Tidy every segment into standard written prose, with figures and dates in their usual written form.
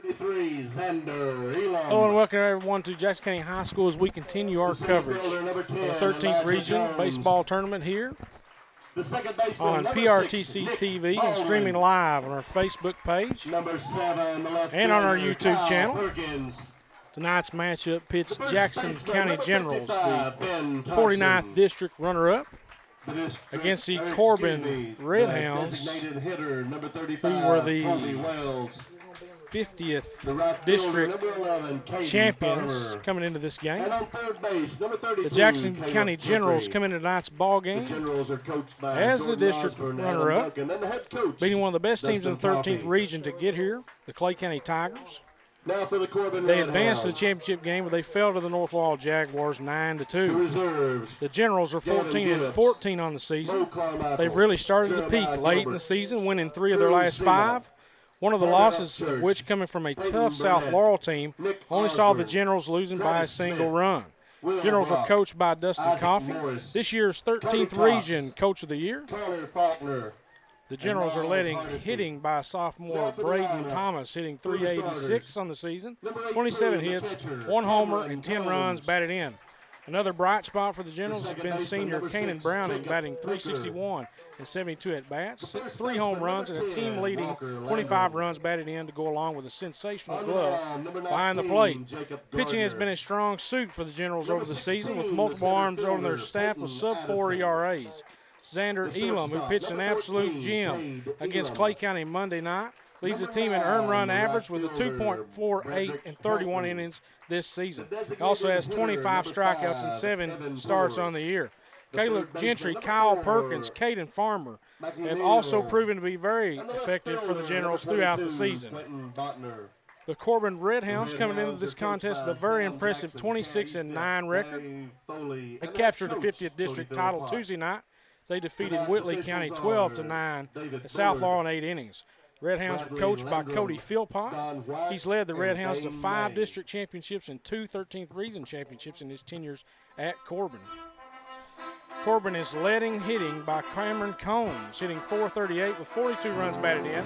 33, Xander Elam. Hello and welcome everyone to Jackson County High School as we continue our coverage of the 13th Region Baseball Tournament here on PRTC TV and streaming live on our Facebook page and on our YouTube channel. Perkins. Tonight's matchup pits Jackson County Generals, the 49th District runner-up, against the Corbin Red Hounds, who were the 50th District champions coming into this game. The Jackson County Generals come into tonight's ball game as the district runner-up, beating one of the best teams in the 13th region to get here, the Clay County Tigers. They advanced to the championship game, but they fell to the North Wall Jaguars 9-2. The Generals are 14-14 on the season. They've really started to peak late in the season, winning 3 of their last 5. One of the losses of which coming from a tough South Laurel team only saw the Generals losing by a single run. Generals are coached by Dustin Coffey, this year's 13th Region Coach of the Year. The Generals are hitting by sophomore Braden Thomas, hitting .386 on the season, 27 hits, 1 homer, and 10 runs batted in. Another bright spot for the Generals has been senior Kanan Browning, batting .361 and 72 at-bats, 3 home runs, and a team-leading 25 runs batted in to go along with a sensational glove behind the plate. Pitching has been a strong suit for the Generals over the season, with multiple arms on their staff with sub-4 ERAs. Xander Elam, who pitched an absolute gem against Clay County Monday night, leads the team in earned run average with a 2.48 in 31 innings this season. He also has 25 strikeouts and 7 starts on the year. Caleb Gentry, Kyle Perkins, Caden Farmer have also proven to be very effective for the Generals throughout the season. The Corbin Red Hounds coming into this contest with a very impressive 26-9 record. They captured the 50th District title Tuesday night. They defeated Whitley County 12-9 at South Laurel in 8 innings. Red Hounds are coached by Cody Philpott. He's led the Red Hounds to 5 district championships and 2 13th Region championships in his tenures at Corbin. Corbin is led in hitting by Cameron Combs, hitting .438 with 42 runs batted in,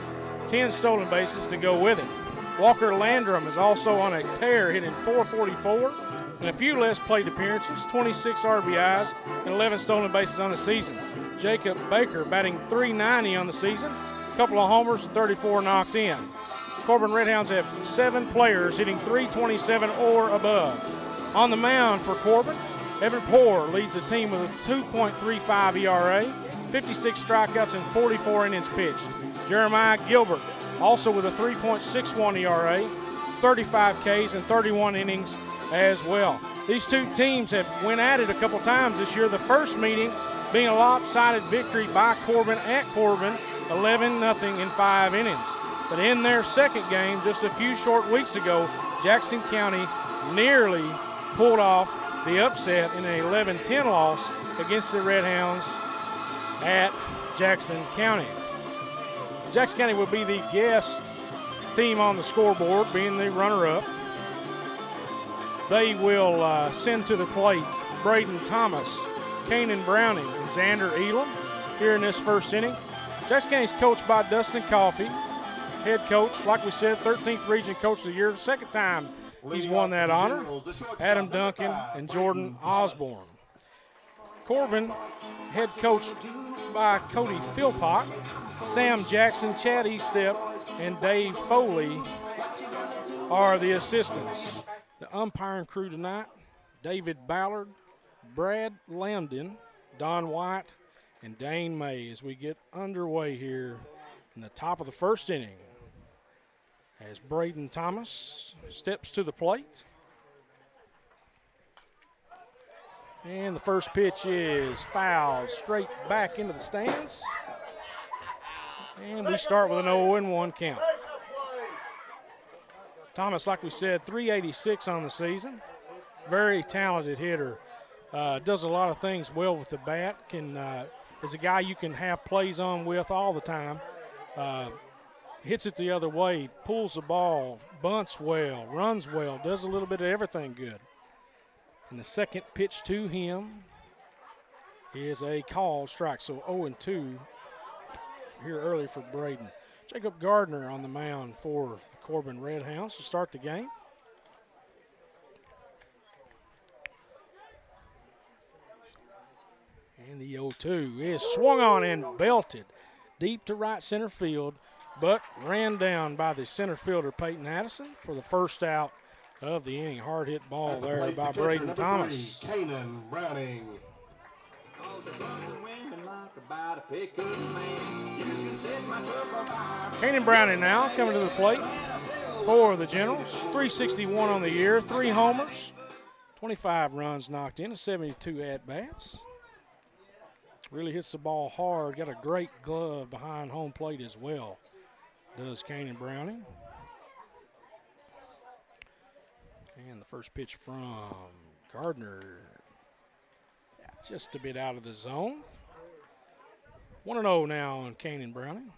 10 stolen bases to go with it. Walker Landrum is also on a tear, hitting .444 and a few less plate appearances, 26 RBIs, and 11 stolen bases on the season. Jacob Baker batting .390 on the season, a couple of homers, 34 knocked in. Corbin Red Hounds have 7 players hitting .327 or above. On the mound for Corbin, Evan Poore leads the team with a 2.35 ERA, 56 strikeouts and 44 innings pitched. Jeremiah Gilbert also with a 3.61 ERA, 35 Ks and 31 innings as well. These two teams have went at it a couple times this year. The first meeting being a lopsided victory by Corbin at Corbin, 11-0 in 5 innings. But in their second game just a few short weeks ago, Jackson County nearly pulled off the upset in an 11-10 loss against the Red Hounds at Jackson County. Jackson County will be the guest team on the scoreboard, being the runner-up. They will send to the plate Braden Thomas, Kanan Browning, and Xander Elam here in this first inning. Jackson County is coached by Dustin Coffey, head coach, like we said, 13th Region Coach of the Year, second time he's won that honor. Adam Duncan and Jordan Osborne. Corbin, head coached by Cody Philpott, Sam Jackson, Chad Eastep, and Dave Foley are the assistants. The umpiring crew tonight, David Ballard, Brad Lambden, Don White, and Dane May as we get underway here in the top of the first inning. As Braden Thomas steps to the plate. And the first pitch is fouled straight back into the stands. And we start with an 0-1 count. Thomas, like we said, .386 on the season. Very talented hitter. Does a lot of things well with the bat. Is a guy you can have plays on with all the time. Hits it the other way, pulls the ball, bunts well, runs well, does a little bit of everything good. And the second pitch to him is a called strike. So 0-2 here early for Braden. Jacob Gardner on the mound for the Corbin Red Hounds to start the game. And the 0-2 is swung on and belted deep to right center field, but ran down by the center fielder Peyton Addison for the first out of the inning. Hard hit ball there by Braden Thomas. Kanan Browning. Kanan Browning now coming to the plate for the Generals. 361 on the year, 3 homers, 25 runs knocked in, 72 at-bats. Really hits the ball hard. Got a great glove behind home plate as well, does Kanan Browning. And the first pitch from Gardner, just a bit out of the zone. 1-0 now on Kanan Browning.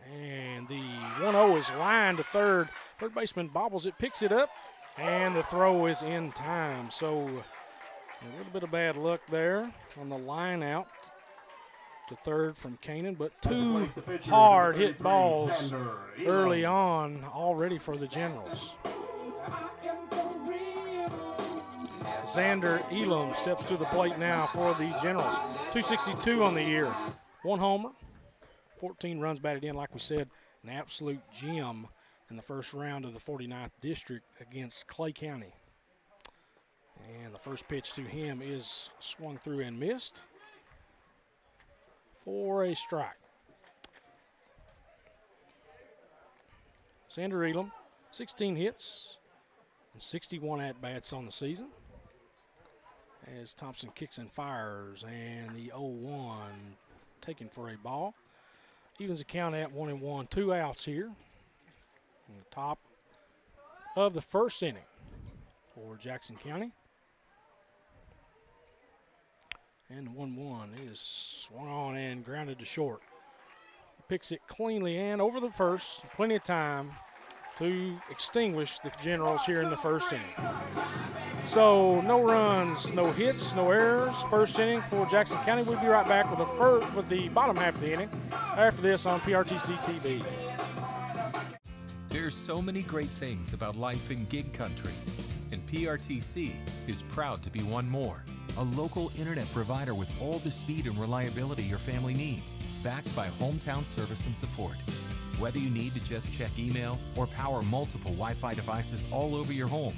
And the 1-0 is lined to third. Third baseman bobbles it, picks it up, and the throw is in time. So a little bit of bad luck there on the line out to third from Kanan, but 2 hard hit balls early on already for the Generals. Xander Elam steps to the plate now for the Generals. 262 on the year, 1 homer, 14 runs batted in, like we said, an absolute gem in the first round of the 49th District against Clay County. And the first pitch to him is swung through and missed for a strike. Xander Elam, 16 hits and 61 at-bats on the season, as Thompson kicks and fires, and the 0-1 taken for a ball. Evens the count at 1-1, 2 outs here in the top of the first inning for Jackson County. And the 1-1 is swung on and grounded to short. Picks it cleanly and over the first. Plenty of time to extinguish the Generals here in the first inning. So no runs, no hits, no errors. First inning for Jackson County. We'll be right back with the bottom half of the inning after this on PRTC TV. There's so many great things about life in gig country, and PRTC is proud to be one more. A local internet provider with all the speed and reliability your family needs, backed by hometown service and support. Whether you need to just check email or power multiple Wi-Fi devices all over your home,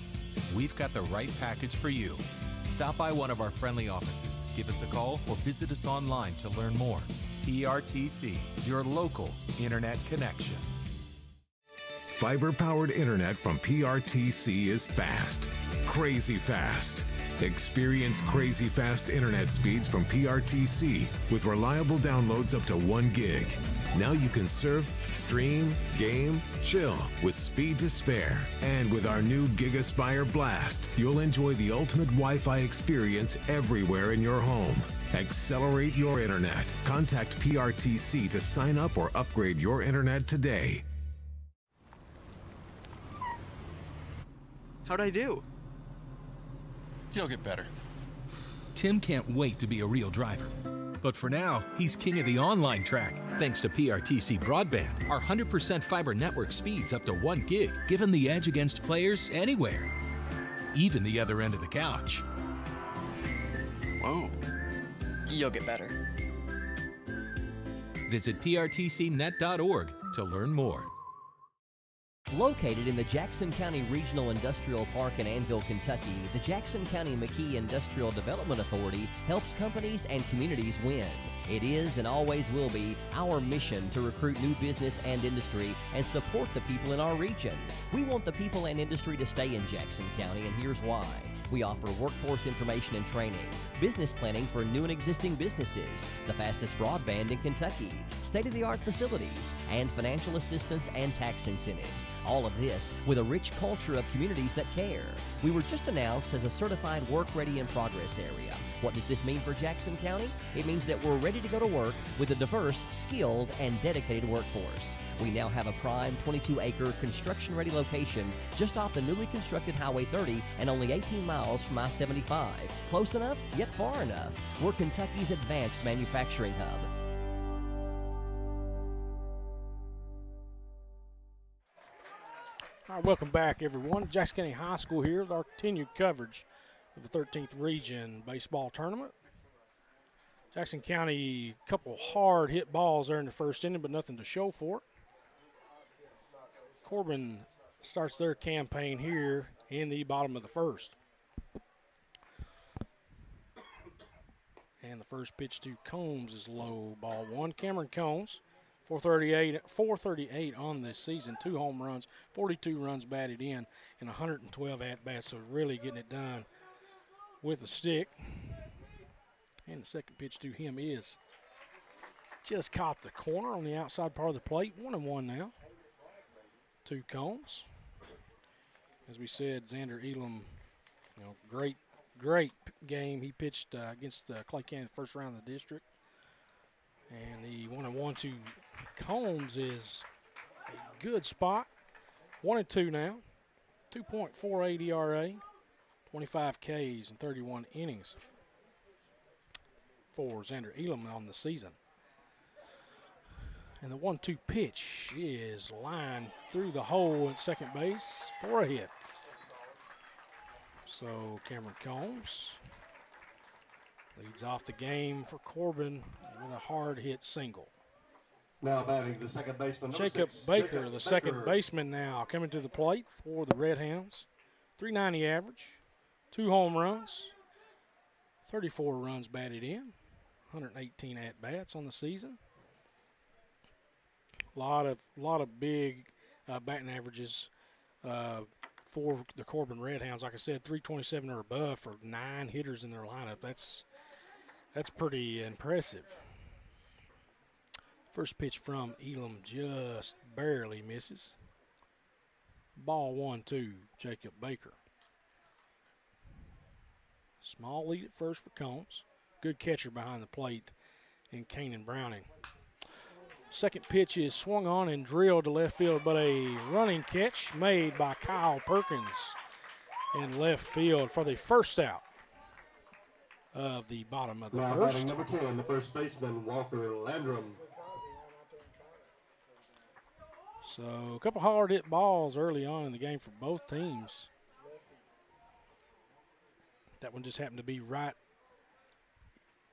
we've got the right package for you. Stop by one of our friendly offices, give us a call, or visit us online to learn more. PRTC, your local internet connection. Fiber-powered internet from PRTC is fast, crazy fast. Experience crazy fast internet speeds from PRTC with reliable downloads up to 1 gig. Now you can surf, stream, game, chill with speed to spare. And with our new GigaSpire Blast, you'll enjoy the ultimate Wi-Fi experience everywhere in your home. Accelerate your internet. Contact PRTC to sign up or upgrade your internet today. How'd I do? You'll get better. Tim can't wait to be a real driver. But for now, he's king of the online track, thanks to PRTC Broadband. Our 100% fiber network speeds up to 1 gig, give him the edge against players anywhere, even the other end of the couch. Whoa. You'll get better. Visit prtcnet.org to learn more. Located in the Jackson County Regional Industrial Park in Annville, Kentucky, the Jackson County McKee Industrial Development Authority helps companies and communities win. It is and always will be our mission to recruit new business and industry and support the people in our region. We want the people and industry to stay in Jackson County, and here's why. We offer workforce information and training, business planning for new and existing businesses, the fastest broadband in Kentucky, state-of-the-art facilities, and financial assistance and tax incentives. All of this with a rich culture of communities that care. We were just announced as a certified work ready in progress area. What does this mean for Jackson County? It means that we're ready to go to work with a diverse, skilled, and dedicated workforce. We now have a prime 22-acre construction-ready location just off the newly constructed Highway 30 and only 18 miles from I-75. Close enough, yet far enough. We're Kentucky's advanced manufacturing hub. All right, welcome back, everyone. Jackson County High School here with our continued coverage of the 13th Region Baseball Tournament. Jackson County, a couple hard hit balls there in the first inning, but nothing to show for it. Corbin starts their campaign here in the bottom of the first. And the first pitch to Combs is low, ball one. Cameron Combs, 438 on this season, 2 home runs, 42 runs batted in, and 112 at-bats, so really getting it done with a stick. And the second pitch to him is just caught the corner on the outside part of the plate. 1-1 now to Combs. As we said, Xander Elam, great game. He pitched against Clay County first round of the district. And the 1-1 to Combs is a good spot. 1-2 now. 2.48 ERA, 25 Ks and 31 innings for Xander Elam on the season. And the 1-2 pitch is lined through the hole at second base for a hit. So Cameron Combs leads off the game for Corbin with a hard hit single. Now batting the second baseman, Jacob Baker, the second baseman now coming to the plate for the Red Hounds. .390 average, 2 home runs, 34 runs batted in, 118 at-bats on the season. A lot of big batting averages for the Corbin Red Hounds. Like I said, .327 or above for 9 hitters in their lineup. That's pretty impressive. First pitch from Elam just barely misses. Ball 1-2, Jacob Baker. Small lead at first for Combs. Good catcher behind the plate in Kanan Browning. Second pitch is swung on and drilled to left field, but a running catch made by Kyle Perkins in left field for the first out of the bottom of the first. Number 10, the first baseman, Walker Landrum. So a couple hard hit balls early on in the game for both teams. That one just happened to be right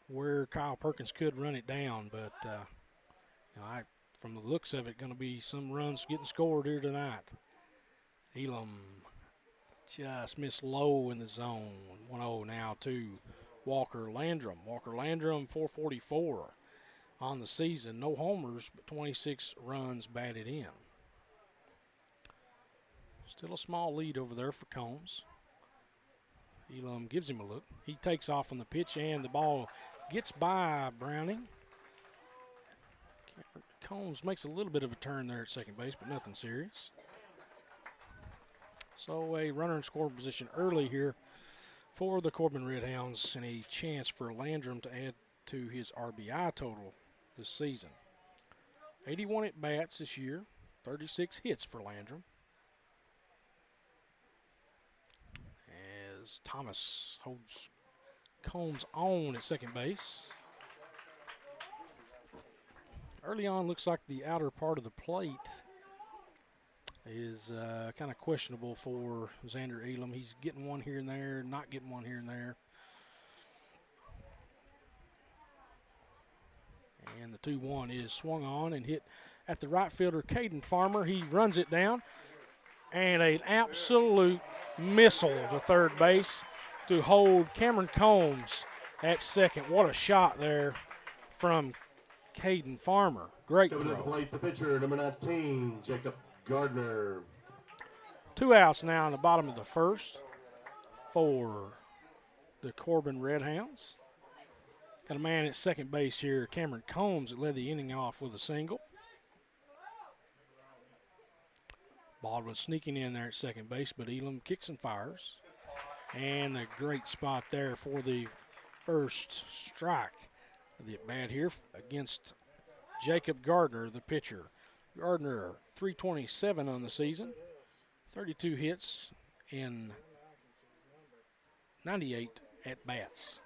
where Kyle Perkins could run it down, but from the looks of it, going to be some runs getting scored here tonight. Elam just missed low in the zone. 1-0 now to Walker Landrum. Walker Landrum, 444 on the season. No homers, but 26 runs batted in. Still a small lead over there for Combs. Elam gives him a look. He takes off on the pitch, and the ball gets by Browning. Combs makes a little bit of a turn there at second base, but nothing serious. So a runner in scoring position early here for the Corbin Red Hounds, and a chance for Landrum to add to his RBI total this season. 81 at-bats this year, 36 hits for Landrum. As Thomas holds Combs on at second base. Early on, looks like the outer part of the plate is kind of questionable for Xander Elam. He's getting one here and there, not getting one here and there. And the 2-1 is swung on and hit at the right fielder, Caden Farmer. He runs it down, and an absolute missile to third base to hold Cameron Combs at second. What a shot there from Caden Farmer. Great throw. Coming to the plate, the pitcher, number 19, Jacob Gardner. 2 outs now in the bottom of the first for the Corbin Red Hounds. Got a man at second base here, Cameron Combs, that led the inning off with a single. Baldwin sneaking in there at second base, but Elam kicks and fires. And a great spot there for the first strike. The at-bat here against Jacob Gardner, the pitcher. Gardner, 327 on the season, 32 hits in 98 at-bats.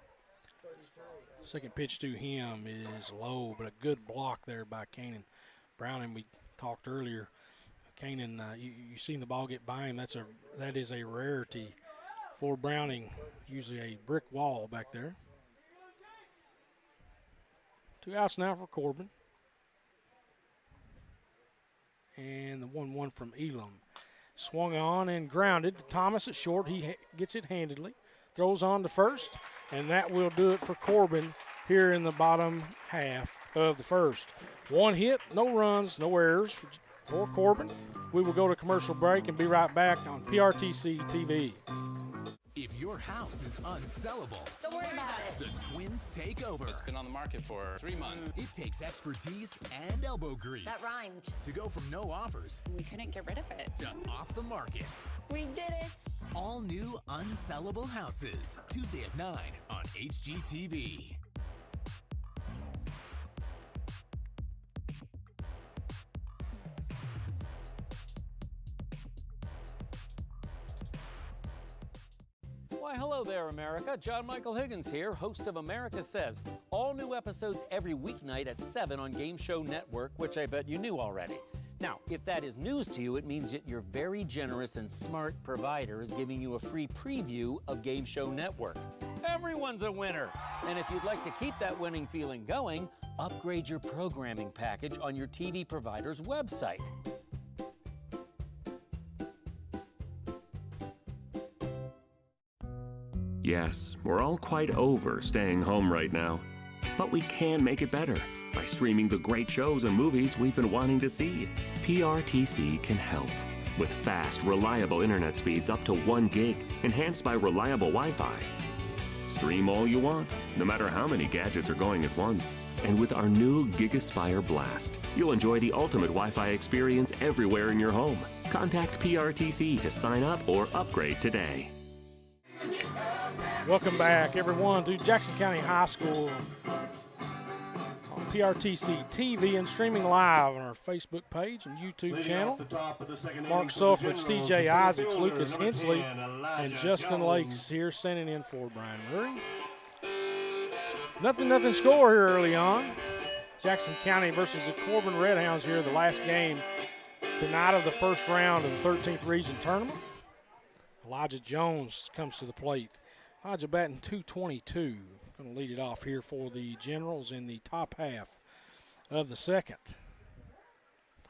Second pitch to him is low, but a good block there by Kanan Browning. We talked earlier. Kanan, you seen the ball get by him. That is a rarity for Browning. Usually a brick wall back there. 2 outs now for Corbin. And the 1-1 from Elam. Swung on and grounded to Thomas at short. He gets it handedly. Throws on to first, and that will do it for Corbin here in the bottom half of the first. 1 hit, no runs, no errors for Corbin. We will go to commercial break and be right back on PRTC TV. If your house is unsellable, don't worry about it. The Twins take over. It's been on the market for 3 months. It takes expertise and elbow grease. That rhymed. To go from no offers. We couldn't get rid of it. To off the market. We did it. All new unsellable houses. Tuesday at 9 on HGTV. Why, hello there, America. John Michael Higgins here, host of America Says. All new episodes every weeknight at 7 on Game Show Network, which I bet you knew already. Now, if that is news to you, it means that your very generous and smart provider is giving you a free preview of Game Show Network. Everyone's a winner. And if you'd like to keep that winning feeling going, upgrade your programming package on your TV provider's website. Yes, we're all quite over staying home right now. But we can make it better by streaming the great shows and movies we've been wanting to see. PRTC can help with fast, reliable internet speeds up to 1 gig, enhanced by reliable Wi-Fi. Stream all you want, no matter how many gadgets are going at once. And with our new GigaSpire Blast, you'll enjoy the ultimate Wi-Fi experience everywhere in your home. Contact PRTC to sign up or upgrade today. Welcome back, everyone, to Jackson County High School on PRTC TV and streaming live on our Facebook page and YouTube channel. Mark Sulfridge, TJ Isaacs, Lucas Hensley, and Justin Lakes here sending in for Brian Murray. Nothing score here early on. Jackson County versus the Corbin Redhounds here, the last game tonight of the first round of the 13th Region Tournament. Elijah Jones comes to the plate. Elijah batting .222. Going to lead it off here for the Generals in the top half of the second.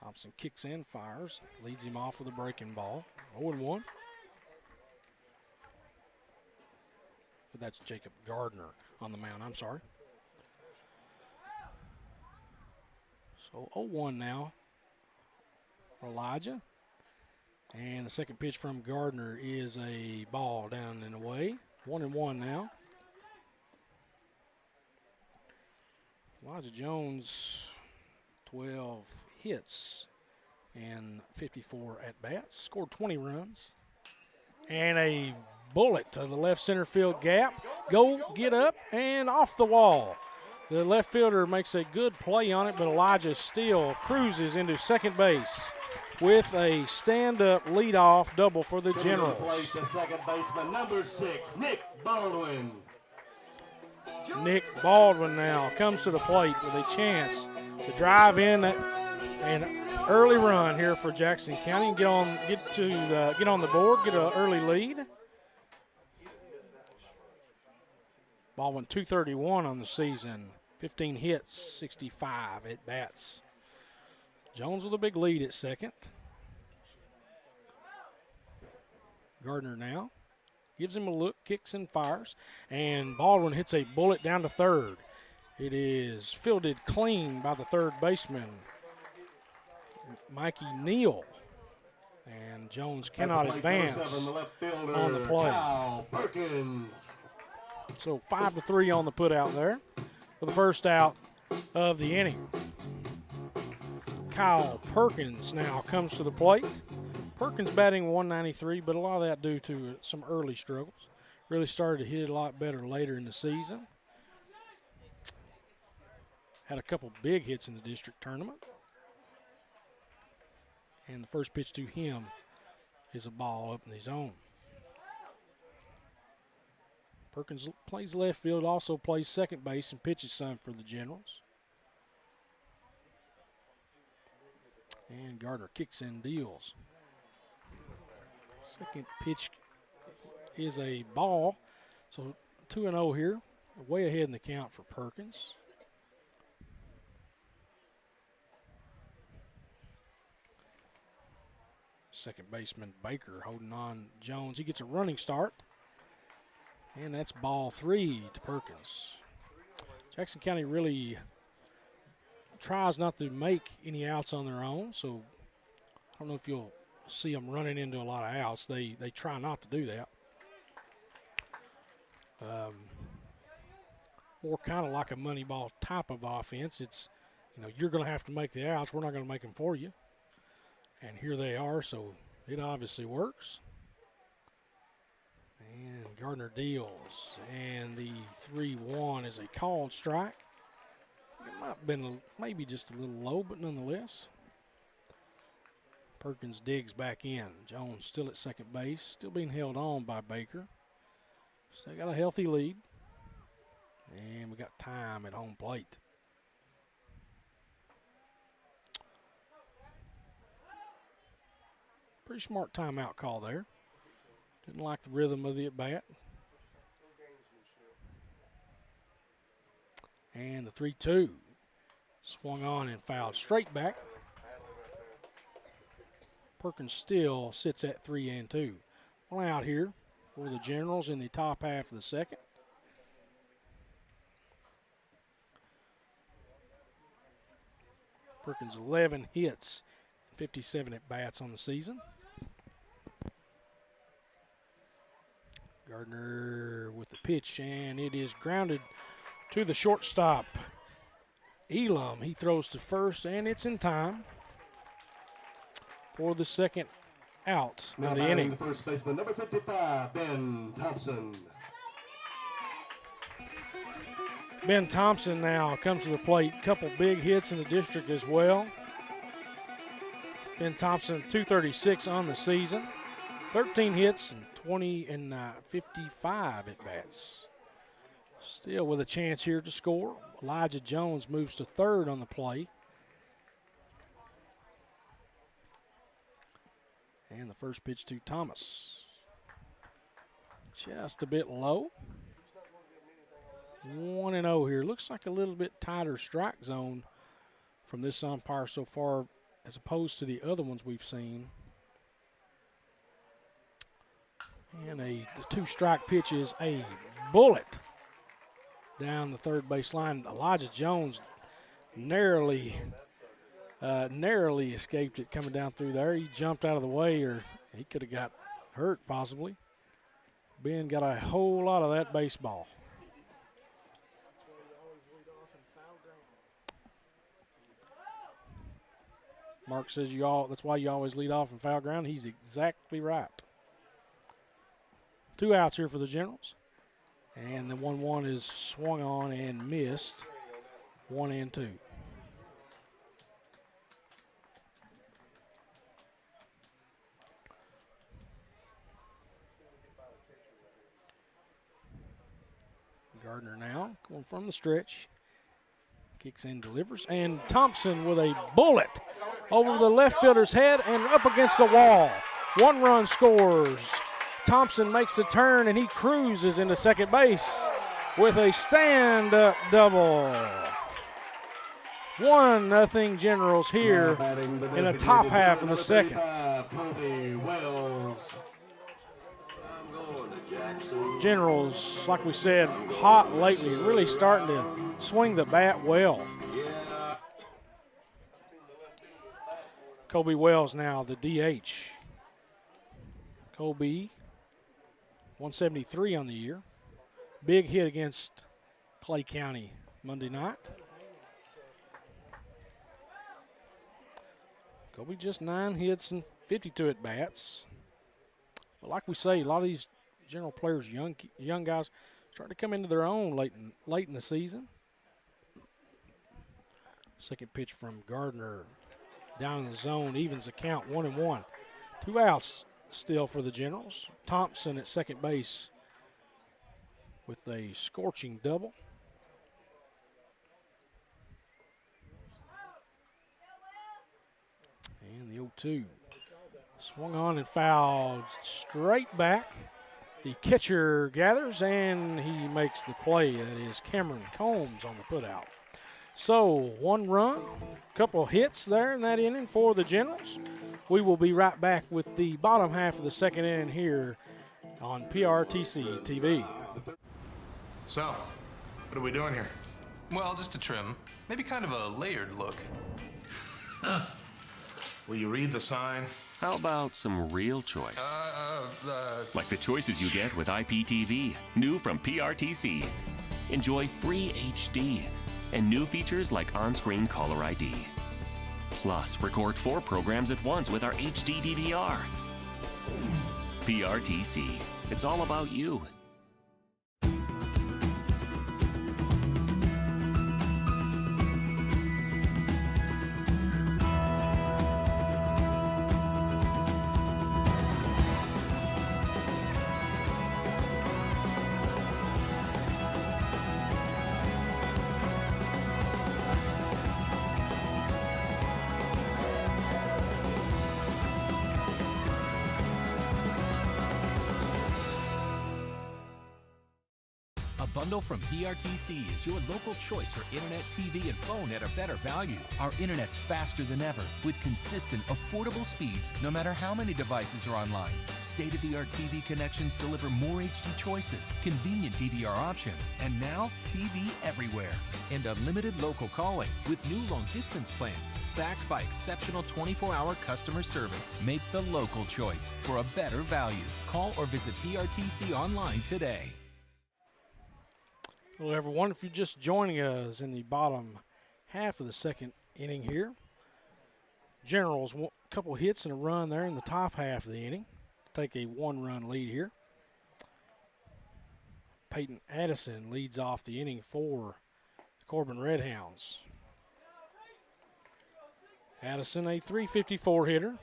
Thompson kicks in, fires, leads him off with a breaking ball. 0-1. But that's Jacob Gardner on the mound, I'm sorry. So 0-1 now for Elijah. And the second pitch from Gardner is a ball down and away. 1-1 now. Elijah Jones, 12 hits and 54 at-bats. Scored 20 runs. And a bullet to the left center field gap. Go, get up, and off the wall. The left fielder makes a good play on it, but Elijah still cruises into second base with a stand-up leadoff double for the Generals. Second baseman, number 6, Nick Baldwin. Nick Baldwin now comes to the plate with a chance to drive in an early run here for Jackson County and get on the board, get an early lead. Baldwin 231 on the season, 15 hits, 65 at bats. Jones with a big lead at second. Gardner now gives him a look, kicks and fires, and Baldwin hits a bullet down to third. It is fielded clean by the third baseman, Mikey Neal, and Jones cannot advance on the play. Perkins. So 5-3 on the put out there for the first out of the inning. Kyle Perkins now comes to the plate. Perkins batting 193, but a lot of that due to some early struggles. Really started to hit it a lot better later in the season. Had a couple big hits in the district tournament. And the first pitch to him is a ball up in his zone. Perkins plays left field, also plays second base and pitches some for the Generals. And Gardner kicks and deals. Second pitch is a ball. So 2-0 here. Way ahead in the count for Perkins. Second baseman Baker holding on Jones. He gets a running start. And that's ball 3 to Perkins. Jackson County really tries not to make any outs on their own, so I don't know if you'll see them running into a lot of outs. They try not to do that. More kind of like a money ball type of offense. It's, you're going to have to make the outs. We're not going to make them for you. And here they are, so it obviously works. And Gardner deals, and the 3-1 is a called strike. It might have been maybe just a little low, but nonetheless. Perkins digs back in. Jones still at second base, still being held on by Baker. So they got a healthy lead. And we got time at home plate. Pretty smart timeout call there. Didn't like the rhythm of the at-bat. And the 3-2. Swung on and fouled straight back. Perkins still sits at 3-2. One out here for the Generals in the top half of the second. Perkins 11 hits, 57 at-bats on the season. Gardner with the pitch, and it is grounded to the shortstop. Elam, he throws to first, and it's in time for the second out of the inning. The first baseman, number 55, Ben Thompson. Ben Thompson now comes to the plate. Couple big hits in the district as well. Ben Thompson, 236 on the season. 13 hits and 55 at-bats. Still with a chance here to score. Elijah Jones moves to third on the play. And the first pitch to Thomas. Just a bit low. 1-0 here. Looks like a little bit tighter strike zone from this umpire so far as opposed to the other ones we've seen. And the 2-strike pitch is a bullet down the third base line. Elijah Jones narrowly escaped it coming down through there. He jumped out of the way, or he could have got hurt possibly. Ben got a whole lot of that baseball. Mark says that's why you always lead off in foul ground. He's exactly right. 2 outs here for the Generals. And the 1-1 is swung on and missed. 1-2. Gardner now going from the stretch. Kicks in, delivers, and Thompson with a bullet over the left fielder's head and up against the wall. 1 run scores. Thompson makes the turn, and he cruises into second base with a stand-up double. 1-0 Generals here in the top half of the second. Generals, like we said, hot lately, really starting to swing the bat well. Kobe Wells now, the DH. Kobe, 173 on the year. Big hit against Clay County Monday night. Kobe just 9 hits and 52 at-bats. But like we say, a lot of these General players, young guys, starting to come into their own late in the season. Second pitch from Gardner down in the zone, evens the count 1-1. 2 outs still for the Generals. Thompson at second base with a scorching double. And the 0-2. Swung on and fouled straight back. The catcher gathers, and he makes the play. That is Cameron Combs on the putout. So 1 run, couple hits there in that inning for the Generals. We will be right back with the bottom half of the second inning here on PRTC TV. So, what are we doing here? Well, just a trim. Maybe kind of a layered look. Will you read the sign? How about some real choice? Like the choices you get with IPTV, new from PRTC. Enjoy free HD and new features like on-screen caller ID. Plus, record 4 programs at once with our HD DVR. PRTC, it's all about you. Bundle from PRTC is your local choice for internet, TV, and phone at a better value. Our internet's faster than ever with consistent, affordable speeds no matter how many devices are online. State-of-the-art TV connections deliver more HD choices, convenient DVR options, and now TV everywhere. And unlimited local calling with new long-distance plans backed by exceptional 24-hour customer service. Make the local choice for a better value. Call or visit PRTC online today. Hello, everyone. If you're just joining us in the bottom half of the second inning here, Generals, a couple hits and a run there in the top half of the inning. Take a 1-run lead here. Peyton Addison leads off the inning for the Corbin Redhounds. Addison, a .354 hitter,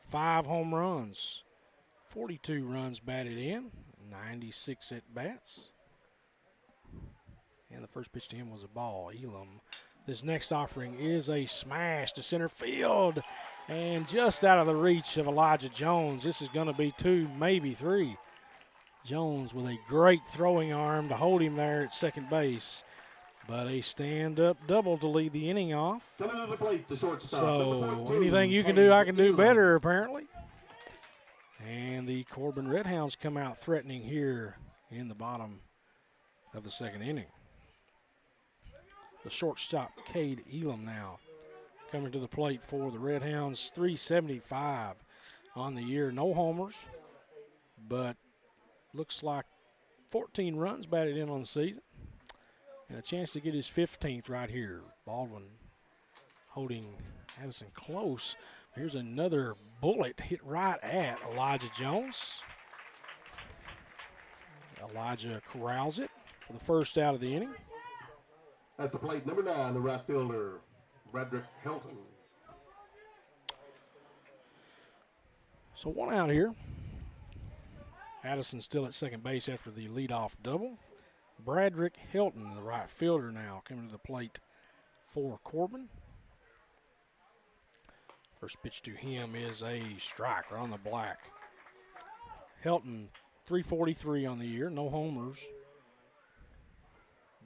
5 home runs, 42 runs batted in, 96 at-bats. And the first pitch to him was a ball. Elam. This next offering is a smash to center field. And just out of the reach of Elijah Jones. This is going to be 2, maybe 3. Jones with a great throwing arm to hold him there at second base. But a stand-up double to lead the inning off. Coming to the plate, the shortstop. So anything you can do, I can do better, apparently. And the Corbin Redhounds come out threatening here in the bottom of the second inning. The shortstop, Cade Elam, now coming to the plate for the Redhounds. .375 on the year. No homers, but looks like 14 runs batted in on the season. And a chance to get his 15th right here. Baldwin holding Addison close. Here's another bullet hit right at Elijah Jones. Elijah corrals it for the first out of the inning. At the plate, number 9, the right fielder, Bradrick Helton. So 1 out here. Addison still at second base after the leadoff double. Bradrick Helton, the right fielder, now coming to the plate for Corbin. First pitch to him is a strike right on the black. Helton, .343 on the year, no homers,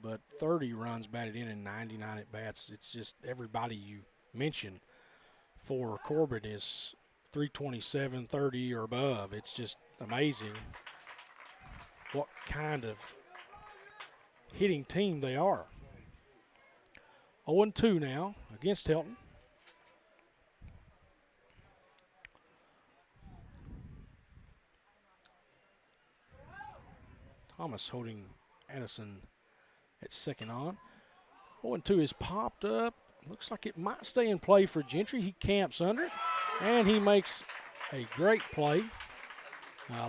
but 30 runs batted in and 99 at-bats. It's just everybody you mention for Corbin is .327, 30 or above. It's just amazing what kind of hitting team they are. 0-2 now against Helton. Thomas holding Addison at second on. 0-2 is popped up. Looks like it might stay in play for Gentry. He camps under it, and he makes a great play.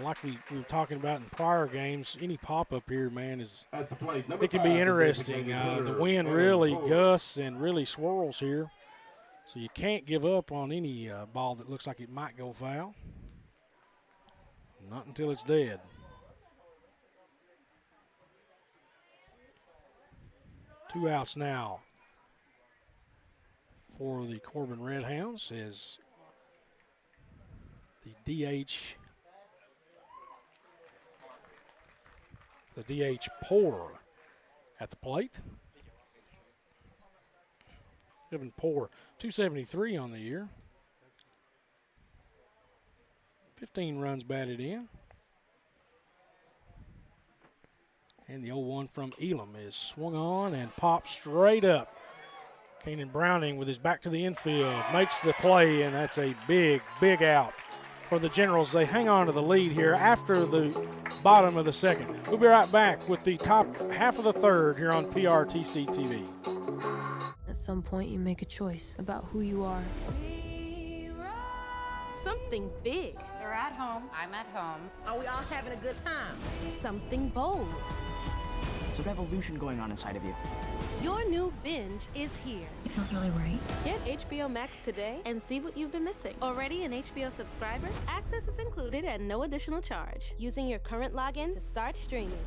Like we were talking about in prior games, any pop-up here, man, it can be interesting. The wind really gusts and really swirls here. So you can't give up on any ball that looks like it might go foul. Not until it's dead. Two outs now for the Corbin Redhounds as the DH Poor at the plate. Evan Poor, 273 on the year. 15 runs batted in. And the 0-1 from Elam is swung on and popped straight up. Kanan Browning with his back to the infield makes the play, and that's a big, big out for the Generals. They hang on to the lead here after the bottom of the second. We'll be right back with the top half of the third here on PRTC TV. At some point, you make a choice about who you are. Something big. They're at home. I'm at home. Are we all having a good time? Something bold. There's a revolution going on inside of you. Your new binge is here. It feels really right. Get HBO Max today and see what you've been missing. Already an HBO subscriber? Access is included at no additional charge. Using your current login to start streaming.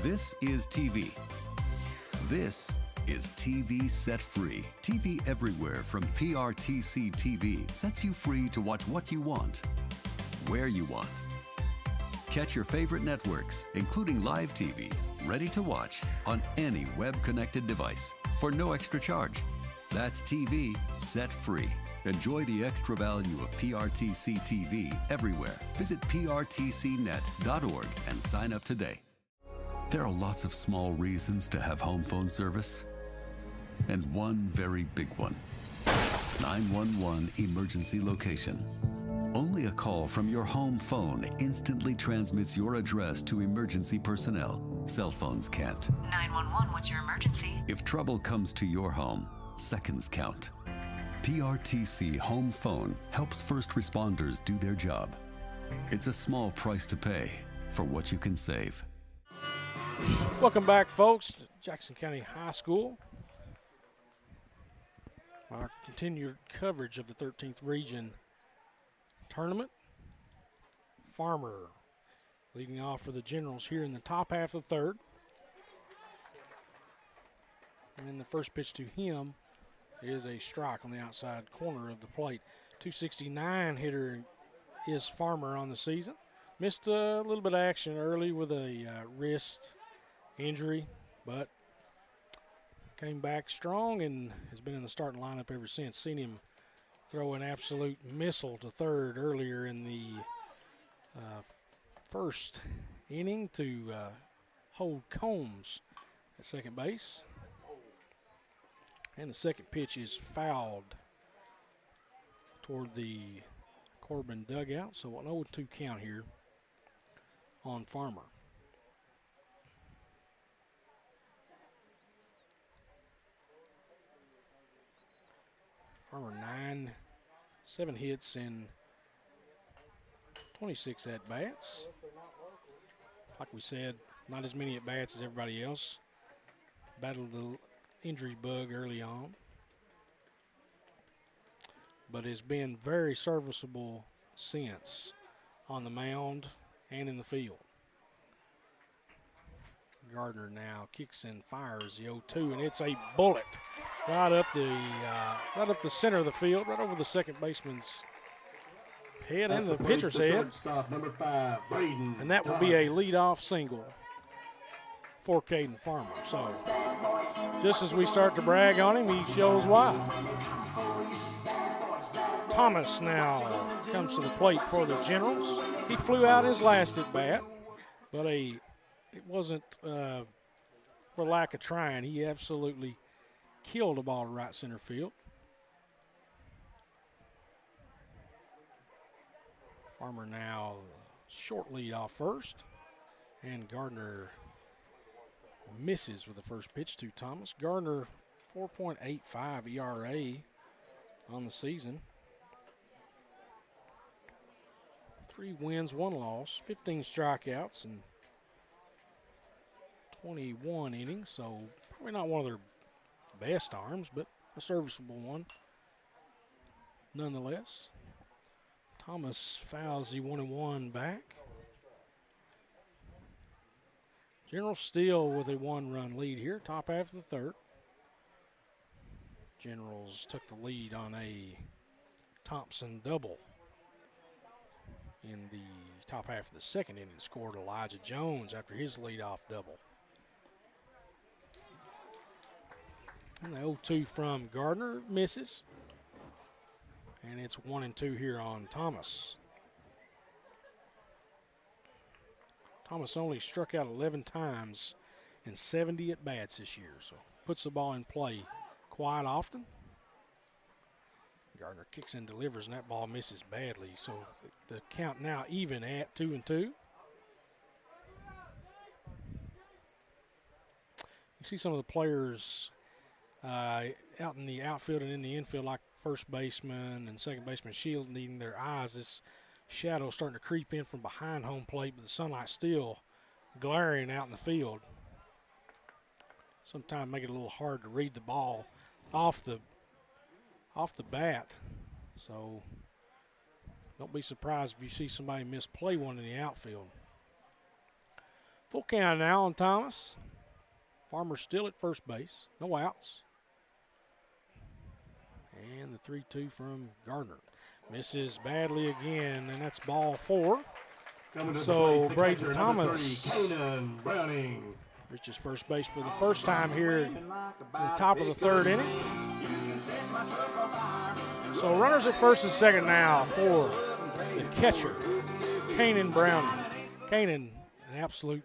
This is TV. This is TV Set Free. TV everywhere from PRTC TV sets you free to watch what you want, where you want. Catch your favorite networks, including live TV, ready to watch on any web-connected device for no extra charge. That's TV Set Free. Enjoy the extra value of PRTC TV everywhere. Visit prtcnet.org and sign up today. There are lots of small reasons to have home phone service, and one very big one. 911 emergency location. Only a call from your home phone instantly transmits your address to emergency personnel. Cell phones can't. 911, what's your emergency? If trouble comes to your home, seconds count. PRTC Home Phone helps first responders do their job. It's a small price to pay for what you can save. Welcome back, folks, to Jackson County High School. Our continued coverage of the 13th Region Tournament. Farmer leading off for the Generals here in the top half of the third. And then the first pitch to him is a strike on the outside corner of the plate. 269 hitter is Farmer on the season. Missed a little bit of action early with a wrist injury, but came back strong and has been in the starting lineup ever since. Seen him throw an absolute missile to third earlier in the first inning to hold Combs at second base. And the second pitch is fouled toward the Corbin dugout, so an 0-2 count here on Farmer. Farmer 7 hits and 26 at-bats. Like we said, not as many at-bats as everybody else. Battled the injury bug early on, but has been very serviceable since on the mound and in the field. Gardner now kicks and fires the 0-2, and it's a bullet right up the center of the field, right over the second baseman's head and the pitcher's head. Number 5, Braden. And that will be a leadoff single for Caden Farmer. So just as we start to brag on him, he shows why. Thomas now comes to the plate for the Generals. He flew out his last at bat, but it wasn't for lack of trying. He absolutely killed a ball to right center field. Farmer now short lead off first, and Gardner misses with the first pitch to Thomas. Gardner 4.85 ERA on the season. 3 wins, 1 loss, 15 strikeouts, and 21 innings, so probably not one of their best arms, but a serviceable one nonetheless. Thomas fouls the 1-1 back. Generals still with a 1-run lead here, top half of the third. Generals took the lead on a Thompson double in the top half of the second inning. Scored Elijah Jones after his leadoff double. And the 0-2 from Gardner misses. And it's 1-2 here on Thomas. Thomas only struck out 11 times in 70 at-bats this year, so puts the ball in play quite often. Gardner kicks and delivers, and that ball misses badly, so the count now even at 2-2. You see some of the players out in the outfield and in the infield, like first baseman and second baseman, shielding their eyes. This shadow starting to creep in from behind home plate, but the sunlight's still glaring out in the field. Sometimes make it a little hard to read the ball off the bat. So don't be surprised if you see somebody misplay one in the outfield. Full count now on Thomas. Farmer still at first base, no outs. And the 3-2 from Gardner. Misses badly again, and that's ball 4. So Braden Thomas reaches first base for the first time here in the top of the third inning. So runners at first and second now for the catcher, Kanan Browning. Kanan, an absolute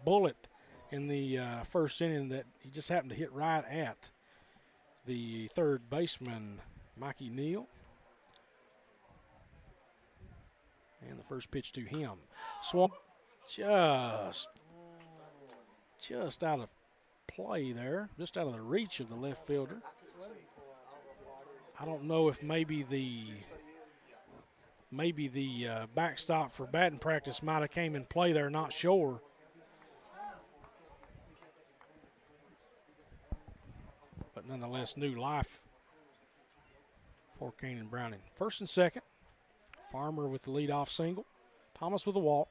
bullet in the first inning that he just happened to hit right at the third baseman, Mikey Neal. And the first pitch to him. Swamp just out of play there, just out of the reach of the left fielder. I don't know if maybe the backstop for batting practice might have came in play there, not sure. But nonetheless, new life for Kanan Browning. First and second. Farmer with the leadoff single. Thomas with a walk.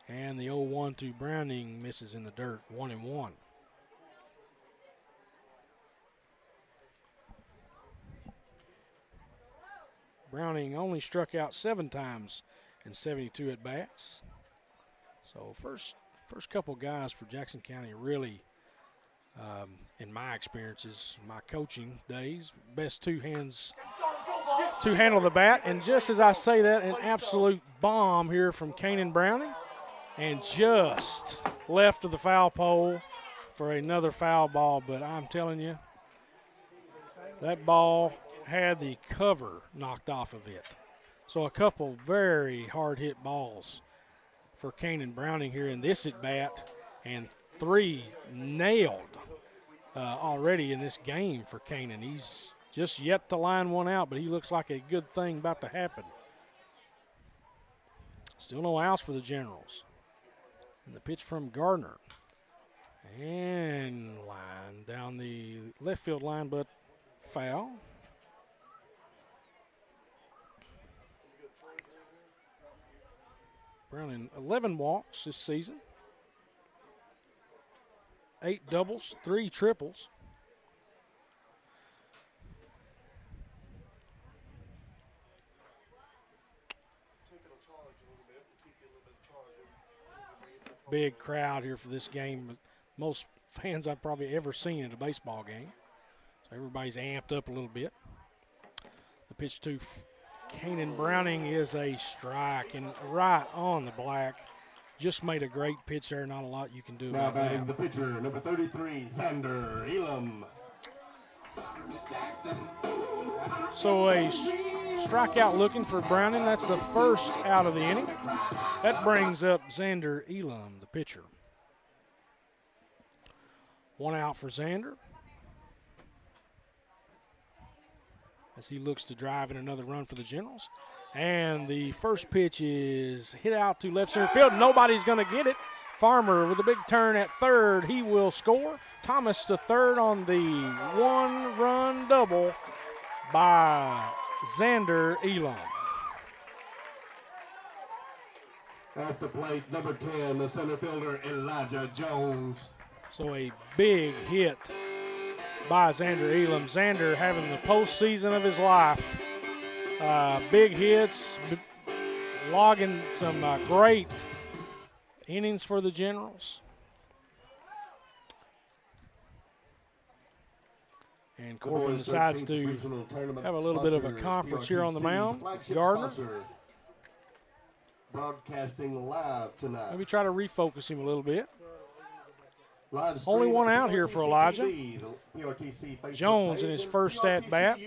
And the 0-1 to Browning misses in the dirt, 1-1. Browning only struck out 7 times in 72 at-bats. So first couple guys for Jackson County really, in my experiences, my coaching days, best two hands to handle the bat. And just as I say that, an absolute bomb here from Kanan Browning, and just left of the foul pole for another foul ball. But I'm telling you, that ball had the cover knocked off of it. So a couple very hard hit balls for Kanan Browning here in this at bat, and 3 nailed already in this game for Kanan. He's just yet to line one out, but he looks like a good thing about to happen. Still no outs for the Generals. And the pitch from Gardner. And line down the left field line, but foul. Browning 11 walks this season. 8 doubles, 3 triples. Big crowd here for this game. Most fans I've probably ever seen at a baseball game. So everybody's amped up a little bit. The pitch to Kanan Browning is a strike, and right on the black. Just made a great pitch there. Not a lot you can do about that. The pitcher, number 33, Xander Elam. So a strikeout looking for Browning. That's the first out of the inning. That brings up Xander Elam, the pitcher. 1 out for Xander, as he looks to drive in another run for the Generals. And the first pitch is hit out to left center field. Nobody's going to get it. Farmer with a big turn at third. He will score. Thomas to third on the one-run double by Xander Elam. At the plate, number 10, the center fielder, Elijah Jones. So a big hit by Xander Elam. Xander having the postseason of his life. Big hits, logging some great innings for the Generals. And Corbin decides to have a little bit of a conference here on the mound with Gardner. Broadcasting live tonight. Maybe try to refocus him a little bit. Only one out here for Elijah. Jones in his first at-bat.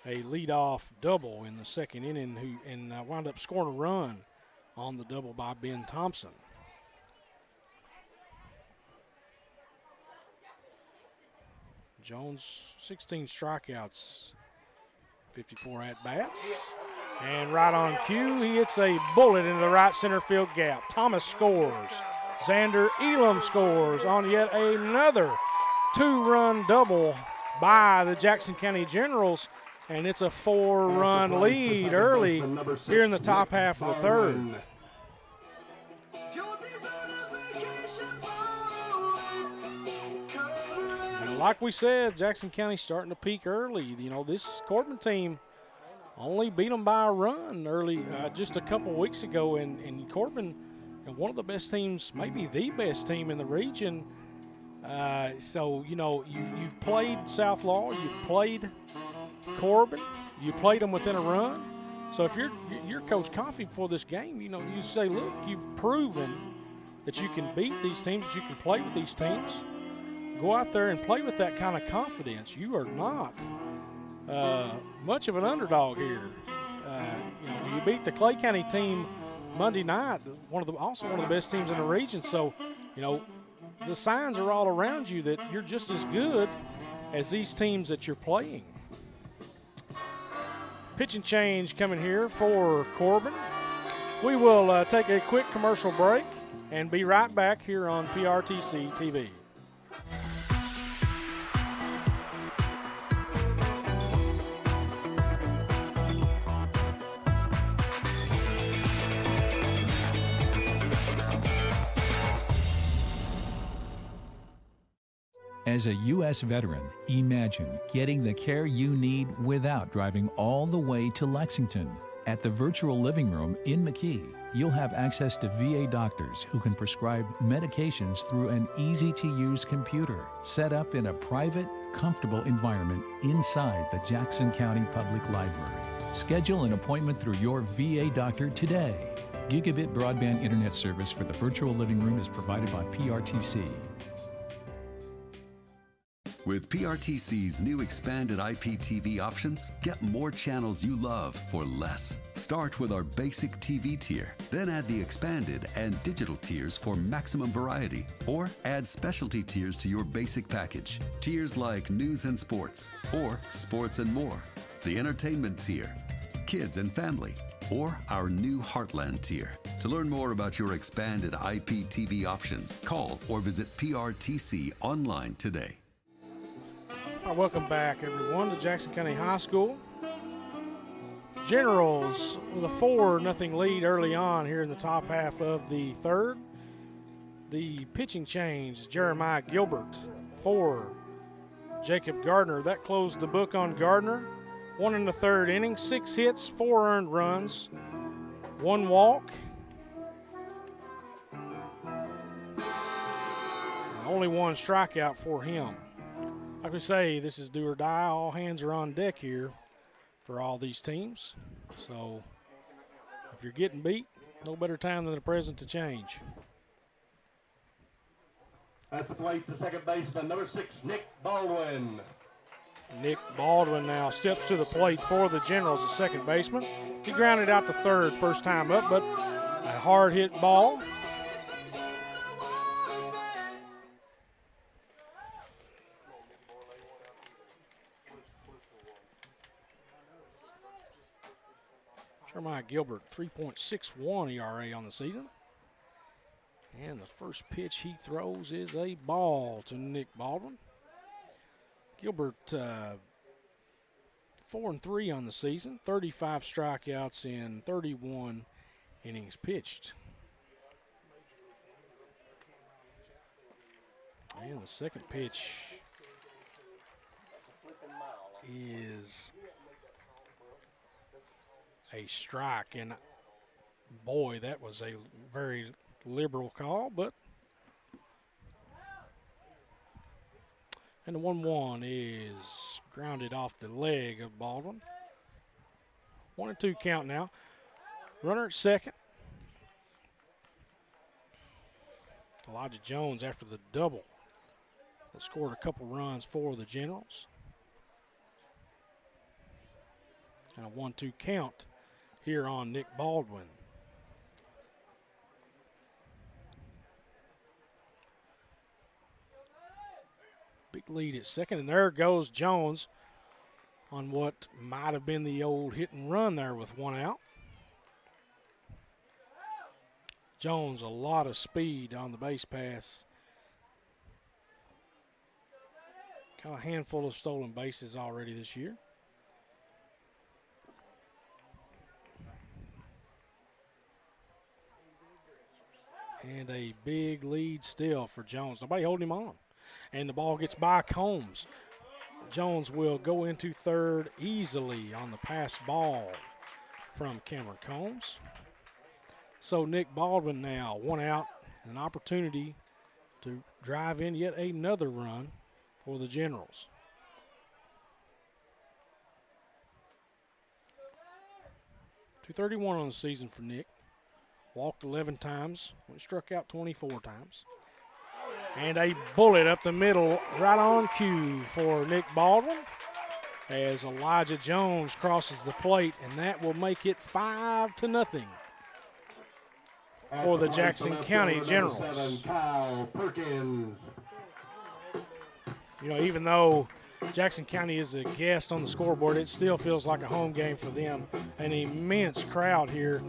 A leadoff double in the second inning and wound up scoring a run on the double by Ben Thompson. Jones, 16 strikeouts, 54 at-bats. And right on cue, he hits a bullet into the right center field gap. Thomas scores. Xander Elam scores on yet another two-run double by the Jackson County Generals. And it's a four-run lead early here in the top half of the third. And like we said, Jackson County starting to peak early. You know, this Corbin team only beat them by a run early just a couple weeks ago. And Corbin, one of the best teams, maybe the best team in the region. So, you know, you've played South Law, you've played Corbin, you played them within a run. So if you're Coach Coffey before this game, you know, you say, look, you've proven that you can beat these teams, that you can play with these teams. Go out there and play with that kind of confidence. You are not much of an underdog here. You know, you beat the Clay County team Monday night, also one of the best teams in the region. So, you know, the signs are all around you that you're just as good as these teams that you're playing. Pitch and change coming here for Corbin. We will take a quick commercial break and be right back here on PRTC TV. As a U.S. veteran, imagine getting the care you need without driving all the way to Lexington. At the Virtual Living Room in McKee, you'll have access to VA doctors who can prescribe medications through an easy-to-use computer set up in a private, comfortable environment inside the Jackson County Public Library. Schedule an appointment through your VA doctor today. Gigabit broadband internet service for the Virtual Living Room is provided by PRTC. With PRTC's new expanded IPTV options, get more channels you love for less. Start with our basic TV tier, then add the expanded and digital tiers for maximum variety, or add specialty tiers to your basic package. Tiers like news and sports, or sports and more, the entertainment tier, kids and family, or our new Heartland tier. To learn more about your expanded IPTV options, call or visit PRTC online today. Welcome back, everyone, to Jackson County High School. Generals with a 4-0 lead early on here in the top half of the third. The pitching change, Jeremiah Gilbert for Jacob Gardner. That closed the book on Gardner. 1 in the third inning, 6 hits, 4 earned runs, 1 walk. And only 1 strikeout for him. Like we say, this is do or die. All hands are on deck here for all these teams. So if you're getting beat, no better time than the present to change. At the plate, the second baseman, number 6, Nick Baldwin. Nick Baldwin now steps to the plate for the Generals, the second baseman. He grounded out to third first time up, but a hard hit ball. Jeremiah Gilbert, 3.61 ERA on the season. And the first pitch he throws is a ball to Nick Baldwin. Gilbert 4-3 on the season, 35 strikeouts in 31 innings pitched. And the second pitch is a strike, and boy, that was a very liberal call, but and the 1-1 is grounded off the leg of Baldwin. 1-2 count now. Runner at second. Elijah Jones after the double that scored a couple runs for the Generals. And a 1-2 count here on Nick Baldwin. Big lead at second, and there goes Jones on what might have been the old hit and run there with one out. Jones, a lot of speed on the base pass. Got a handful of stolen bases already this year. And a big lead still for Jones. Nobody holding him on. And the ball gets by Combs. Jones will go into third easily on the pass ball from Cameron Combs. So Nick Baldwin now, one out, an opportunity to drive in yet another run for the Generals. .231 on the season for Nick. Walked 11 times, struck out 24 times. And a bullet up the middle, right on cue for Nick Baldwin as Elijah Jones crosses the plate, and that will make it 5-0 for the Jackson County Generals. Kyle Perkins. You know, even though Jackson County is a guest on the scoreboard, it still feels like a home game for them. An immense crowd here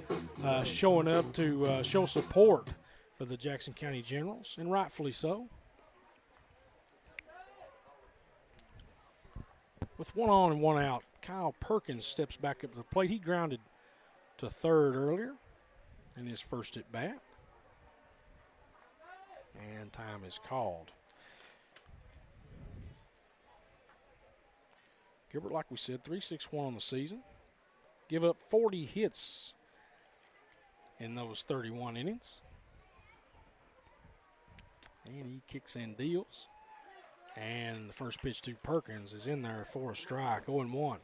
showing up to show support for the Jackson County Generals, and rightfully so. With one on and one out, Kyle Perkins steps back up to the plate. He grounded to third earlier in his first at bat. And time is called. Gilbert, like we said, 3.61 on the season. Give up 40 hits in those 31 innings. And he kicks in deals. And the first pitch to Perkins is in there for a strike, 0-1.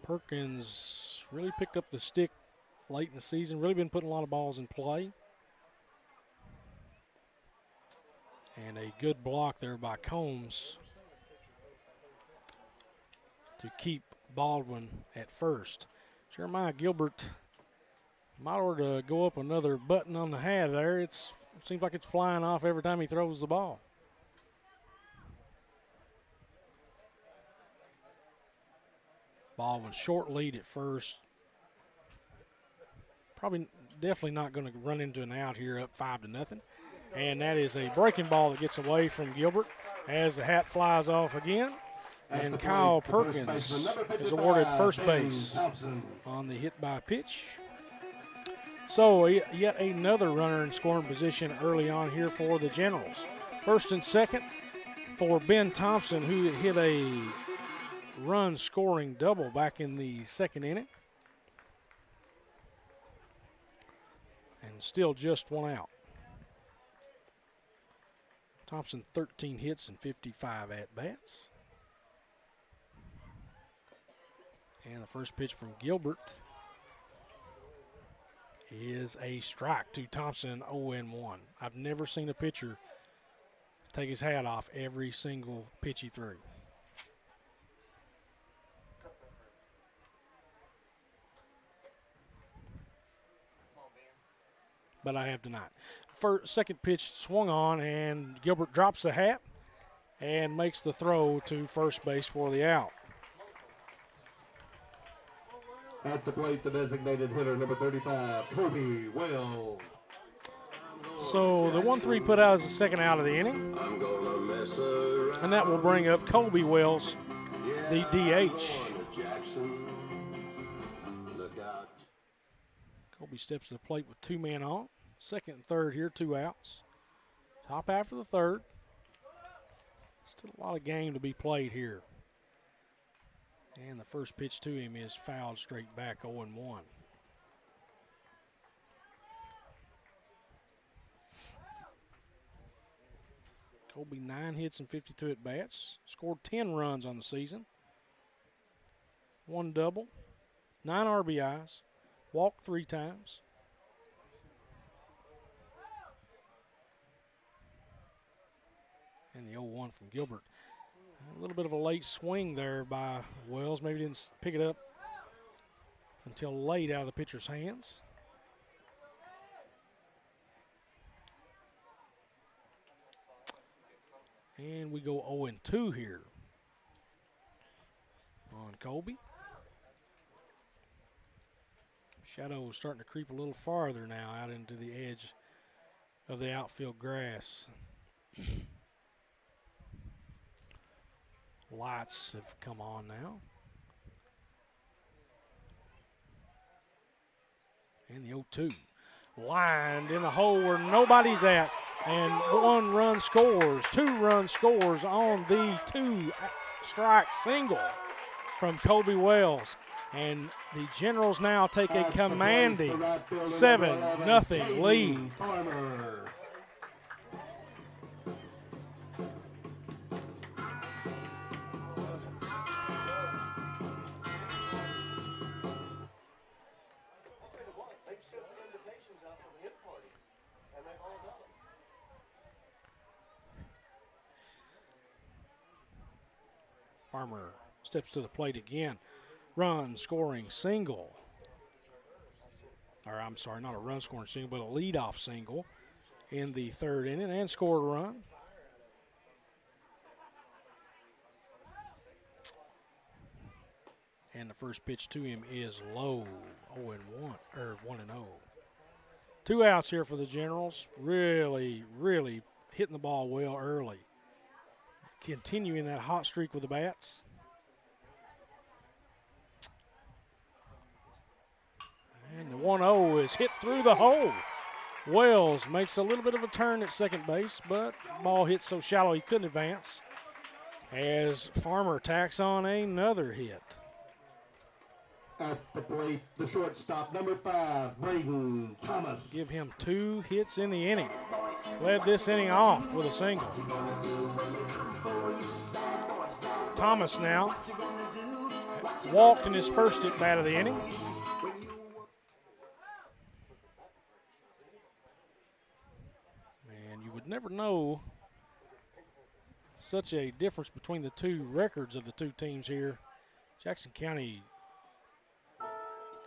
Perkins really picked up the stick late in the season, really been putting a lot of balls in play. And a good block there by Combs to keep Baldwin at first. Jeremiah Gilbert might ought to go up another button on the hat there. It seems like it's flying off every time he throws the ball. Baldwin short lead at first. Definitely not going to run into an out here up 5-0. And that is a breaking ball that gets away from Gilbert as the hat flies off again. And Kyle Perkins is awarded first base on the hit by pitch. So yet another runner in scoring position early on here for the Generals. First and second for Ben Thompson, who hit a run-scoring double back in the second inning. And still just one out. Thompson 13 hits and 55 at-bats. And the first pitch from Gilbert is a strike to Thompson, 0-1. I've never seen a pitcher take his hat off every single pitch he threw. But I have tonight. Second pitch swung on, and Gilbert drops the hat and makes the throw to first base for the out. At the plate, the designated hitter, number 35, Kobe Wells. So the 1-3 put out is the second out of the inning. And that will bring up Kobe Wells, the DH. Kobe steps to the plate with 2 men on. Second and third here, 2 outs. Top half of the third. Still a lot of game to be played here. And the first pitch to him is fouled straight back, 0-1. Kobe 9 hits and 52 at bats. Scored 10 runs on the season. 1 double, 9 RBIs, walked 3 times. And the 0-1 from Gilbert. A little bit of a late swing there by Wells. Maybe didn't pick it up until late out of the pitcher's hands. And we go 0-2 here on Kobe. Shadow is starting to creep a little farther now out into the edge of the outfield grass. Lights have come on now. And the 0-2. Lined in the hole where nobody's at. And 1 run scores, 2 run scores on the 2-strike single from Kobe Wells. And the Generals now take a commanding 7-0 lead. Farmer steps to the plate again. Run scoring single. Or I'm sorry, not a run scoring single, but a leadoff single in the 3rd inning and scored a run. And the first pitch to him is low, 0-1 or 1-0. 2 outs here for the Generals. Really, really hitting the ball well early. Continuing that hot streak with the bats. And the 1-0 is hit through the hole. Wells makes a little bit of a turn at second base, but the ball hit so shallow he couldn't advance. As Farmer tacks on another hit. At the plate, the shortstop, number 5, Braden Thomas. Give him 2 hits in the inning. Led this inning off with a single. Thomas now walked in his first at bat of the inning. And you would never know such a difference between the 2 records of the 2 teams here. Jackson County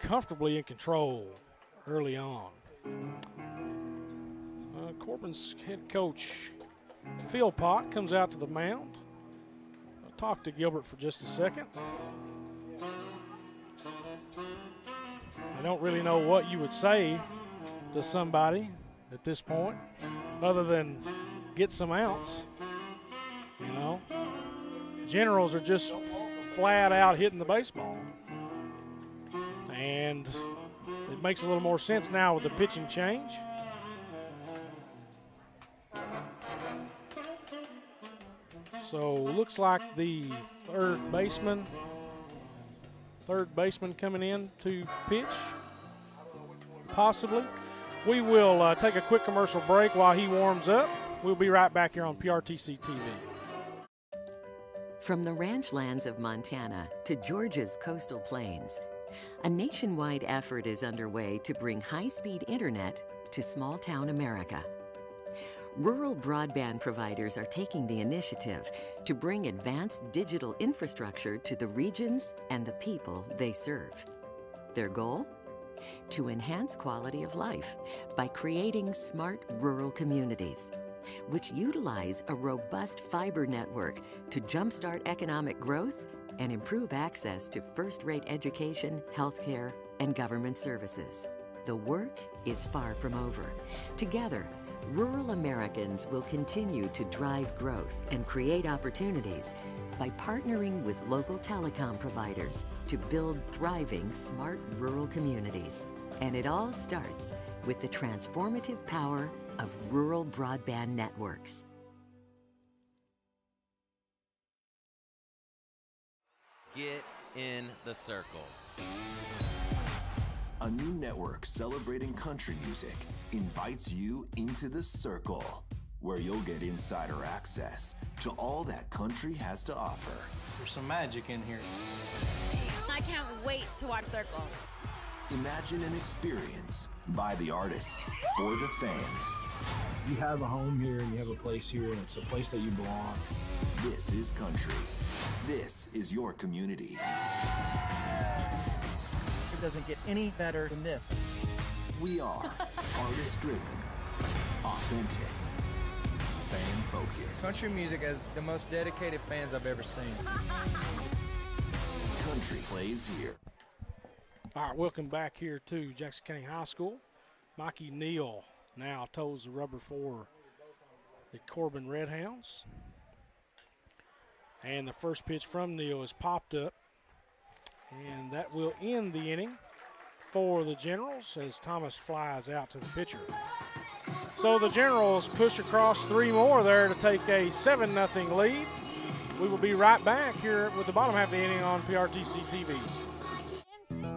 comfortably in control early on. Corbin's head coach, Phil Pott, comes out to the mound. I'll talk to Gilbert for just a second. I don't really know what you would say to somebody at this point other than get some outs. You know, Generals are just flat out hitting the baseball. And it makes a little more sense now with the pitching change. So looks like the third baseman coming in to pitch, possibly. We will take a quick commercial break while he warms up. We'll be right back here on PRTC TV. From the ranch lands of Montana to Georgia's coastal plains, a nationwide effort is underway to bring high-speed internet to small-town America. Rural broadband providers are taking the initiative to bring advanced digital infrastructure to the regions and the people they serve. Their goal? To enhance quality of life by creating smart rural communities, which utilize a robust fiber network to jumpstart economic growth and improve access to first-rate education, healthcare, and government services. The work is far from over. Together, rural Americans will continue to drive growth and create opportunities by partnering with local telecom providers to build thriving, smart rural communities. And it all starts with the transformative power of rural broadband networks. Get in the circle. A new network celebrating country music invites you into the circle, where you'll get insider access to all that country has to offer. There's some magic in here. I can't wait to watch Circle. Imagine an experience by the artists for the fans. You have a home here and you have a place here, and it's a place that you belong. This is country. This is your community. It doesn't get any better than this. We are artist-driven, authentic, fan-focused. Country music has the most dedicated fans I've ever seen. Country plays here. All right, welcome back here to Jackson County High School. Mikey Neal now toes the rubber for the Corbin Redhounds. And the first pitch from Neal is popped up. And that will end the inning for the Generals as Thomas flies out to the pitcher. So the Generals push across 3 more there to take a 7-0 lead. We will be right back here with the bottom half of the inning on PRTC TV.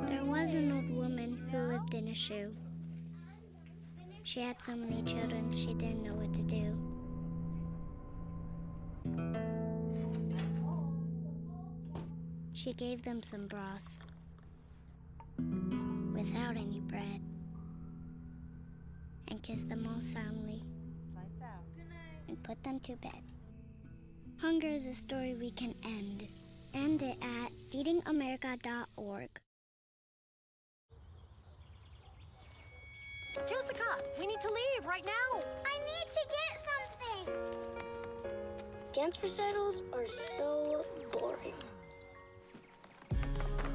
There was an old woman who lived in a shoe. She had so many children, she didn't know what to do. She gave them some broth without any bread and kissed them all soundly and put them to bed. Hunger is a story we can end. End it at feedingamerica.org. Jessica, we need to leave right now. I need to get something. Dance recitals are so boring.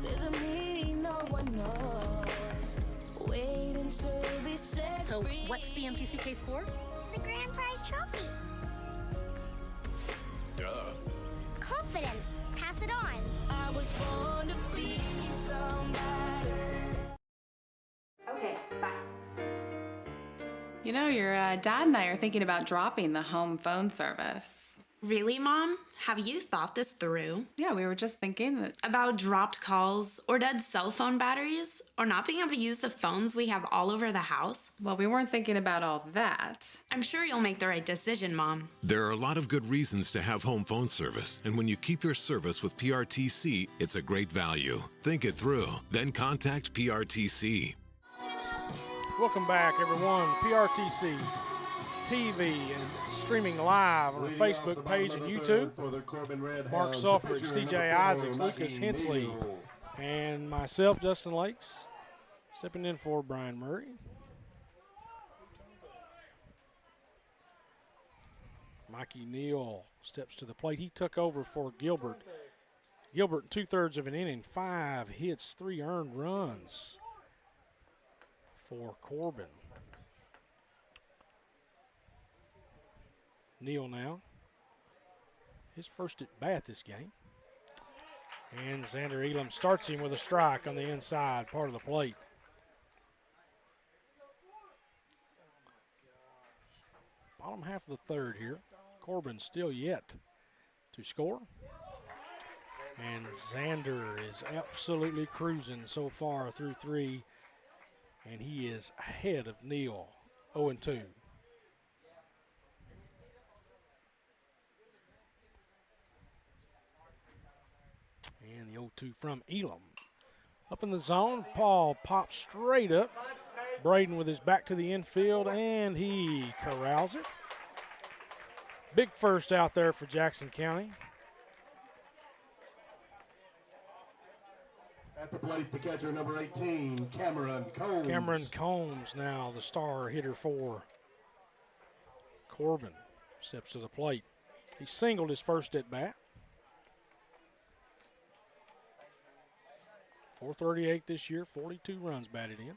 There's a meaning no one knows. Wait until we set So free. what's the empty suitcase for? The grand prize trophy. Duh. Confidence. Pass it on. I was born to be somebody. Okay, bye. You know, your dad and I are thinking about dropping the home phone service. Really, Mom? Have you thought this through? Yeah, we were just thinking that. About dropped calls, or dead cell phone batteries, or not being able to use the phones we have all over the house? Well, we weren't thinking about all that. I'm sure you'll make the right decision, Mom. There are a lot of good reasons to have home phone service, and when you keep your service with PRTC, it's a great value. Think it through, then contact PRTC. Welcome back, everyone. PRTC TV and streaming live on our Facebook page and YouTube. Mark Selfridge, TJ Isaacs, Lucas Hensley, and myself, Justin Lakes, stepping in for Brian Murray. Mikey Neal steps to the plate. He took over for Gilbert. Gilbert, 2/3 of an inning, 5 hits, 3 earned runs for Corbin. Neal now, his first at bat this game. And Xander Elam starts him with a strike on the inside part of the plate. Bottom half of the third here. Corbin still yet to score. And Xander is absolutely cruising so far through 3. And he is ahead of Neal, 0-2. And the 0-2 from Elam. Up in the zone, Paul pops straight up. Braden with his back to the infield, and he corrals it. Big first out there for Jackson County. At the plate, the catcher, number 18, Cameron Combs. Cameron Combs now the star hitter for Corbin. Steps to the plate. He singled his first at bat. 438 this year, 42 runs batted in.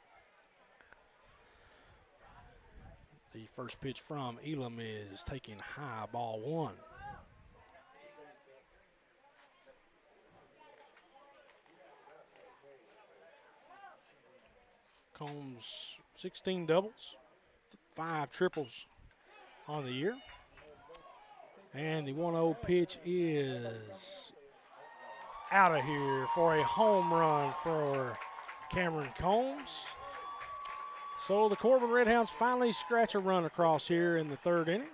The first pitch from Elam is taking high, ball one. Combs 16 doubles, 5 triples on the year. And the 1-0 pitch is out of here for a home run for Cameron Combs. So the Corbin Redhounds finally scratch a run across here in the third inning.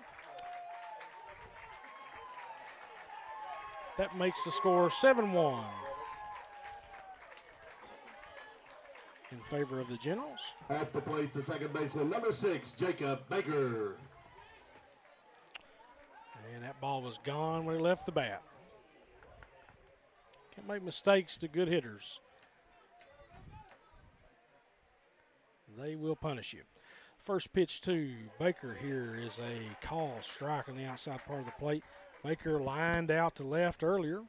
That makes the score 7-1 in favor of the Generals. At the plate, the second baseman, number 6, Jacob Baker. And that ball was gone when it left the bat. Can't make mistakes to good hitters. They will punish you. First pitch to Baker here is a call strike on the outside part of the plate. Baker lined out to left earlier.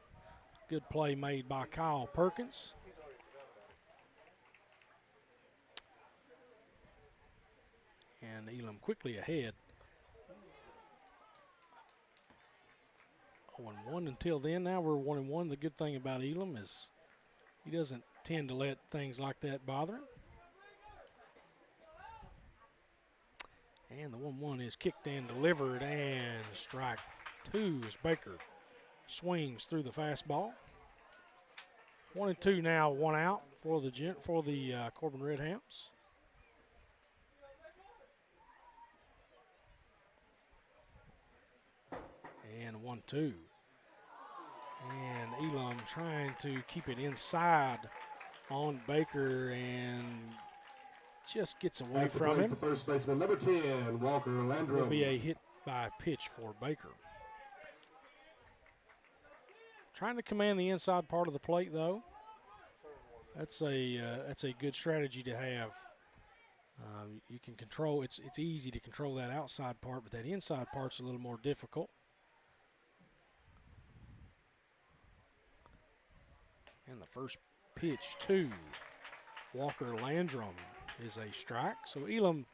Good play made by Kyle Perkins. And Elam quickly ahead. 0-1 until then. Now we're 1-1. The good thing about Elam is he doesn't tend to let things like that bother him. And the 1-1 is kicked and delivered, and strike 2 as Baker swings through the fastball. 1-2 now, 1 out for the Corbin Redhounds. And 1-2. And Elam trying to keep it inside on Baker and just gets away from him. First baseman, number 10, Walker Landrum. Will be a hit by pitch for Baker. Trying to command the inside part of the plate, though. That's a good strategy to have. You can control. It's easy to control that outside part, but that inside part's a little more difficult. And the first pitch to Walker Landrum is a strike. So Elam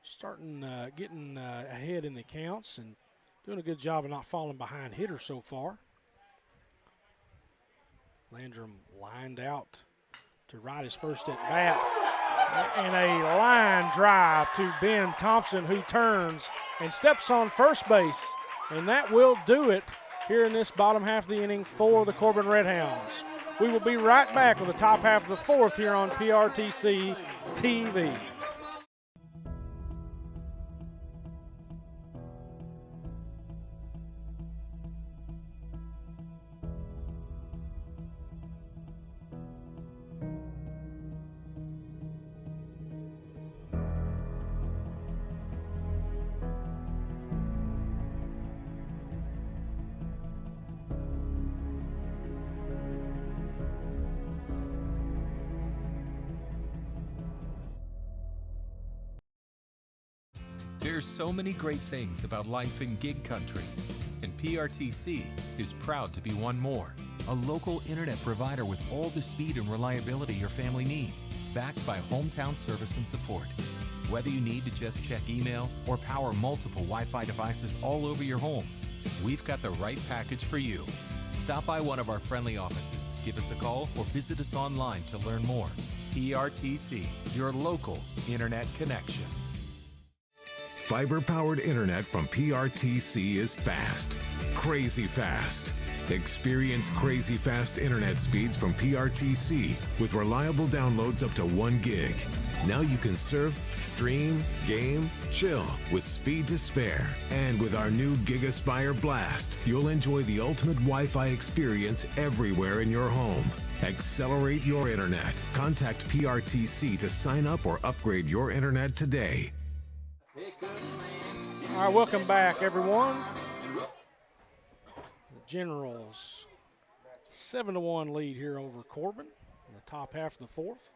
starting getting ahead in the counts and doing a good job of not falling behind hitters so far. Landrum lined out to ride his first at bat, and a line drive to Ben Thompson, who turns and steps on first base, and that will do it here in this bottom half of the inning for the Corbin Redhounds. We will be right back with the top half of the fourth here on PRTC TV. There's so many great things about life in gig country, and PRTC is proud to be one more. A local internet provider with all the speed and reliability your family needs, backed by hometown service and support. Whether you need to just check email or power multiple Wi-Fi devices all over your home, we've got the right package for you. Stop by one of our friendly offices, give us a call, or visit us online to learn more. PRTC, your local internet connection. Fiber-powered internet from PRTC is fast, crazy fast. Experience crazy fast internet speeds from PRTC with reliable downloads up to 1 gig. Now you can surf, stream, game, chill with speed to spare. And with our new GigaSpire Blast, you'll enjoy the ultimate Wi-Fi experience everywhere in your home. Accelerate your internet. Contact PRTC to sign up or upgrade your internet today. All right, welcome back, everyone. The Generals 7-1 lead here over Corbin in the top half of the fourth.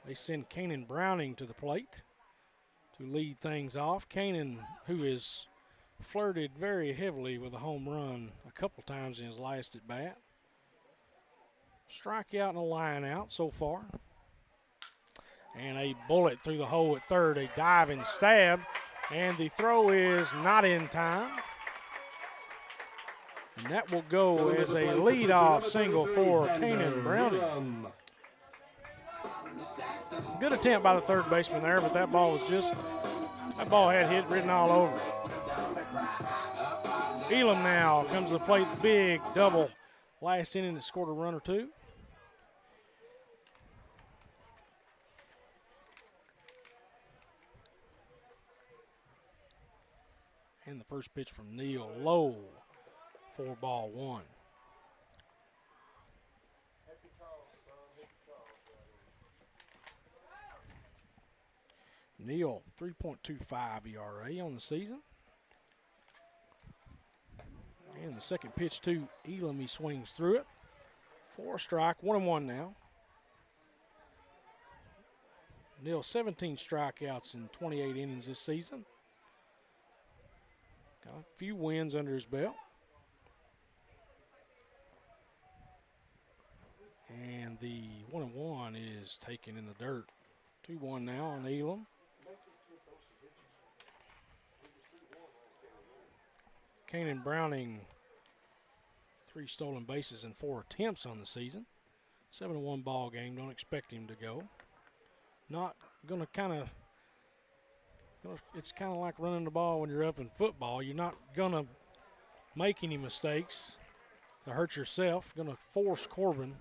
They send Kanan Browning to the plate to lead things off. Kanan, who is flirted very heavily with a home run a couple times in his last at bat. Strikeout and a line out so far. And a bullet through the hole at third, a diving stab, and the throw is not in time. And that will go as a leadoff single for Kanan Browning. Good attempt by the third baseman there, but that ball had hit written all over it. Elam now comes to the plate, big double last inning that scored a run or two. And the first pitch from Neal, low, 4-1. Neal, 3.25 ERA on the season. And the second pitch to Elam, he swings through it. 4 strike, 1-1 now. Neal, 17 strikeouts in 28 innings this season. Got a few wins under his belt. And the 1-1 is taken in the dirt. 2-1 now on Elam. Kanan Browning, 3 stolen bases and 4 attempts on the season. 7-1 ball game. Don't expect him to go. Not going to it's kind of like running the ball when you're up in football. You're not going to make any mistakes to hurt yourself. Going to force Corbin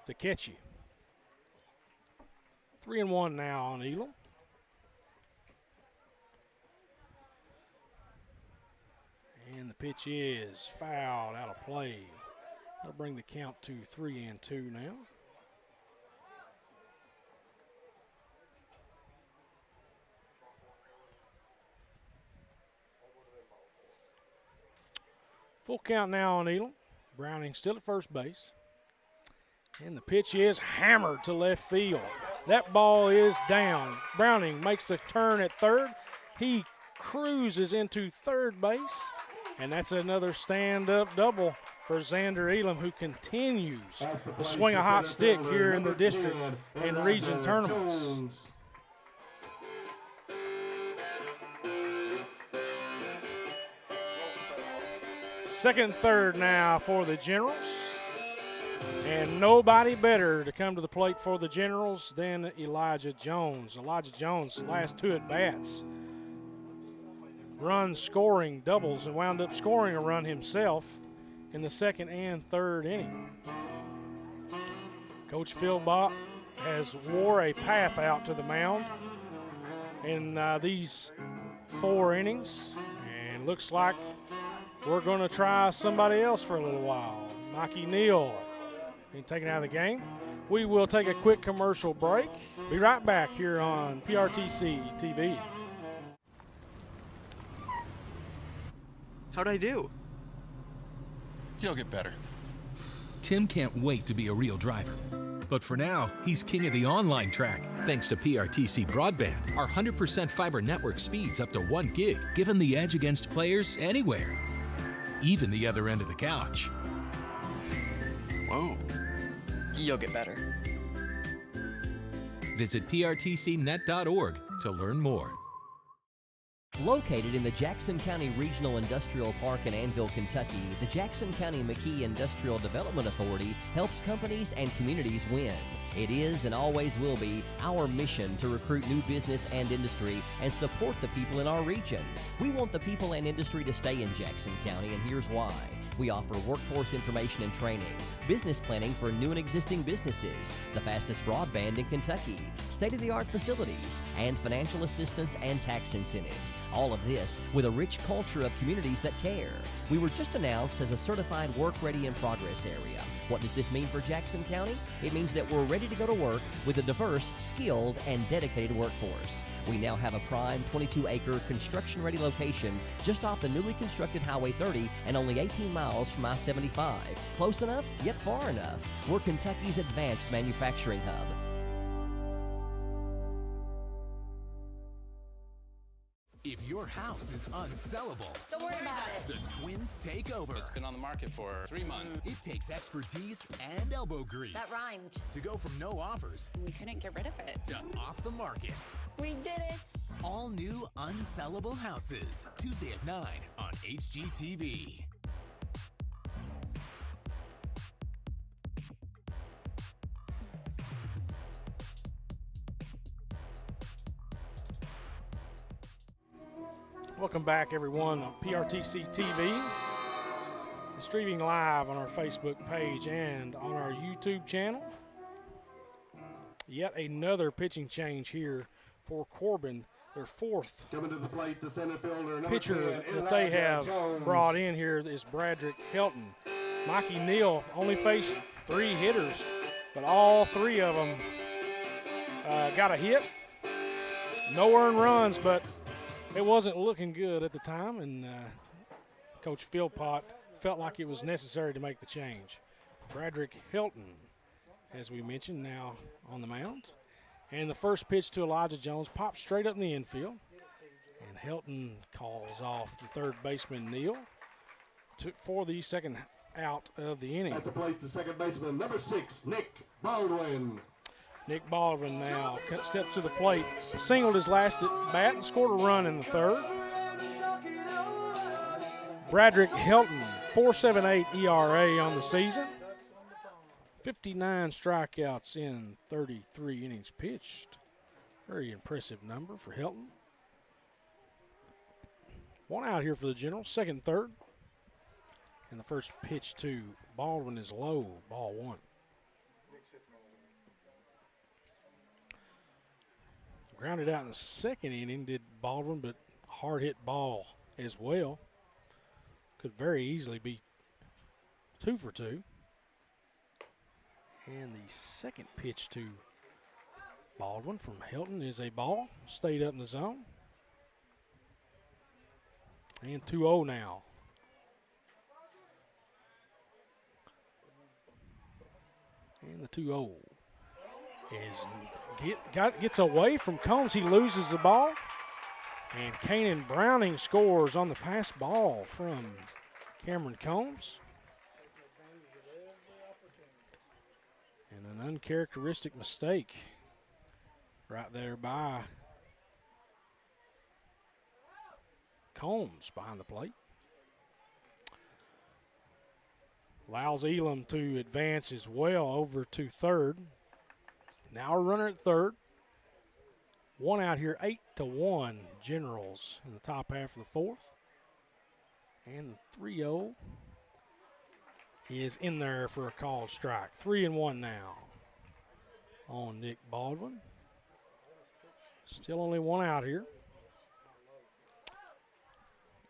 to catch you. 3-1 now on Elam. And the pitch is fouled out of play. That'll bring the count to 3-2 now. Full count now on Elam. Browning still at first base. And the pitch is hammered to left field. That ball is down. Browning makes the turn at third. He cruises into third base. And that's another stand-up double for Xander Elam, who continues to swing a hot stick here in the district and region tournaments. Second and third now for the Generals. And nobody better to come to the plate for the Generals than Elijah Jones. Elijah Jones, last 2 at-bats, run scoring doubles and wound up scoring a run himself in the second and third inning. Coach Phil Bott has wore a path out to the mound in these 4 innings, and looks like we're going to try somebody else for a little while. Mikey Neal being taken out of the game. We will take a quick commercial break. Be right back here on PRTC TV. How'd I do? You'll get better. Tim can't wait to be a real driver. But for now, he's king of the online track. Thanks to PRTC Broadband, our 100% fiber network speeds up to 1 gig, giving the edge against players anywhere, even the other end of the couch. Whoa. You'll get better. Visit prtcnet.org to learn more. Located in the Jackson County Regional Industrial Park in Annville, Kentucky, the Jackson County McKee Industrial Development Authority helps companies and communities win. It is and always will be our mission to recruit new business and industry and support the people in our region. We want the people and industry to stay in Jackson County, and here's why. We offer workforce information and training, business planning for new and existing businesses, the fastest broadband in Kentucky, state-of-the-art facilities, and financial assistance and tax incentives. All of this with a rich culture of communities that care. We were just announced as a certified work-ready in progress area. What does this mean for Jackson County? It means that we're ready to go to work with a diverse, skilled, and dedicated workforce. We now have a prime 22-acre construction-ready location just off the newly constructed Highway 30 and only 18 miles from I-75. Close enough, yet far enough. We're Kentucky's advanced manufacturing hub. If you're house is unsellable. Don't worry about it. The Twins take over. It's been on the market for 3 months. It takes expertise and elbow grease. That rhymed. To go from no offers. We couldn't get rid of it. To off the market. We did it. All new unsellable houses. Tuesday at 9 on HGTV. Welcome back, everyone, on PRTC TV. Streaming live on our Facebook page and on our YouTube channel. Yet another pitching change here for Corbin, their fourth Coming to the plate, the center fielder, pitcher that they have brought in here is Bradrick Helton. Mikey Neal only faced 3 hitters, but all 3 of them got a hit. No earned runs, but it wasn't looking good at the time, and Coach Philpott felt like it was necessary to make the change. Bradrick Helton, as we mentioned, now on the mound. And the first pitch to Elijah Jones popped straight up in the infield. And Helton calls off the third baseman, Neal, for the second out of the inning. At the plate, the second baseman, number 6, Nick Baldwin. Nick Baldwin now steps to the plate, singled his last at bat and scored a run in the third. Bradrick Helton, 4.78 ERA on the season. 59 strikeouts in 33 innings pitched. Very impressive number for Helton. 1 out here for the Generals, second, third. And the first pitch to Baldwin is low, ball 1. Grounded out in the second inning did Baldwin, but hard hit ball as well. Could very easily be 2 for 2. And the second pitch to Baldwin from Helton is a ball. Stayed up in the zone. And 2-0 now. And the 2-0 is gets away from Combs. He loses the ball. And Kanan Browning scores on the pass ball from Cameron Combs. And an uncharacteristic mistake right there by Combs behind the plate. Allows Elam to advance as well over to third. Now a runner at third. 1 out here, 8-1 Generals in the top half of the fourth. And the 3-0 is in there for a called strike. 3-1 now on Nick Baldwin. Still only 1 out here.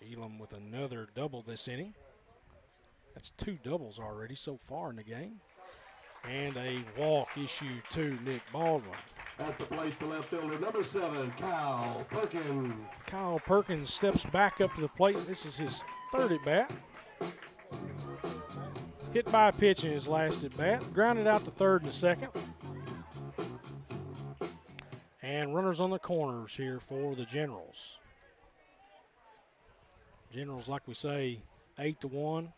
Elam with another double this inning. That's 2 doubles already so far in the game. And a walk issued to Nick Baldwin. At the plate, the left fielder, number 7, Kyle Perkins. Kyle Perkins steps back up to the plate. This is his third at bat. Hit by a pitch in his last at bat. Grounded out to third in the second. And runners on the corners here for the Generals. Generals, like we say, 8-1.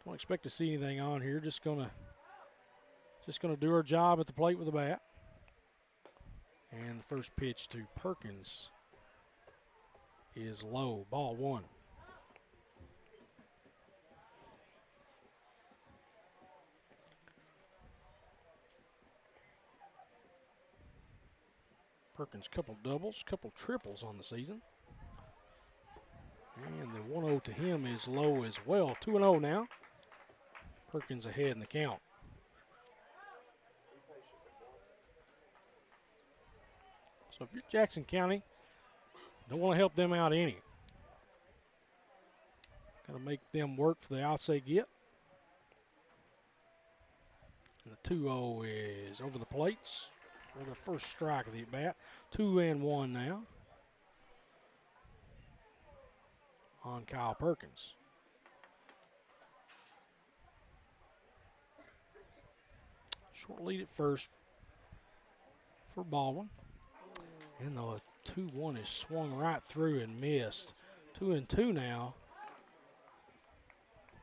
Don't expect to see anything on here. Just gonna do our job at the plate with the bat. And the first pitch to Perkins is low, ball 1. Perkins, couple doubles, couple triples on the season. And the 1-0 to him is low as well. 2-0 now. Perkins ahead in the count. So if you're Jackson County, don't want to help them out any. Got to make them work for the outs they get. And the 2-0 is over the plates for the first strike of the at-bat. 2-1 now on Kyle Perkins. Short lead at first for Baldwin. And the 2-1 is swung right through and missed. 2-2 now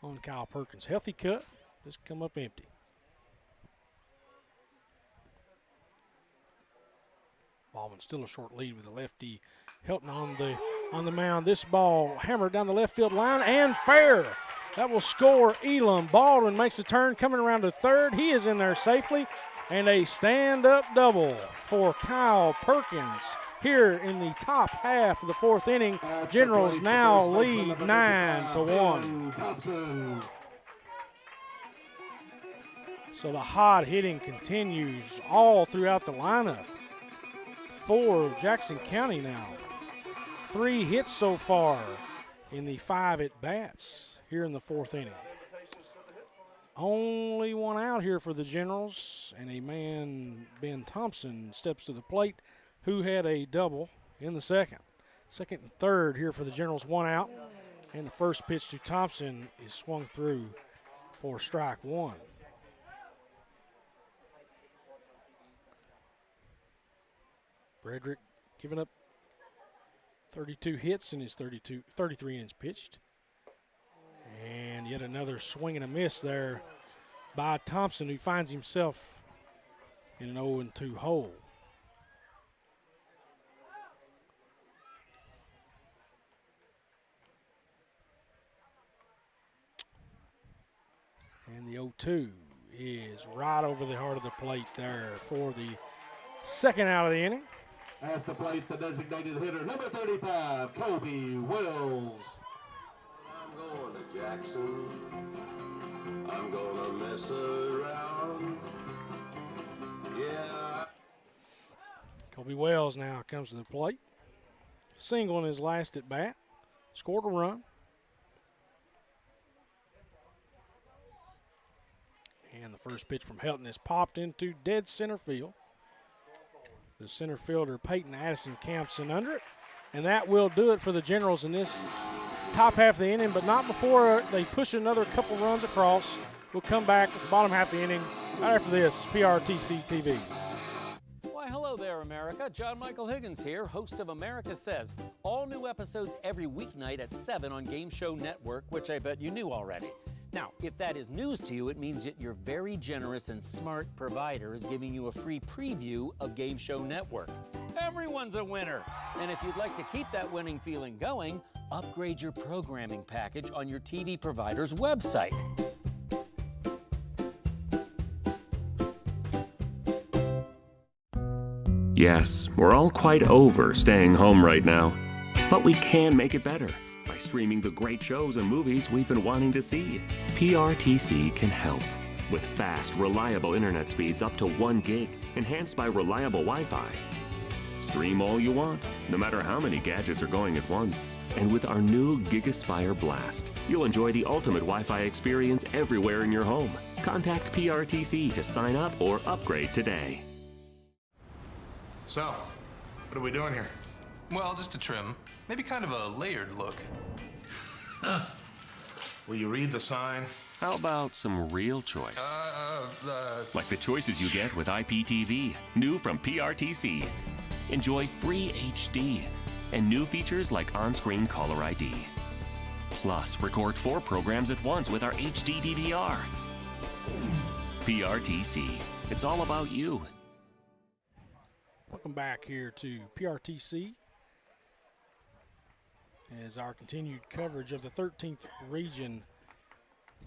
on Kyle Perkins. Healthy cut, just come up empty. Baldwin still a short lead with the lefty Helton on the mound. This ball hammered down the left field line and fair. That will score Elam. Baldwin makes a turn coming around to third. He is in there safely. And a stand-up double for Kyle Perkins here in the top half of the fourth inning. Generals now lead 9-1. So the hot hitting continues all throughout the lineup for Jackson County now. 3 hits so far in the 5 at-bats here in the fourth inning. Only one out here for the Generals, and a man, Ben Thompson, steps to the plate, who had a double in the second. Second and third here for the Generals, 1 out, and the first pitch to Thompson is swung through for strike 1. Frederick giving up 32 hits in his 33 innings pitched. And yet another swing and a miss there by Thompson, who finds himself in an 0-2 hole. And the 0-2 is right over the heart of the plate there for the second out of the inning. At the plate, the designated hitter, number 35, Kobe Wells. I'm going to Jackson. I'm gonna mess around. Yeah. Kobe Wells now comes to the plate. Single in his last at bat. Scored a run. And the first pitch from Helton is popped into dead center field. The center fielder, Peyton Addison, camps in under it. And that will do it for the Generals in this top half of the inning, but not before they push another couple runs across. We'll come back at the bottom half of the inning right after this. It's PRTC TV. Why, hello there, America. John Michael Higgins here, host of America Says. All new episodes every weeknight at 7 on Game Show Network, which I bet you knew already. Now, if that is news to you, it means that your very generous and smart provider is giving you a free preview of Game Show Network. Everyone's a winner. And if you'd like to keep that winning feeling going, upgrade your programming package on your TV provider's website. Yes, we're all quite over staying home right now, but we can make it better by streaming the great shows and movies we've been wanting to see. PRTC can help with fast, reliable internet speeds up to 1 gig, enhanced by reliable Wi-Fi. Stream all you want, no matter how many gadgets are going at once. And with our new GigaSpire Blast, you'll enjoy the ultimate Wi-Fi experience everywhere in your home. Contact PRTC to sign up or upgrade today. So, what are we doing here? Well, just a trim. Maybe kind of a layered look. Will you read the sign? How about some real choice? Like the choices you get with IPTV, new from PRTC. Enjoy free HD and new features like on-screen caller ID. Plus, record 4 programs at once with our HD DVR. PRTC, it's all about you. Welcome back here to PRTC as our continued coverage of the 13th Region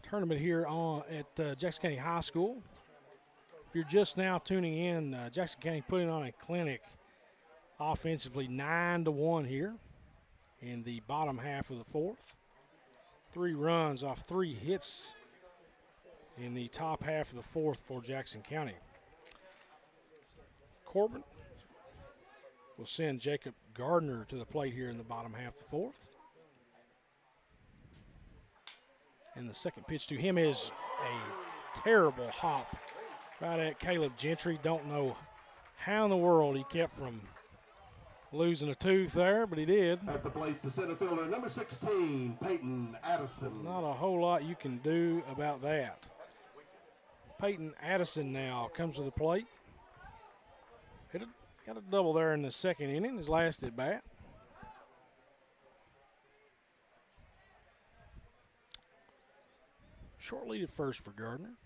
Tournament here at Jackson County High School. If you're just now tuning in, Jackson County putting on a clinic offensively, 9-1 here in the bottom half of the fourth. 3 runs off 3 hits in the top half of the fourth for Jackson County. Corbin will send Jacob Gardner to the plate here in the bottom half of the fourth. And the second pitch to him is a terrible hop right at Caleb Gentry. Don't know how in the world he kept from losing a tooth there, but he did. At the plate, the center fielder, number 16, Peyton Addison. Not a whole lot you can do about that. Peyton Addison now comes to the plate. got a double there in the second inning, his last at bat. Short lead at first for Gardner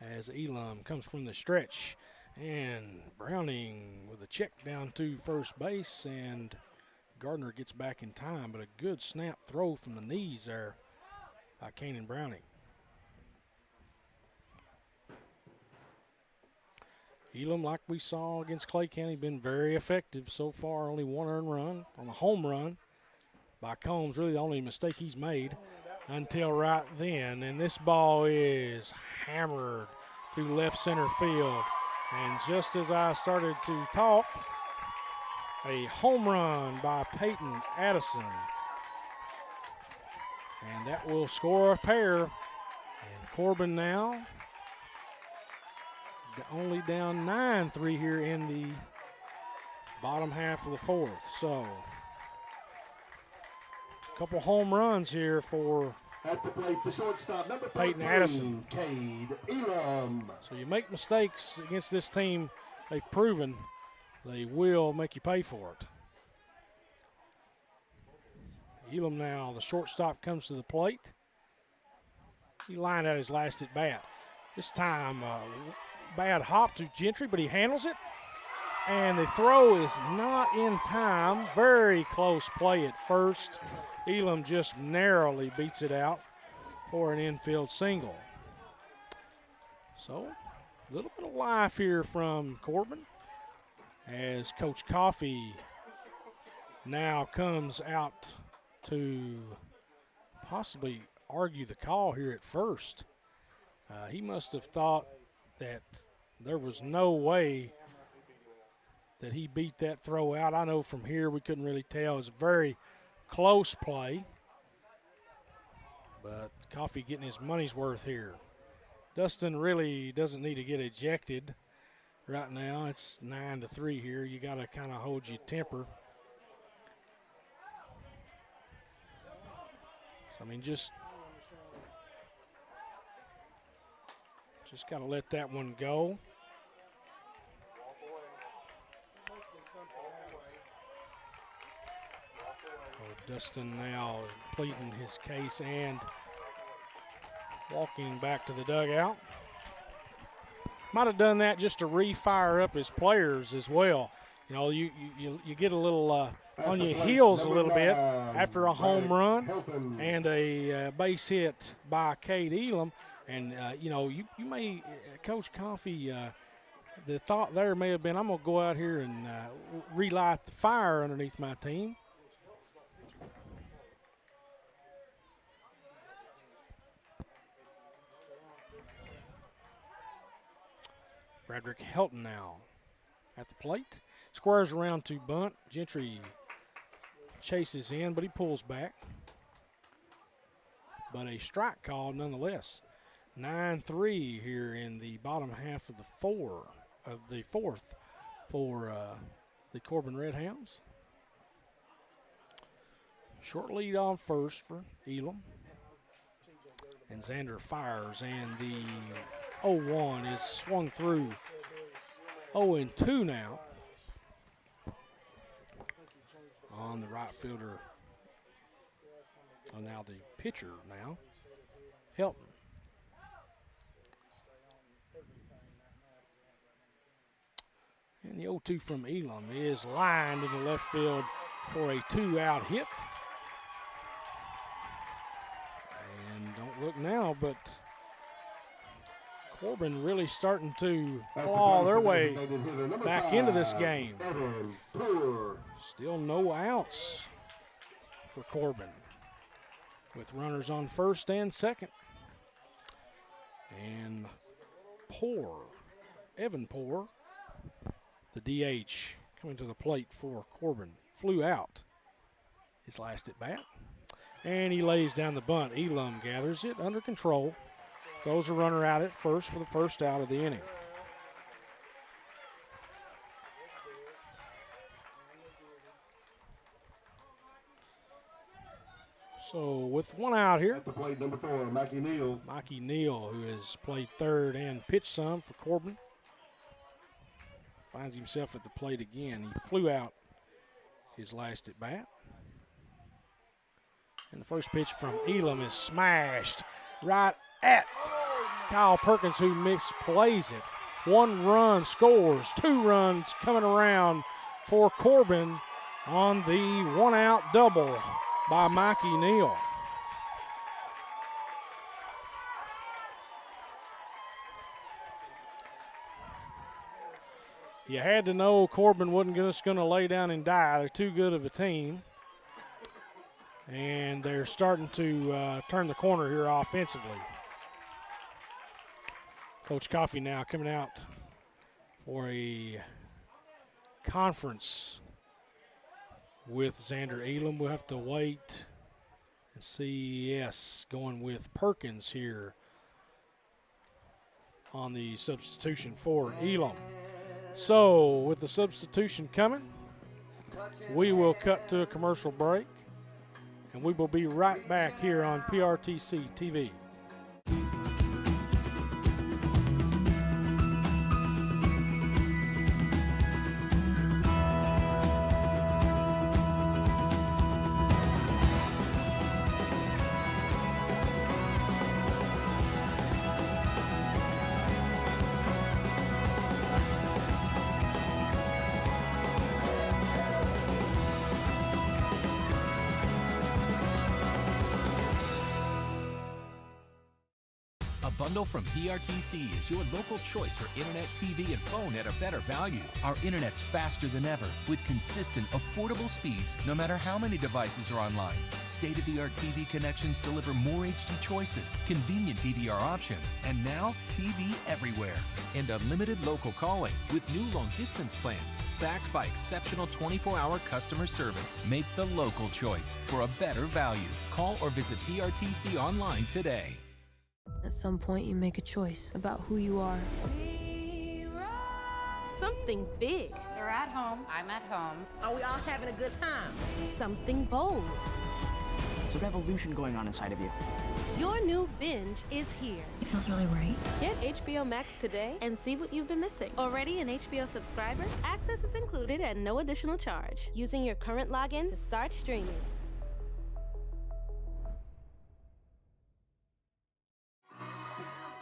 as Elam comes from the stretch. And Browning with a check down to first base, and Gardner gets back in time, but a good snap throw from the knees there by Kanan Browning. Elam, like we saw against Clay County, been very effective so far. Only one earned run on a home run by Combs. Really the only mistake he's made until right then. And this ball is hammered to left center field. And just as I started to talk, a home run by Peyton Addison. And that will score a pair. And Corbin now only down 9-3 here in the bottom half of the fourth. So a couple home runs here for at the plate, the shortstop, number Peyton 13, Addison. Cade Elam. So you make mistakes against this team, they've proven they will make you pay for it. Elam now, the shortstop, comes to the plate. He lined out his last at bat. This time, bad hop to Gentry, but he handles it. And the throw is not in time. Very close play at first. Elam just narrowly beats it out for an infield single. So, a little bit of life here from Corbin as Coach Coffey now comes out to possibly argue the call here at first. He must have thought that there was no way that he beat that throw out. I know from here we couldn't really tell. It was a very close play, but Coffey getting his money's worth here. Dustin really doesn't need to get ejected right now. It's 9-3 here. You got to kind of hold your temper. So, I mean, just got to let that one go. Dustin now pleading his case and walking back to the dugout. Might have done that just to re-fire up his players as well. You know, you get a little on your heels a little bit after a home run and a base hit by Cade Elam. And, you know, you may, Coach Coffey, the thought there may have been, I'm going to go out here and relight the fire underneath my team. Bradrick Helton now at the plate. Squares around to bunt. Gentry chases in, but he pulls back. But a strike call nonetheless. 9-3 here in the bottom half of the fourth for the Corbin Red Hounds. Short lead on first for Elam. And Xander fires, and the 0-1 is swung through. 0-2 now on the right fielder. Oh, now the pitcher now, Helton. And the 0-2 from Elam is lined in the left field for a 2-out hit. And don't look now, but Corbin really starting to claw their way back into this game. Still no outs for Corbin, with runners on first and second. And Evan Poor, the DH, coming to the plate for Corbin, flew out his last at bat. And he lays down the bunt. Elam gathers it under control. Throws a runner out at first for the first out of the inning. So with one out here. At the plate, number 4, Mikey Neal. Mikey Neal, who has played third and pitched some for Corbin. finds himself at the plate again. He flew out his last at bat. And the first pitch from Elam is smashed right at Kyle Perkins, who misplays it. 1 run scores, 2 runs coming around for Corbin on the 1-out double by Mikey Neal. You had to know Corbin wasn't just going to lay down and die. They're too good of a team. And they're starting to turn the corner here offensively. Coach Coffey now coming out for a conference with Xander Elam. We'll have to wait and see. Yes, going with Perkins here on the substitution for Elam. So with the substitution coming, we will cut to a commercial break, and we will be right back here on PRTC TV. Bundle from PRTC is your local choice for internet, TV, and phone at a better value. Our internet's faster than ever with consistent, affordable speeds no matter how many devices are online. State-of-the-art TV connections deliver more HD choices, convenient DVR options, and now TV everywhere. And unlimited local calling with new long-distance plans backed by exceptional 24-hour customer service. Make the local choice for a better value. Call or visit PRTC online today. At some point, you make a choice about who you are. Something big. They're at home. I'm at home. Are we all having a good time? Something bold. There's a revolution going on inside of you. Your new binge is here. It feels really right. Get HBO Max today and see what you've been missing. Already an HBO subscriber? Access is included at no additional charge. Using your current login to start streaming.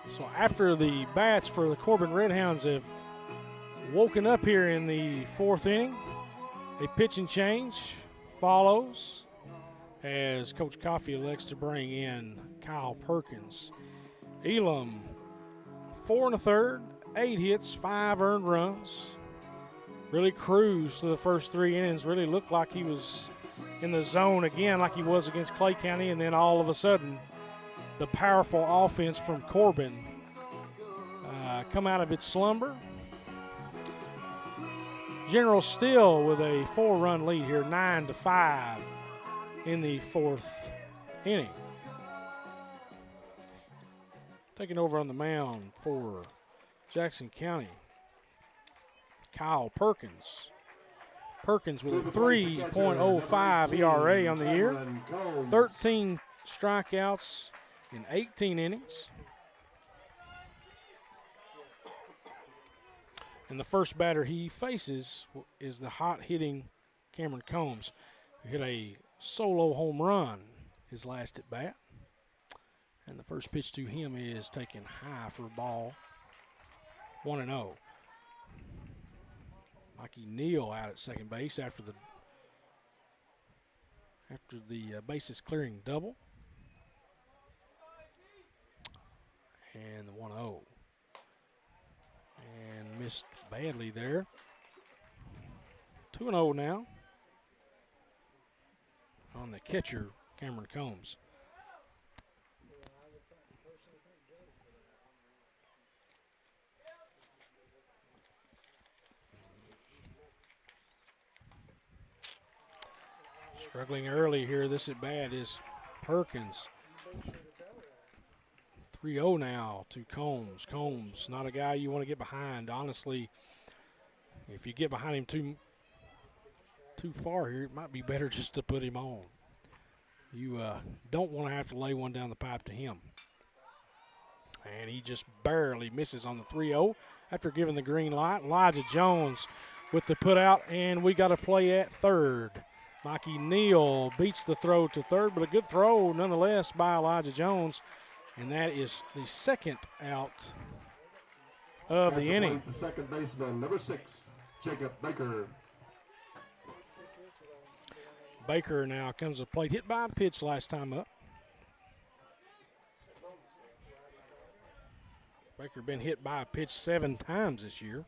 So after the bats for the Corbin Redhounds have woken up here in the 4th inning, a pitching change follows as Coach Coffey elects to bring in Kyle Perkins. Elam, 4 1/3, 8 hits, 5 earned runs. Really cruised to the first 3 innings. Really looked like he was in the zone again like he was against Clay County, and then all of a sudden the powerful offense from Corbin come out of its slumber. General still with a 4-run lead here, 9-5 in the 4th inning. Taking over on the mound for Jackson County, Kyle Perkins. Perkins with a 3.05 ERA on the year, 13 strikeouts in 18 innings. And the first batter he faces is the hot-hitting Cameron Combs, who hit a solo home run his last at bat. And the first pitch to him is taken high for a ball, 1-0. Mikey Neal out at second base after the bases clearing double. And the 1-0. And missed badly there. 2-0 now on the catcher, Cameron Combs. Struggling early here. This at bat is Perkins. 3-0 now to Combs. Combs, not a guy you want to get behind. Honestly, if you get behind him too far here, it might be better just to put him on. You don't want to have to lay one down the pipe to him. And he just barely misses on the 3-0 after giving the green light. Elijah Jones with the put out, and we got a play at third. Mikey Neal beats the throw to third, but a good throw nonetheless by Elijah Jones. And that is the second out of the inning. The second baseman, number 6, Jacob Baker. Baker now comes to plate, hit by a pitch last time up. Baker been hit by a pitch 7 times this year.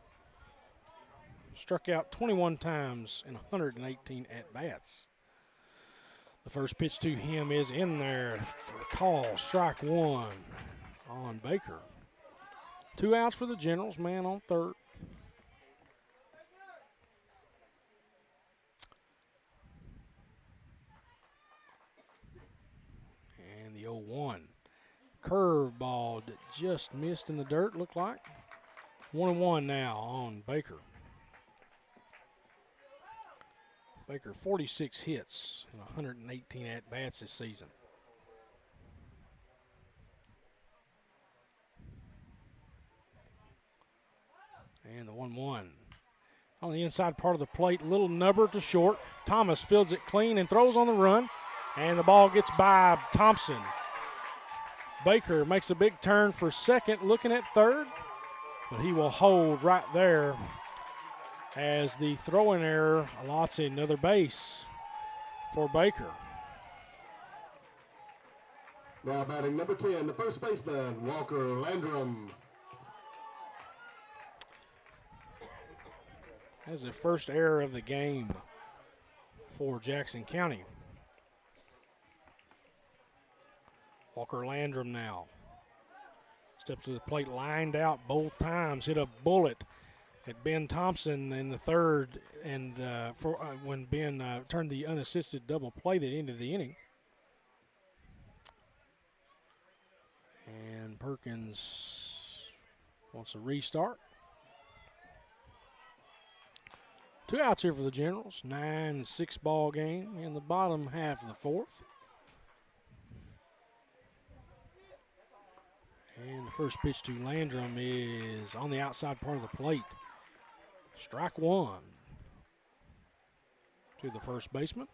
Struck out 21 times in 118 at-bats. The first pitch to him is in there for a call. Strike 1 on Baker. 2 outs for the Generals, man on third. And the 0-1. Curveball that just missed in the dirt, looked like. 1-1 now on Baker. Baker 46 hits and 118 at-bats this season. And the 1-1. On the inside part of the plate, little nubber to short. Thomas fields it clean and throws on the run. And the ball gets by Thompson. Baker makes a big turn for second, looking at third. But he will hold right there as the throwing error allots another base for Baker. Now batting number 10, the first baseman, Walker Landrum. That's the first error of the game for Jackson County. Walker Landrum now steps to the plate, lined out both times, hit a bullet at Ben Thompson in the third, and when Ben turned the unassisted double play that ended the inning. And Perkins wants a restart. 2 outs here for the Generals. 9-6 ball game in the bottom half of the fourth. And the first pitch to Landrum is on the outside part of the plate. Strike 1 to the first baseman.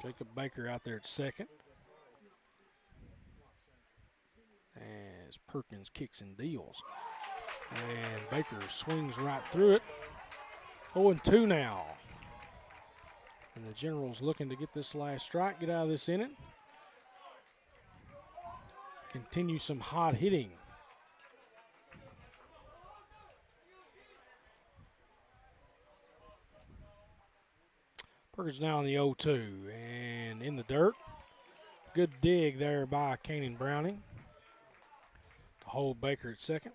Jacob Baker out there at second. As Perkins kicks and deals. And Baker swings right through it. 0-2 now. And the Generals looking to get this last strike, get out of this inning. Continue some hot hitting. Perkins now on the 0-2 and in the dirt. Good dig there by Kanan Browning to hold Baker at second.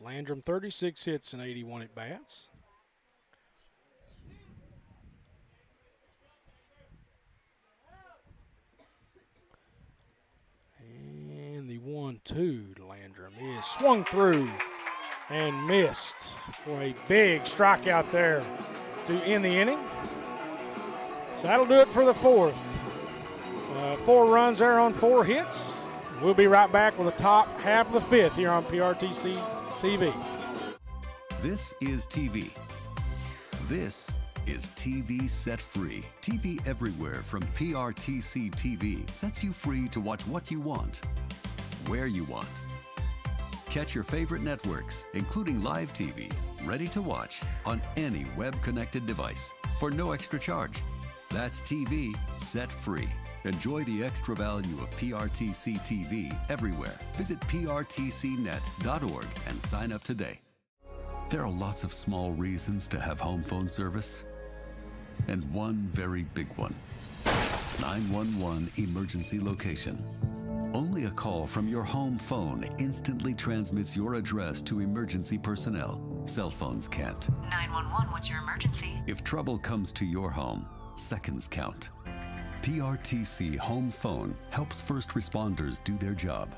Landrum 36 hits and 81 at bats. And the 1-2 to Landrum is swung through and missed for a big strikeout there to end the inning. So that'll do it for the fourth. 4 runs there on 4 hits. We'll be right back with the top half of the fifth here on PRTC TV. This is TV. This is TV Set Free. TV everywhere from PRTC TV sets you free to watch what you want, where you want. Catch your favorite networks, including live TV, ready to watch on any web-connected device for no extra charge. That's TV Set Free. Enjoy the extra value of PRTC TV everywhere. Visit prtcnet.org and sign up today. There are lots of small reasons to have home phone service, and one very big one. 911 emergency location. Only a call from your home phone instantly transmits your address to emergency personnel. Cell phones can't. 911, what's your emergency? If trouble comes to your home, seconds count. PRTC Home Phone helps first responders do their job.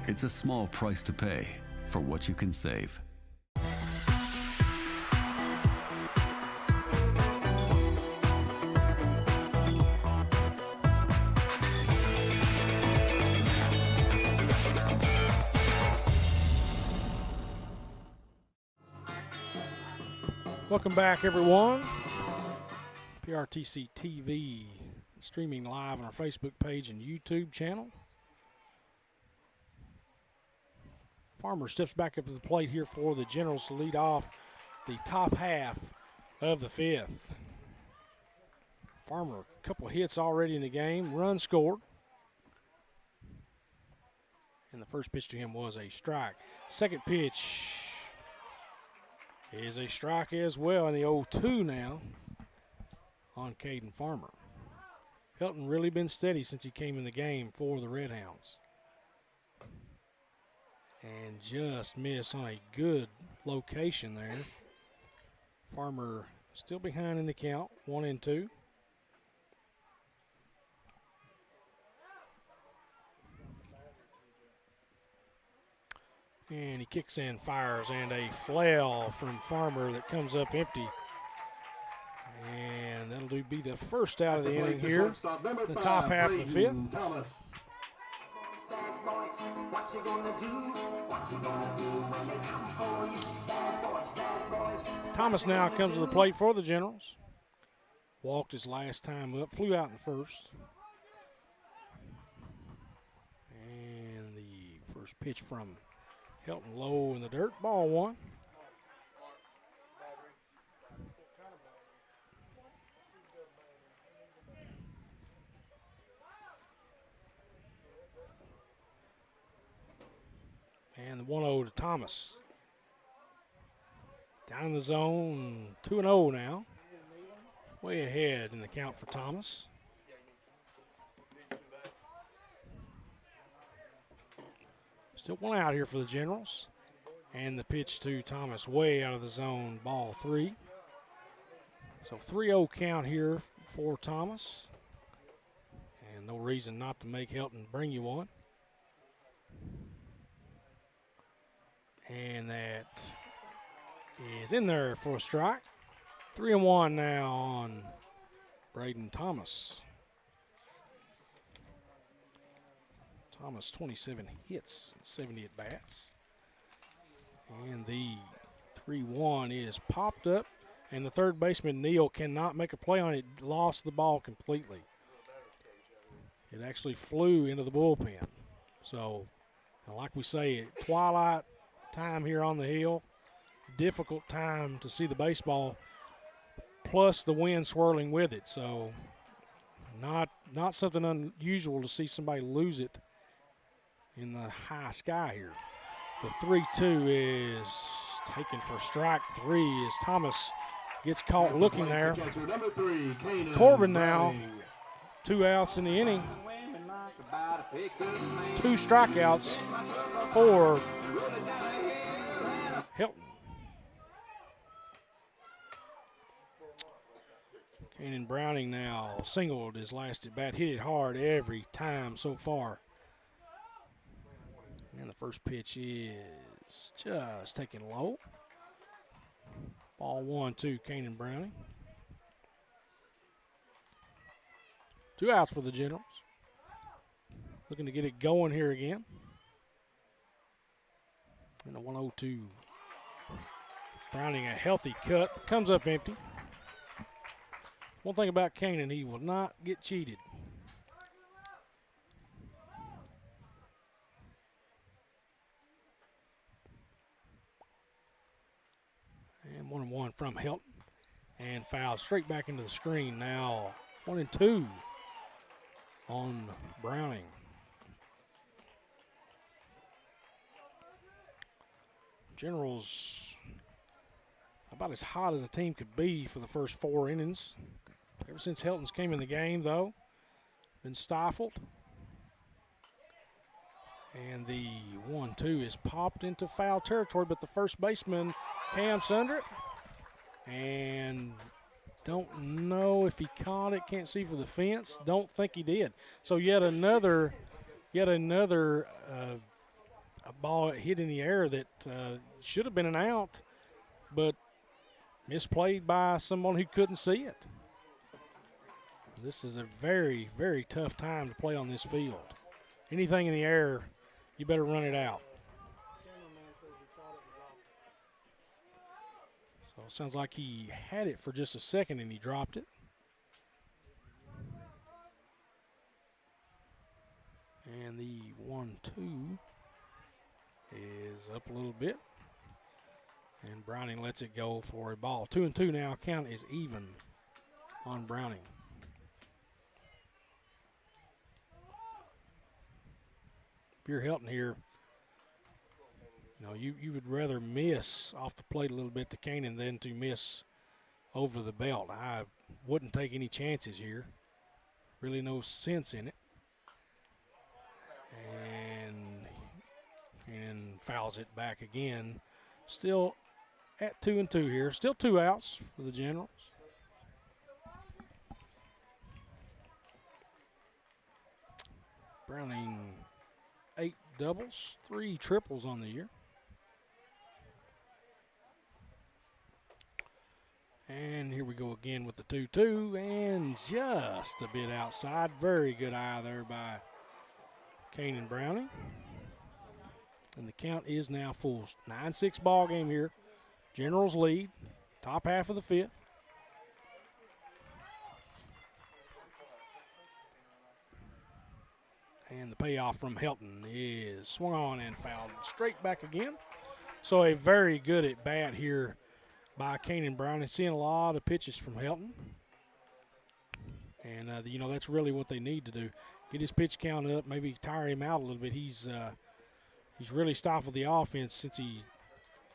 It's a small price to pay for what you can save. Welcome back, everyone. PRTC TV streaming live on our Facebook page and YouTube channel. Farmer steps back up to the plate here for the Generals to lead off the top half of the fifth. Farmer, a couple hits already in the game, run scored. And the first pitch to him was a strike. Second pitch is a strike as well, and the 0-2 now on Caden Farmer. Hilton really been steady since he came in the game for the Red Hounds. And just missed on a good location there. Farmer still behind in the count, 1-2. And he kicks in, fires, and a flail from Farmer that comes up empty. And that'll be the first out of the inning here, the top half of the fifth. Thomas now comes to the plate for the Generals. Walked his last time up, flew out in the first. And the first pitch from Hilton low in the dirt, ball one. And the 1-0 to Thomas. Down in the zone, 2-0 now. Way ahead in the count for Thomas. Still one out here for the Generals. And the pitch to Thomas way out of the zone, ball three. So 3-0 count here for Thomas. And no reason not to make Hilton bring you one. And that is in there for a strike. 3-1 now on Braden Thomas. Thomas, 27 hits, 70 at bats. And the 3-1 is popped up, and the third baseman, Neal, cannot make a play on it. Lost the ball completely. It actually flew into the bullpen. So, like we say, twilight time here on the hill. Difficult time to see the baseball, plus the wind swirling with it. So, not something unusual to see somebody lose it in the high sky here. The 3-2 is taken for strike three as Thomas gets caught looking there. Corbin now, 2 outs in the inning. 2 strikeouts for Hilton. Kanan Browning now singled his last at bat, hit it hard every time so far. And the first pitch is just taken low. Ball 1-2, Kanan Browning. 2 outs for the Generals. Looking to get it going here again. And a 1-0-2. Browning, a healthy cut, comes up empty. One thing about Kanan, he will not get cheated. And 1-1 from Hilton. And foul straight back into the screen now. 1-2 on Browning. Generals about as hot as a team could be for the first 4 innings. Ever since Hilton's came in the game, though, been stifled. And the 1-2 is popped into foul territory, but the first baseman camps under it. And don't know if he caught it, can't see for the fence. Don't think he did. So yet another a ball hit in the air that should have been an out, but misplayed by someone who couldn't see it. This is a very, very tough time to play on this field. Anything in the air, you better run it out. So sounds like he had it for just a second and he dropped it. And the 1-2 is up a little bit. And Browning lets it go for a ball. 2-2 now. Count is even on Browning. If you're Helton here, you would rather miss off the plate a little bit to Canaan than to miss over the belt. I wouldn't take any chances here. Really no sense in it. And fouls it back again. Still at 2-2 here. Still 2 outs for the Generals. Browning 8 doubles, 3 triples on the year. And here we go again with the 2-2, and just a bit outside. Very good eye there by Kanan Browning. And the count is now full. 9-6 ball game here. Generals lead, top half of the 5th. And the payoff from Helton is swung on and fouled straight back again. So a very good at bat here by Kanan Browning. Seeing a lot of pitches from Helton. And, that's really what they need to do. Get his pitch count up, maybe tire him out a little bit. He's really stifled the offense since he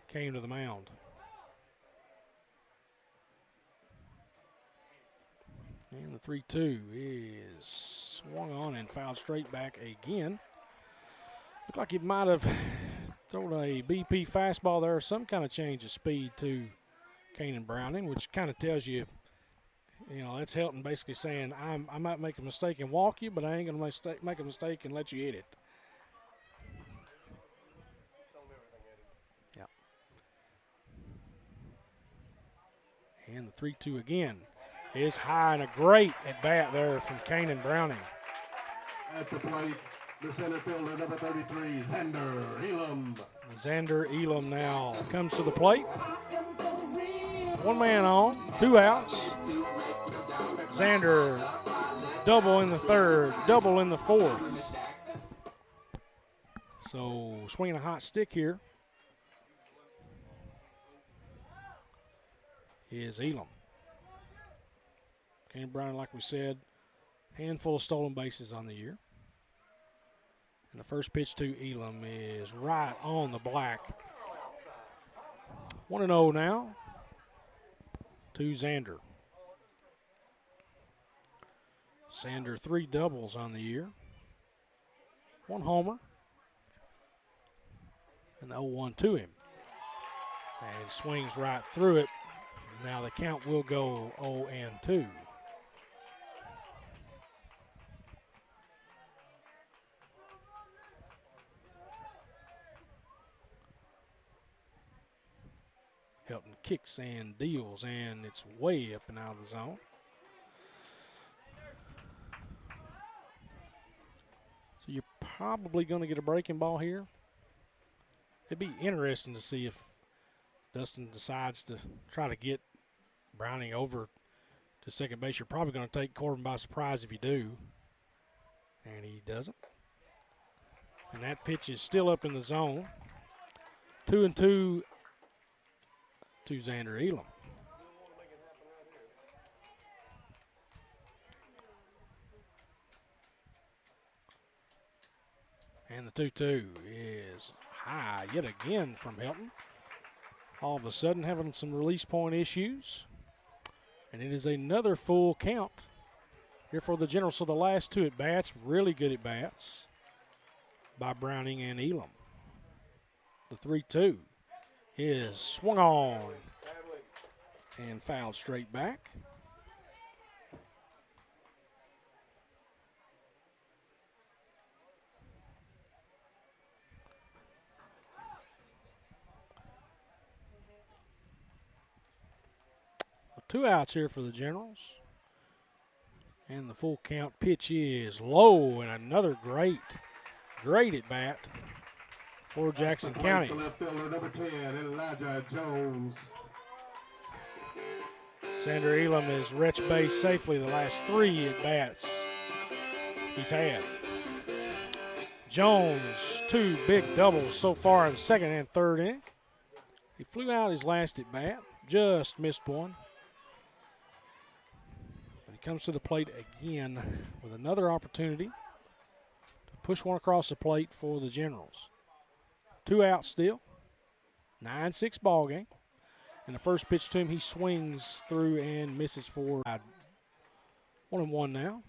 came to the mound. And the 3-2 is swung on and fouled straight back again. Looked like it might have thrown a BP fastball there, some kind of change of speed to Kanan Browning, which kind of tells you, that's Helton basically saying, I might make a mistake and walk you, but I ain't going to make a mistake and let you hit it. Yeah. And the 3-2 again is high, and a great at bat there from Kanan Browning. At the plate, the center fielder, number 33, Xander Elam. Xander Elam now comes to the plate. 1 man on, 2 outs. Xander double in the 3rd, double in the 4th. So swinging a hot stick here is Elam. Kanan Browning, like we said, handful of stolen bases on the year. And the first pitch to Elam is right on the black. 1-0 now to Xander. Xander 3 doubles on the year. 1 homer. And the 0-1 to him. And swings right through it. Now the count will go 0-2. Helton kicks and deals, and it's way up and out of the zone. So you're probably going to get a breaking ball here. It'd be interesting to see if Dustin decides to try to get Browning over to second base. You're probably going to take Corbin by surprise if you do, and he doesn't. And that pitch is still up in the zone. 2-2 to Xander Elam. And the 2-2 is high yet again from Helton. All of a sudden having some release point issues. And it is another full count here for the Generals. So the last 2 at-bats, really good at-bats by Browning and Elam. The 3-2 is swung on and fouled straight back. Well, 2 outs here for the Generals. And the full count pitch is low, and another great at bat for Jackson County. Left fielder, number 10, Elijah Jones. Xander Elam has retched base safely the last 3 at-bats he's had. Jones, 2 big doubles so far in the second and third inning. He flew out his last at-bat, just missed one. But he comes to the plate again with another opportunity to push one across the plate for the Generals. 2 outs still, 9-6 ball game. And the first pitch to him, he swings through and misses for 1-1 now.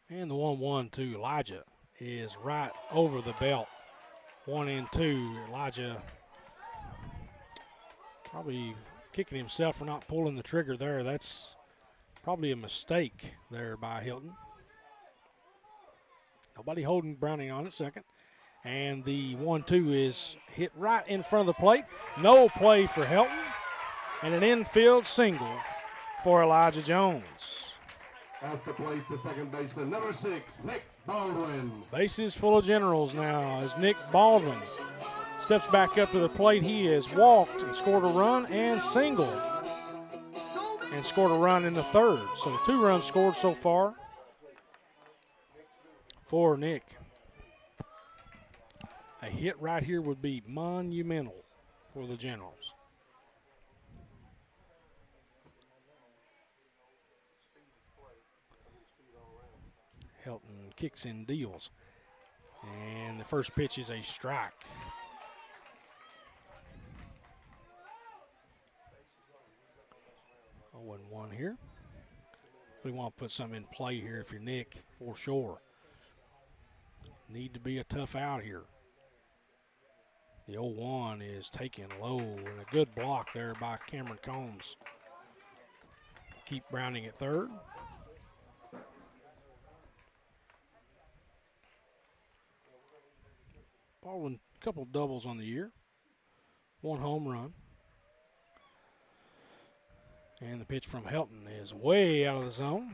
And the 1-1 to Elijah is right over the belt. 1-2. Elijah probably kicking himself for not pulling the trigger there. That's probably a mistake there by Hilton. Nobody holding Browning on at second. And the 1-2 is hit right in front of the plate. No play for Hilton. And an infield single for Elijah Jones. Off the plate, the second baseman, number 6, Nick Baldwin. Bases full of Generals now as Nick Baldwin steps back up to the plate. He has walked and scored a run and singled and scored a run in the third. So 2 runs scored so far for Nick. A hit right here would be monumental for the Generals. Hilton kicks and deals. And the first pitch is a strike. Oh, 1 here. We want to put something in play here if you're Nick, for sure. Need to be a tough out here. The 0-1 is taken low, and a good block there by Cameron Combs. Keep Browning at third. Baldwin, a couple doubles on the year. 1 home run. And the pitch from Helton is way out of the zone.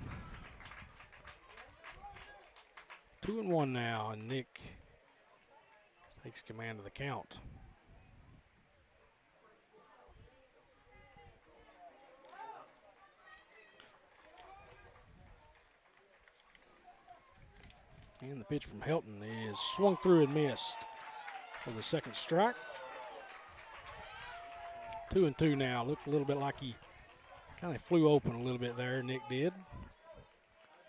2-1 now, and Nick takes command of the count. And the pitch from Helton is swung through and missed for the second strike. 2-2 now. Looked a little bit like he kind of flew open a little bit there, Nick did.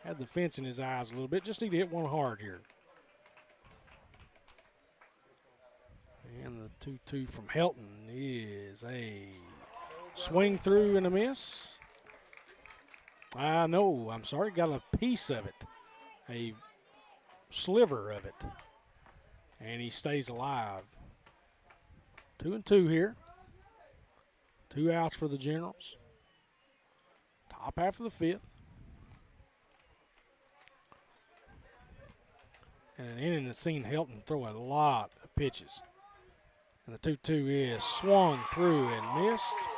Had the fence in his eyes a little bit. Just need to hit one hard here. And the 2-2 from Helton is a swing through and a miss. No, I'm sorry, got a piece of it. A sliver of it. And he stays alive. 2-2 here. 2 outs for the Generals. Top half of the 5th. And an inning that's seen Helton throw a lot of pitches. And the 2-2 is swung through and missed.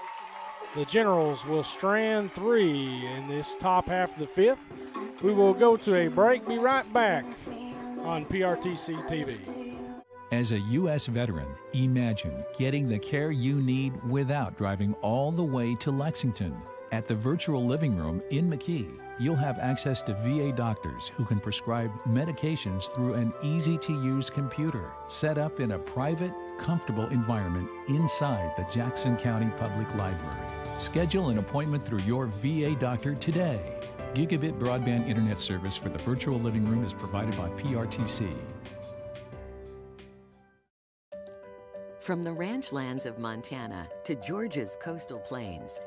The Generals will strand 3 in this top half of the 5th. We will go to a break. Be right back on PRTC TV. As a U.S. veteran, imagine getting the care you need without driving all the way to Lexington. At the Virtual Living Room in McKee, you'll have access to VA doctors who can prescribe medications through an easy-to-use computer set up in a private, comfortable environment inside the Jackson County Public Library. Schedule an appointment through your VA doctor today. Gigabit broadband internet service for the Virtual Living Room is provided by PRTC. From the ranchlands of Montana to Georgia's coastal plains,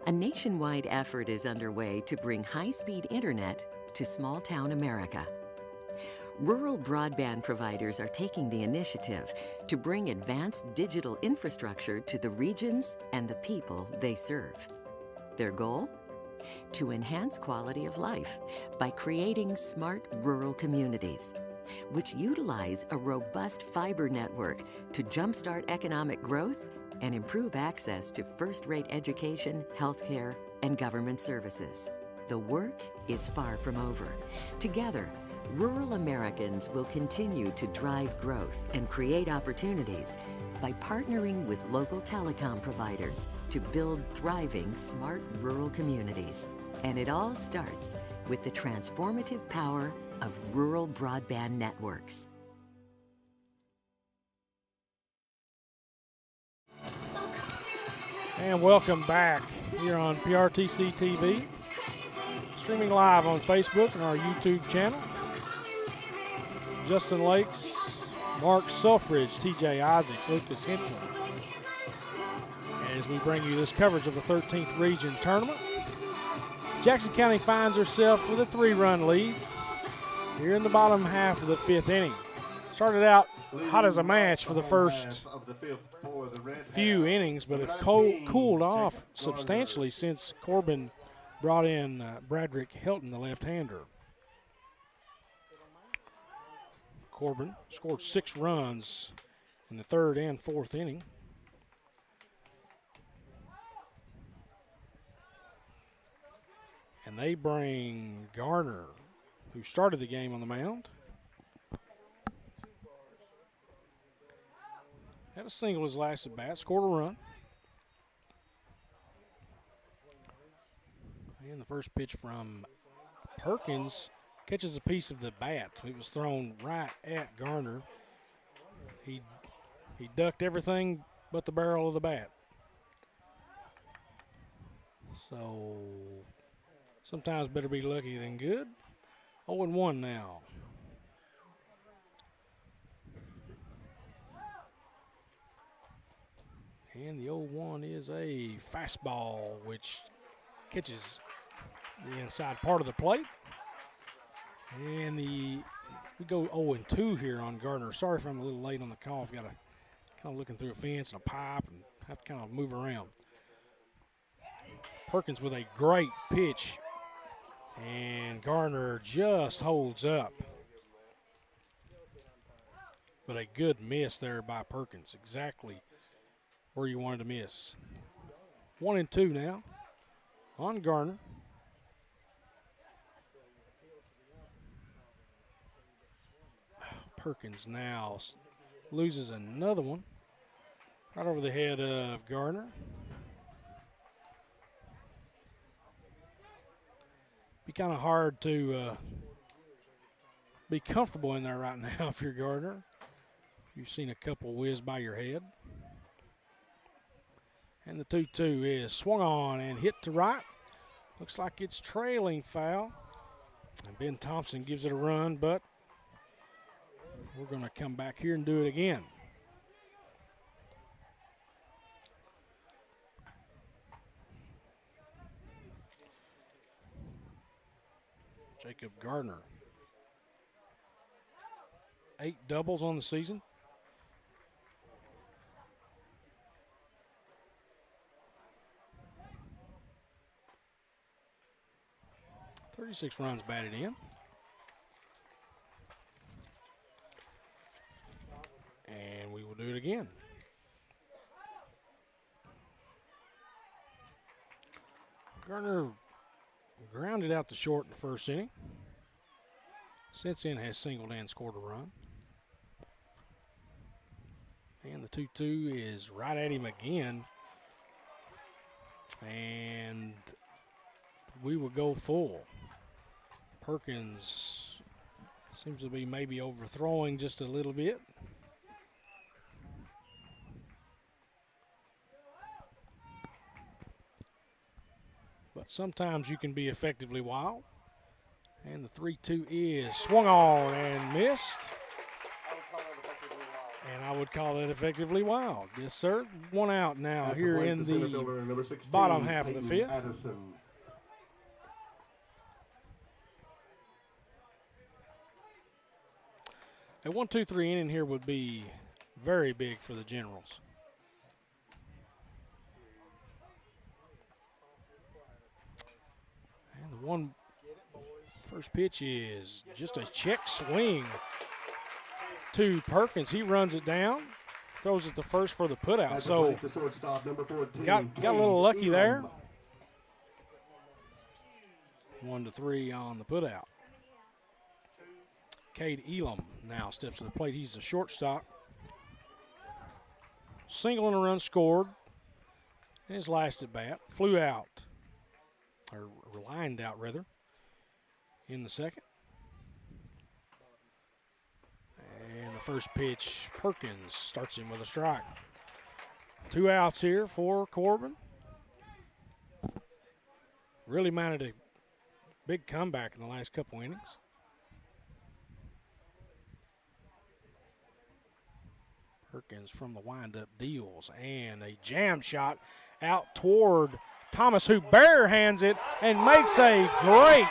a nationwide effort is underway to bring high-speed internet to small-town America. Rural broadband providers are taking the initiative to bring advanced digital infrastructure to the regions and the people they serve. Their goal? To enhance quality of life by creating smart rural communities, which utilize a robust fiber network to jumpstart economic growth and improve access to first-rate education, healthcare, and government services. The work is far from over. Together, rural Americans will continue to drive growth and create opportunities by partnering with local telecom providers to build thriving, smart rural communities. And it all starts with the transformative power of rural broadband networks. And welcome back here on PRTC TV, streaming live on Facebook and our YouTube channel. Justin Lakes, Mark Selfridge, TJ Isaacs, Lucas Hensley, as we bring you this coverage of the 13th Region Tournament. Jackson County finds herself with a 3-run lead here in the bottom half of the 5th inning. Started out hot as a match for the first few innings, but have cooled off substantially since Corbin brought in Bradrick Helton, the left-hander. Corbin scored 6 runs in the 3rd and 4th inning. And they bring Garner, who started the game on the mound. Had a single his last at bat, scored a run. And the first pitch from Perkins catches a piece of the bat. It was thrown right at Garner. He ducked everything but the barrel of the bat. So sometimes better be lucky than good. 0-1 now. And the 0-1 is a fastball, which catches the inside part of the plate. And we go 0-2 here on Gardner. Sorry if I'm a little late on the call. I've got to kind of looking through a fence and a pipe and have to kind of move around. Perkins with a great pitch. And Garner just holds up. But a good miss there by Perkins. Exactly where you wanted to miss. 1-2 now on Garner. Perkins now loses another one right over the head of Garner. Be kind of hard to be comfortable in there right now if you're Gardner. You've seen a couple whiz by your head. And the 2-2 is swung on and hit to right. Looks like it's trailing foul. And Ben Thompson gives it a run, but we're going to come back here and do it again. Jacob Gardner. 8 doubles on the season. .36 runs batted in. And we will do it again. Gardner grounded out to short in the first inning. Since then has singled and scored a run. And the 2-2 is right at him again. And we will go full. Perkins seems to be maybe overthrowing just a little bit. But sometimes you can be effectively wild. And the 3-2 is swung on and missed. And I would call that effectively wild. Yes, sir. 1 out now here in the bottom half of the 5th. A 1-2-3 inning here would be very big for the Generals. And the first pitch is just a check swing to Perkins. He runs it down, throws it to first for the putout. So got a little lucky there. 1-3 on the putout. Cade Elam now steps to the plate. He's the shortstop. Single and a run scored. His last at bat. Flew out, or lined out rather, in the second. And the first pitch, Perkins starts him with a strike. 2 outs here for Corbin. Really mounted a big comeback in the last couple innings. Perkins from the windup deals, and a jam shot out toward Thomas, who barehands it and makes a great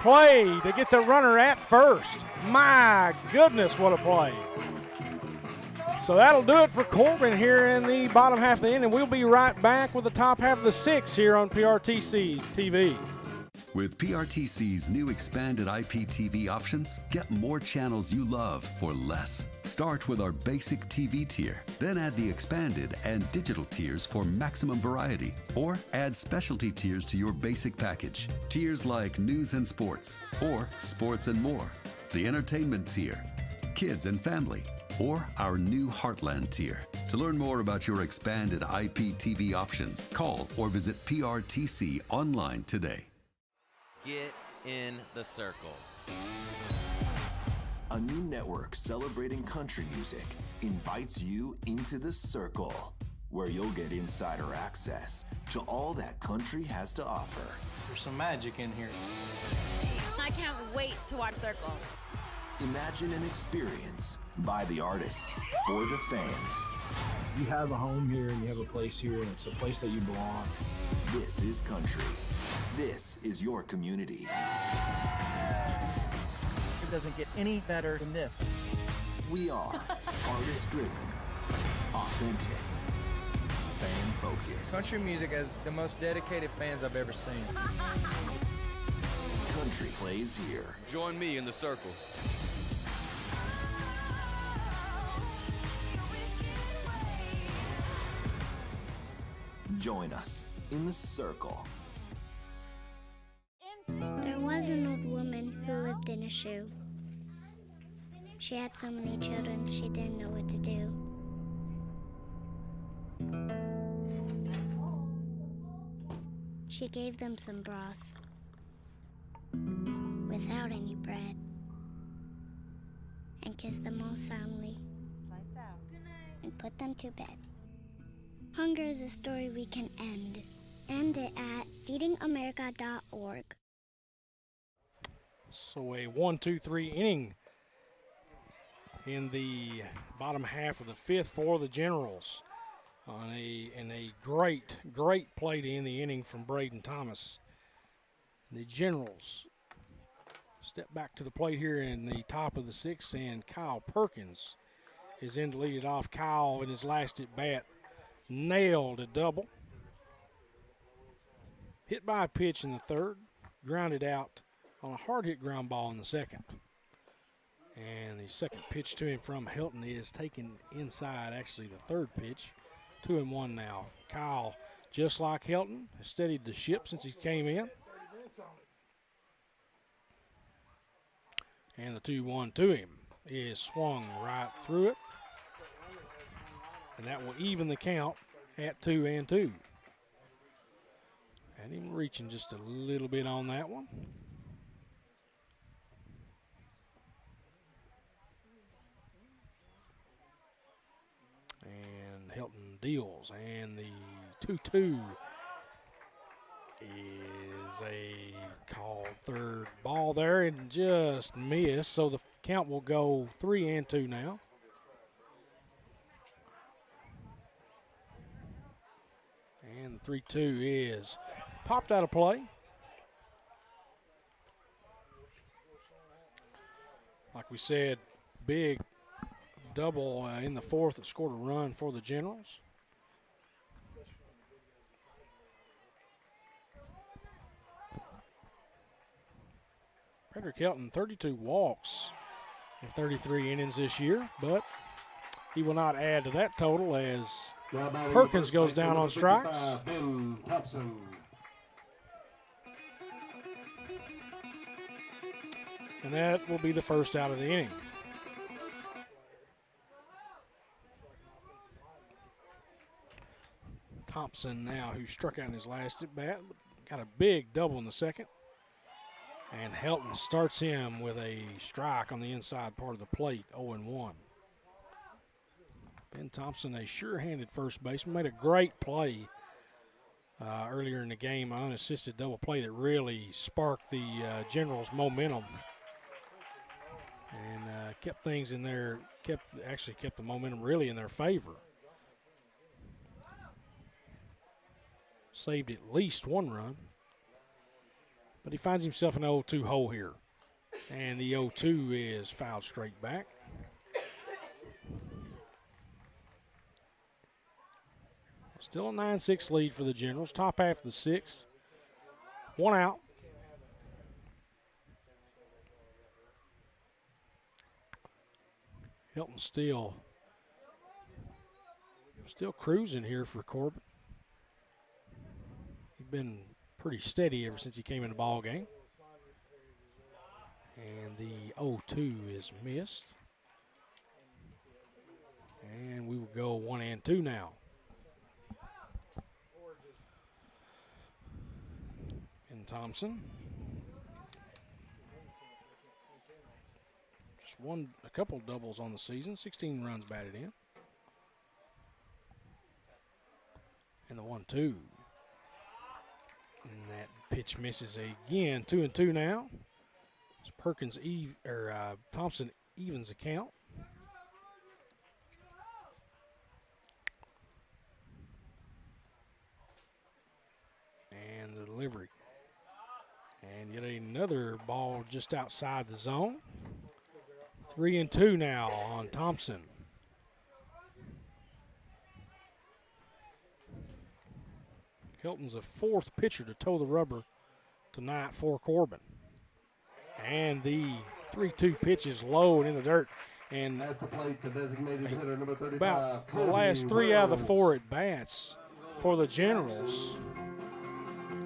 play to get the runner at first. My goodness, what a play. So that'll do it for Corbin here in the bottom half of the inning. We'll be right back with the top half of the 6 here on PRTC TV. With PRTC's new expanded IPTV options, get more channels you love for less. Start with our basic TV tier, then add the expanded and digital tiers for maximum variety, or add specialty tiers to your basic package. Tiers like news and sports, or sports and more, the entertainment tier, kids and family, or our new Heartland tier. To learn more about your expanded IPTV options, call or visit PRTC online today. Get in the circle. A new network celebrating country music invites you into the circle, where you'll get insider access to all that country has to offer. There's some magic in here. I can't wait to watch Circle. Imagine an experience by the artists for the fans. You have a home here and you have a place here, and it's a place that you belong. This is country. This is your community. It doesn't get any better than this. We are artist-driven, authentic, fan-focused. Country music has the most dedicated fans I've ever seen. Country plays here. Join me in the circle. Join us in the circle. There was an old woman who lived in a shoe. She had so many children, she didn't know what to do. She gave them some broth without any bread and kissed them all soundly and put them to bed. Hunger is a story we can end. End it at feedingamerica.org. So a 1-2-3 inning in the bottom half of the 5th for the Generals. In a great play to end the inning from Braden Thomas. The Generals step back to the plate here in the top of the 6th, and Kyle Perkins is in to lead it off. Kyle, in his last at bat, nailed a double. Hit by a pitch in the 3rd, grounded out on a hard hit ground ball in the 2nd. And the second pitch to him from Hilton is taken inside, actually the 3rd pitch. 2-1 now. Kyle, just like Hilton, has steadied the ship since he came in. And the 2-1 to him is swung right through it. And that will even the count at 2-2. And him reaching just a little bit on that one. And Hilton deals, and the 2-2 is a called 3rd ball there and just missed, so the count will go 3-2 now. And the 3-2 is popped out of play. Like we said, big double in the 4th that scored a run for the Generals. Frederick Hilton, 32 walks in 33 innings this year, but he will not add to that total as Perkins goes down on strikes. And that will be the first out of the inning. Thompson now, who struck out in his last at bat, got a big double in the second. And Helton starts him with a strike on the inside part of the plate, 0-1. Ben Thompson, a sure-handed first baseman, made a great play earlier in the game, an unassisted double play that really sparked the Generals' momentum and kept things in there, kept the momentum really in their favor. Saved at least one run. But he finds himself in an 0-2 hole here. And the 0-2 is fouled straight back. Still a 9-6 lead for the Generals. Top half of the sixth. One out. Hilton still cruising here for Corbin. He's been pretty steady ever since he came in the ball game. And the 0-2 is missed. And we will go 1-2 now. And Thompson. Just a couple doubles on the season, 16 runs batted in. And the 1-2. And that pitch misses again. 2-2 now. As Perkins Thompson evens the count. And the delivery. And yet another ball just outside the zone. 3-2 now on Thompson. Hilton's the fourth pitcher to toe the rubber tonight for Corbin. And the 3-2 pitch is low and in the dirt. And at the plate, the designated hitter, number 35, about the Corbin last 3 out of the Wells. 4 at-bats for the Generals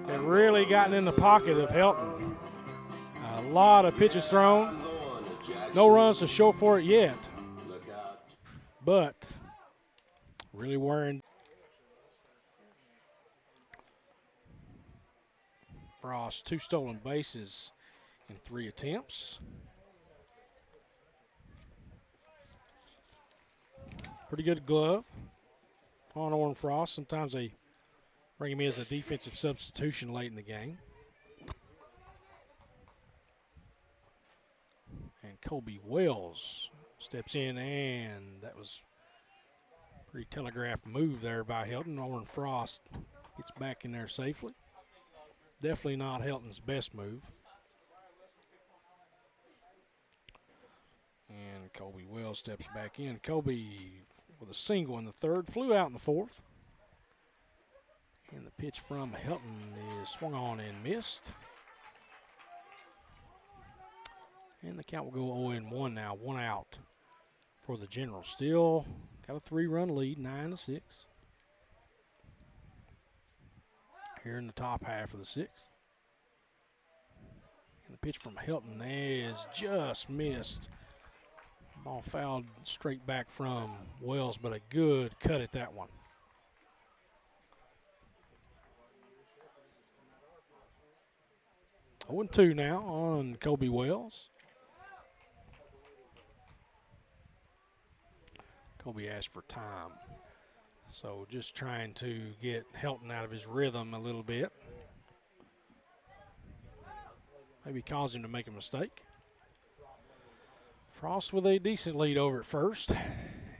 have really gotten in the pocket of Helton. A lot of pitches thrown. No runs to show for it yet. But really wearing Frost 2 stolen bases in 3 attempts. Pretty good glove on Orrin Frost. Sometimes they bring him in as a defensive substitution late in the game. And Colby Wells steps in, and that was a pretty telegraphed move there by Helton. Orrin Frost gets back in there safely. Definitely not Helton's best move. And Colby Wells steps back in. Colby with a single in the third, flew out in the fourth. And the pitch from Helton is swung on and missed. And the count will go 0-1 now, 1 out for the Generals. Still got a 3-run lead, 9-6. Here in the top half of the sixth. And the pitch from Helton is just missed. Ball fouled straight back from Wells, but a good cut at that one. Oh, 0-2 now on Colby Wells. Colby asked for time. So just trying to get Helton out of his rhythm a little bit. Maybe cause him to make a mistake. Frost with a decent lead over at first.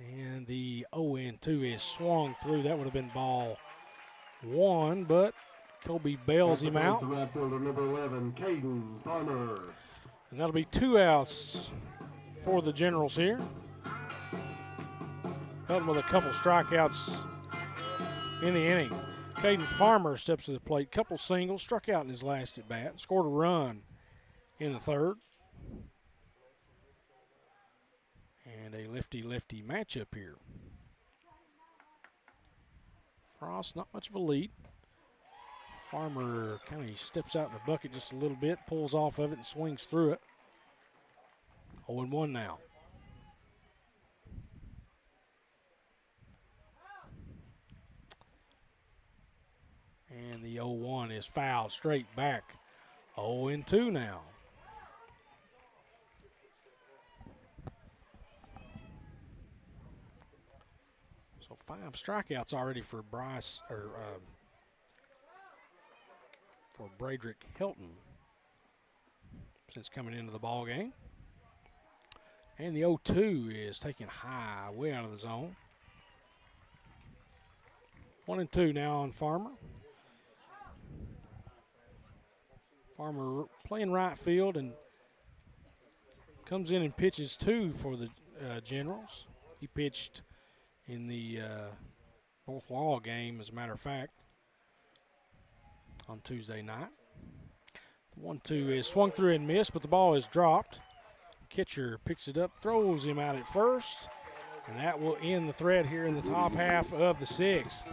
And the 0-2 is swung through. That would have been ball 1, but Colby bails him out. The right fielder, number 11, Caden Farmer. And that'll be 2 outs for the Generals here. Helton with a couple strikeouts in the inning. Caden Farmer steps to the plate, couple singles, struck out in his last at bat, scored a run in the third. And a lefty-lefty matchup here. Frost, not much of a lead. Farmer kind of steps out in the bucket just a little bit, pulls off of it and swings through it. 0-1 now. And the 0-1 is fouled straight back. 0-2 now. So 5 strikeouts already for Bryce, or for Bradrick Hilton since coming into the ball game. And the 0-2 is taken high, way out of the zone. 1-2 now on Farmer. Farmer playing right field and comes in and pitches 2 for the Generals. He pitched in the North Laurel game, as a matter of fact, on Tuesday night. The 1-2 is swung through and missed, but the ball is dropped. Catcher picks it up, throws him out at first, and that will end the thread here in the top half of the 6th.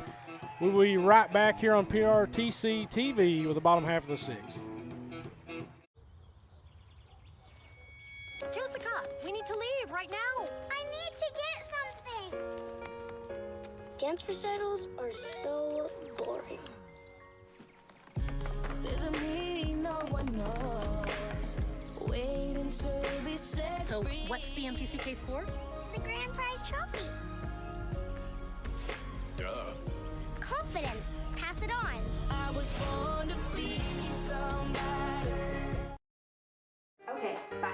We will be right back here on PRTC TV with the bottom half of the 6th. Jessica, we need to leave right now. I need to get something. Dance recitals are so boring. Doesn't mean no one knows. Wait until we set So, free. what's the empty suitcase for? The grand prize trophy. Duh. Confidence. Pass it on. I was born to be somebody. Okay, bye.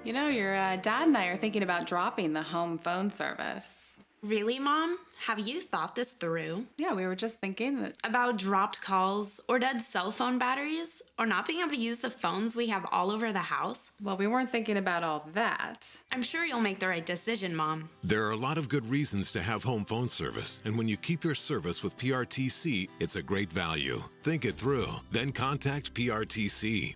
You know, your dad and I are thinking about dropping the home phone service. Really, Mom? Have you thought this through? Yeah, we were just thinking that. About dropped calls, or dead cell phone batteries, or not being able to use the phones we have all over the house? Well, we weren't thinking about all that. I'm sure you'll make the right decision, Mom. There are a lot of good reasons to have home phone service, and when you keep your service with PRTC, it's a great value. Think it through, then contact PRTC.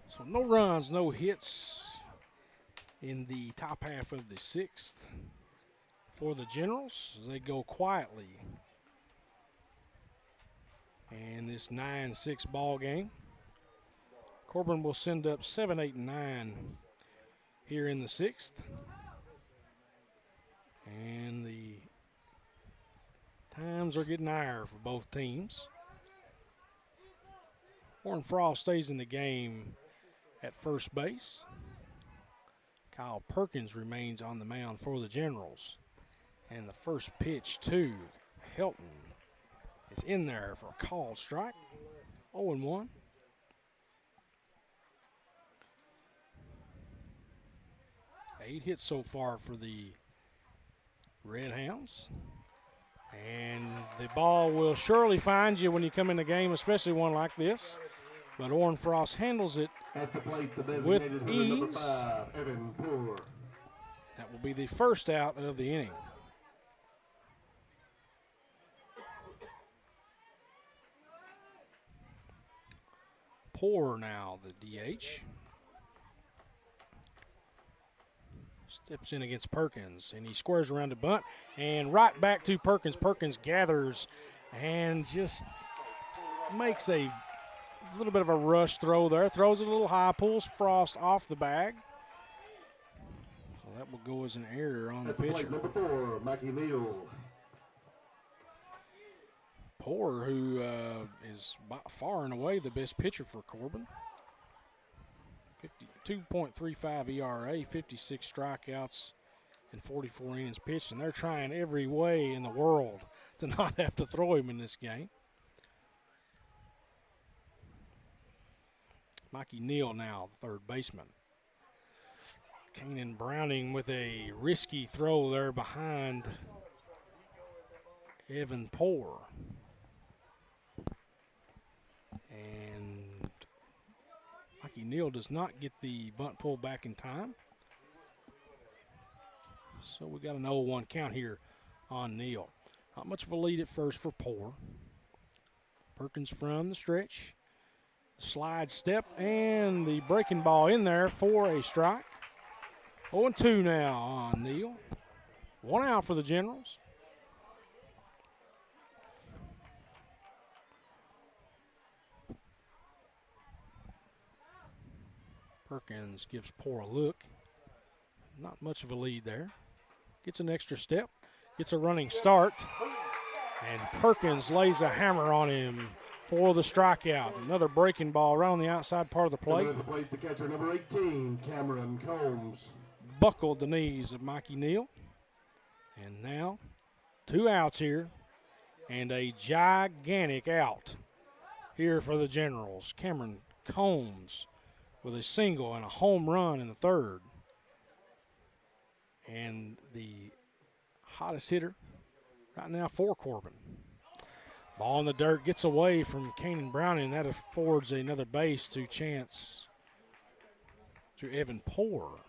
So no runs, no hits in the top half of the 6th for the Generals. They go quietly in this 9-6 ball game. Corbin will send up 7, 8, and 9 here in the 6th. And the times are getting higher for both teams. Warren Frost stays in the game at first base. Kyle Perkins remains on the mound for the Generals. And the first pitch to Hilton is in there for a called strike. 0-1. Eight hits so far for the Red Hounds. And the ball will surely find you when you come in the game, especially one like this. But Warren Frost handles it with ease. That will be the first out of the inning. Poor now, the DH. Steps in against Perkins, and he squares around the bunt, and right back to Perkins. Perkins gathers and just makes a little bit of a rush throw there. Throws it a little high, pulls Frost off the bag. So that will go as an error on the pitcher. Number 4, Mackie Neal. Poor, who is by far and away the best pitcher for Corbin. 52.35 ERA, 56 strikeouts, and 44 innings pitched, and they're trying every way in the world to not have to throw him in this game. Mikey Neal now, the third baseman. Kanan Browning with a risky throw there behind Evan Poor. And Mikey Neal does not get the bunt pull back in time. So we got an 0-1 count here on Neal. Not much of a lead at first for Poor. Perkins from the stretch. Slide step and the breaking ball in there for a strike. 0-2 now on Neal. 1 out for the Generals. Perkins gives Poor a look. Not much of a lead there. Gets an extra step. Gets a running start. And Perkins lays a hammer on him for the strikeout. Another breaking ball right on the outside part of the plate. The catcher, number 18, Cameron Combs. Buckled the knees of Mikey Neal. And now 2 outs here and a gigantic out here for the Generals. Cameron Combs with a single and a home run in the third. And the hottest hitter right now for Corbin. Ball in the dirt, gets away from Kanan Browning. That affords another base to chance to Evan Poor.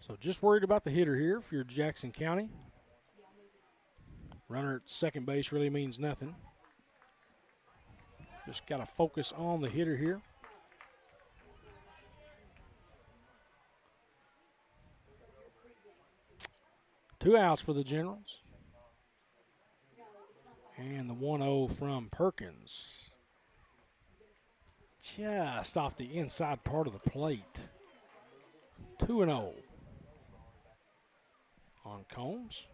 So just worried about the hitter here if you're Jackson County. Runner at second base really means nothing. Just got to focus on the hitter here. Two outs for the Generals. And the 1-0 from Perkins. Just off the inside part of the plate. 2-0 on Combs.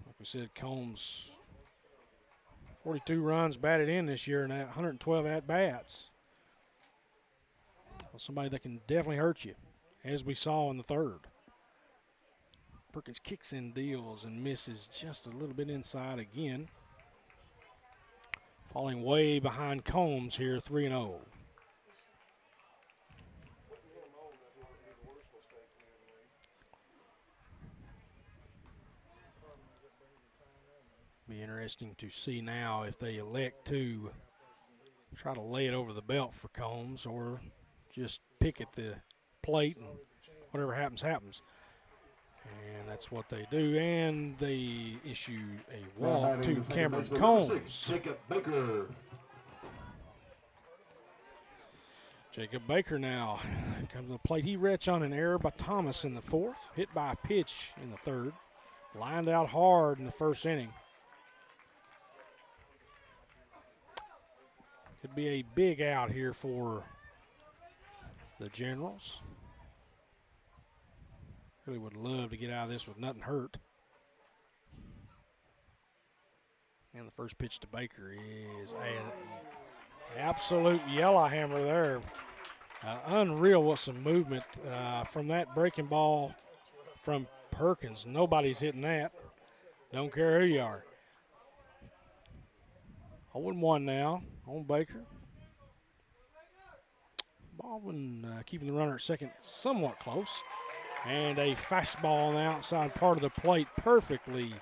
Like we said, Combs, 42 runs batted in this year and 112 at-bats. Well, somebody that can definitely hurt you, as we saw in the third. Perkins kicks in, deals, and misses just a little bit inside again. Falling way behind Combs here, 3-0. Be interesting to see now if they elect to try to lay it over the belt for Combs or just pick at the plate and whatever happens, happens. And that's what they do, and they issue a walk to Cameron Combs. Jacob Baker now comes to the plate. He retched on an error by Thomas in the fourth, hit by a pitch in the third, lined out hard in the first inning. Could be a big out here for the Generals. Really would love to get out of this with nothing hurt. And the first pitch to Baker is an absolute yellow hammer there. Unreal with some movement from that breaking ball from Perkins. Nobody's hitting that. Don't care who you are. 0-1 now on Baker. Baldwin keeping the runner at second somewhat close. And a fastball on the outside part of the plate, perfectly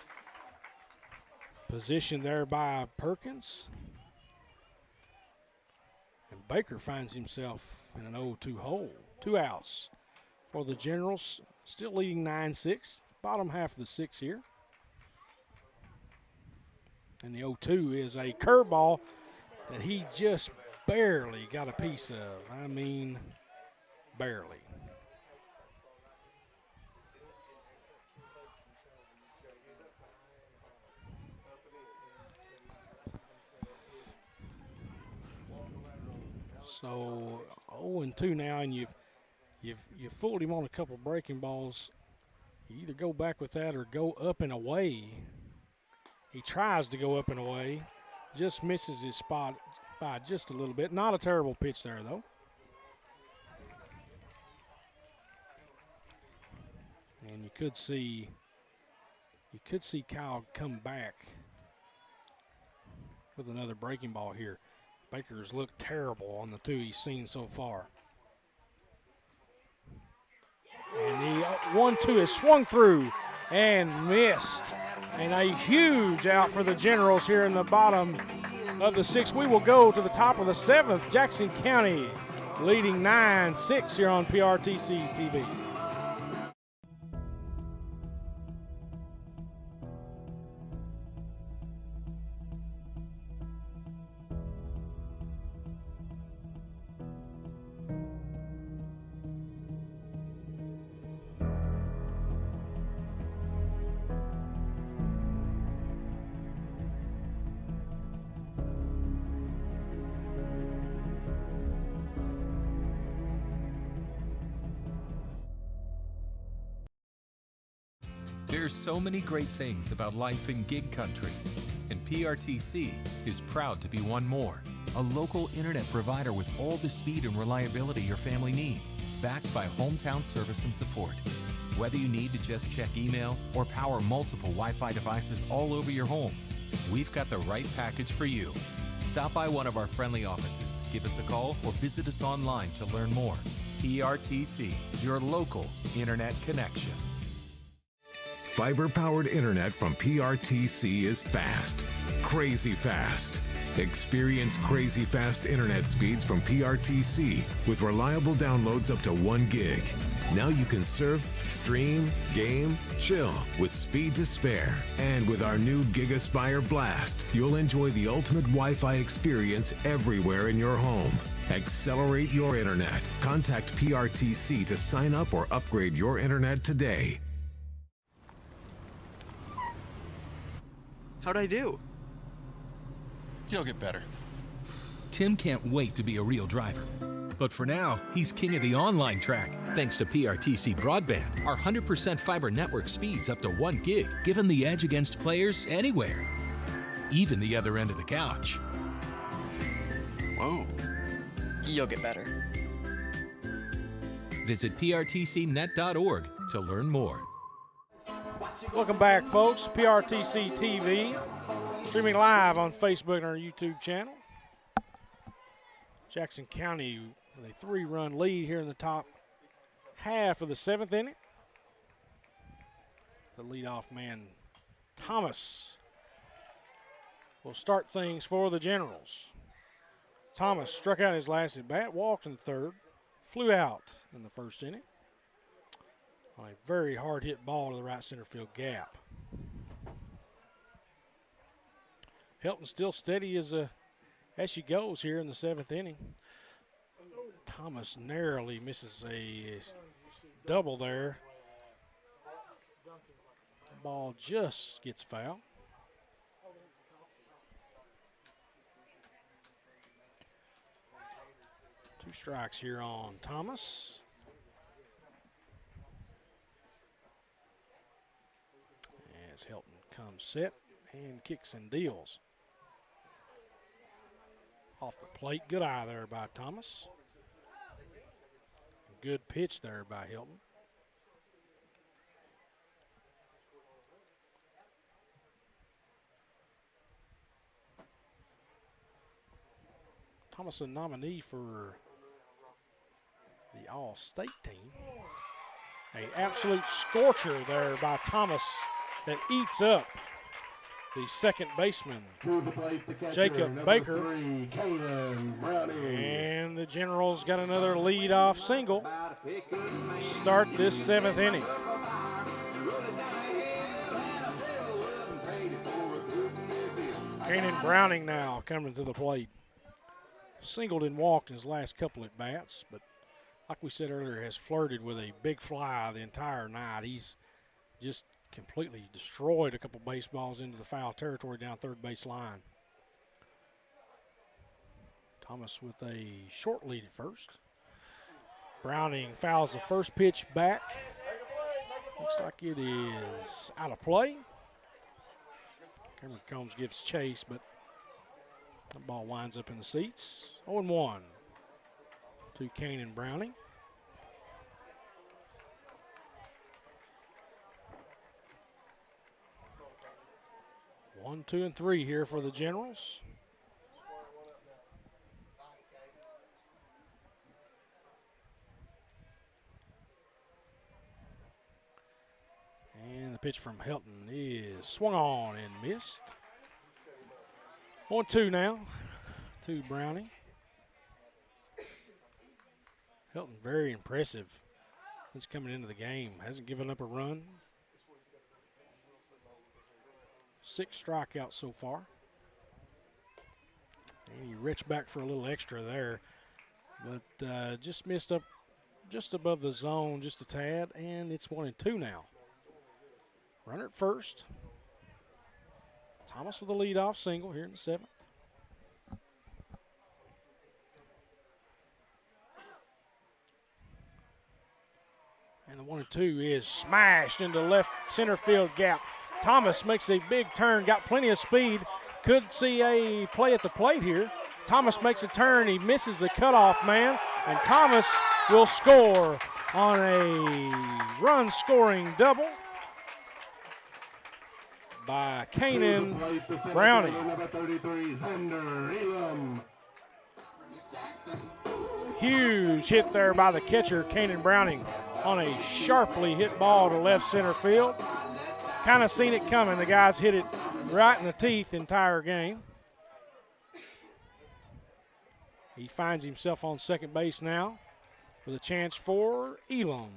positioned there by Perkins. And Baker finds himself in an 0-2 hole. 2 outs for the Generals, still leading 9-6, bottom half of the sixth here. And the 0-2 is a curveball that he just barely got a piece of. I mean, barely. So 0-2 now, and you've fooled him on a couple breaking balls. You either go back with that or go up and away. He tries to go up and away, just misses his spot by just a little bit. Not a terrible pitch there, though. And you could see Kyle come back with another breaking ball here. Baker's looked terrible on the two he's seen so far. And the 1-2 is swung through and missed. And a huge out for the Generals here in the bottom of the 6th. We will go to the top of the 7th. Jackson County leading 9-6 here on PRTC TV. There's so many great things about life in gig country, and PRTC is proud to be one more. A local internet provider with all the speed and reliability your family needs, backed by hometown service and support. Whether you need to just check email or power multiple Wi-Fi devices all over your home, we've got the right package for you. Stop by one of our friendly offices, give us a call, or visit us online to learn more. PRTC, your local internet connection. Fiber-powered internet from PRTC is fast, crazy fast. Experience crazy fast internet speeds from PRTC with reliable downloads up to 1 gig. Now you can surf, stream, game, chill with speed to spare. And with our new GigaSpire Blast, you'll enjoy the ultimate Wi-Fi experience everywhere in your home. Accelerate your internet. Contact PRTC to sign up or upgrade your internet today. How'd I do? You'll get better. Tim can't wait to be a real driver. But for now, he's king of the online track, thanks to PRTC Broadband. Our 100% fiber network speeds up to 1 gig, give him the edge against players anywhere, even the other end of the couch. Whoa. You'll get better. Visit prtcnet.org to learn more. Welcome back, folks. PRTC TV, streaming live on Facebook and our YouTube channel. Jackson County with a 3-run lead here in the top half of the 7th inning. The leadoff man, Thomas, will start things for the Generals. Thomas struck out his last at bat, walked in the 3rd, flew out in the 1st inning on a very hard hit ball to the right center field gap. Helton still steady as she goes here in the 7th inning. Thomas narrowly misses a double there. The ball just gets foul. Two strikes here on Thomas. As Helton comes set and kicks and deals. Off the plate, good eye there by Thomas. Good pitch there by Helton. Thomas a nominee for the All-State team. An absolute scorcher there by Thomas that eats up the second baseman, Jacob Baker. And the Generals got another lead-off single. Start this 7th inning. Kanan Browning now coming to the plate. Singled and walked in his last couple at bats, but like we said earlier, has flirted with a big fly the entire night. He's just completely destroyed a couple baseballs into the foul territory down third base line. Thomas with a short lead at first. Browning fouls the first pitch back. Looks like it is out of play. Cameron Combs gives chase, but the ball winds up in the seats. 0-1 to Kanan Browning. 1, 2, and 3 here for the Generals. And the pitch from Helton is swung on and missed. 1-2 now to Browning. Helton very impressive since coming into the game. Hasn't given up a run. 6 strikeouts so far. And he reached back for a little extra there, but just missed up just above the zone just a tad, and it's 1-2 now. Runner at first. Thomas with a leadoff single here in the 7th. And the 1-2 is smashed into left center field gap. Thomas makes a big turn, got plenty of speed. Could see a play at the plate here. Thomas makes a turn, he misses the cutoff man, and Thomas will score on a run-scoring double by Kanan Browning. Number 33, Xander Elam. Huge hit there by the catcher, Kanan Browning, on a sharply hit ball to left center field. Kind of seen it coming. The guys hit it right in the teeth the entire game. He finds himself on second base now with a chance for Elam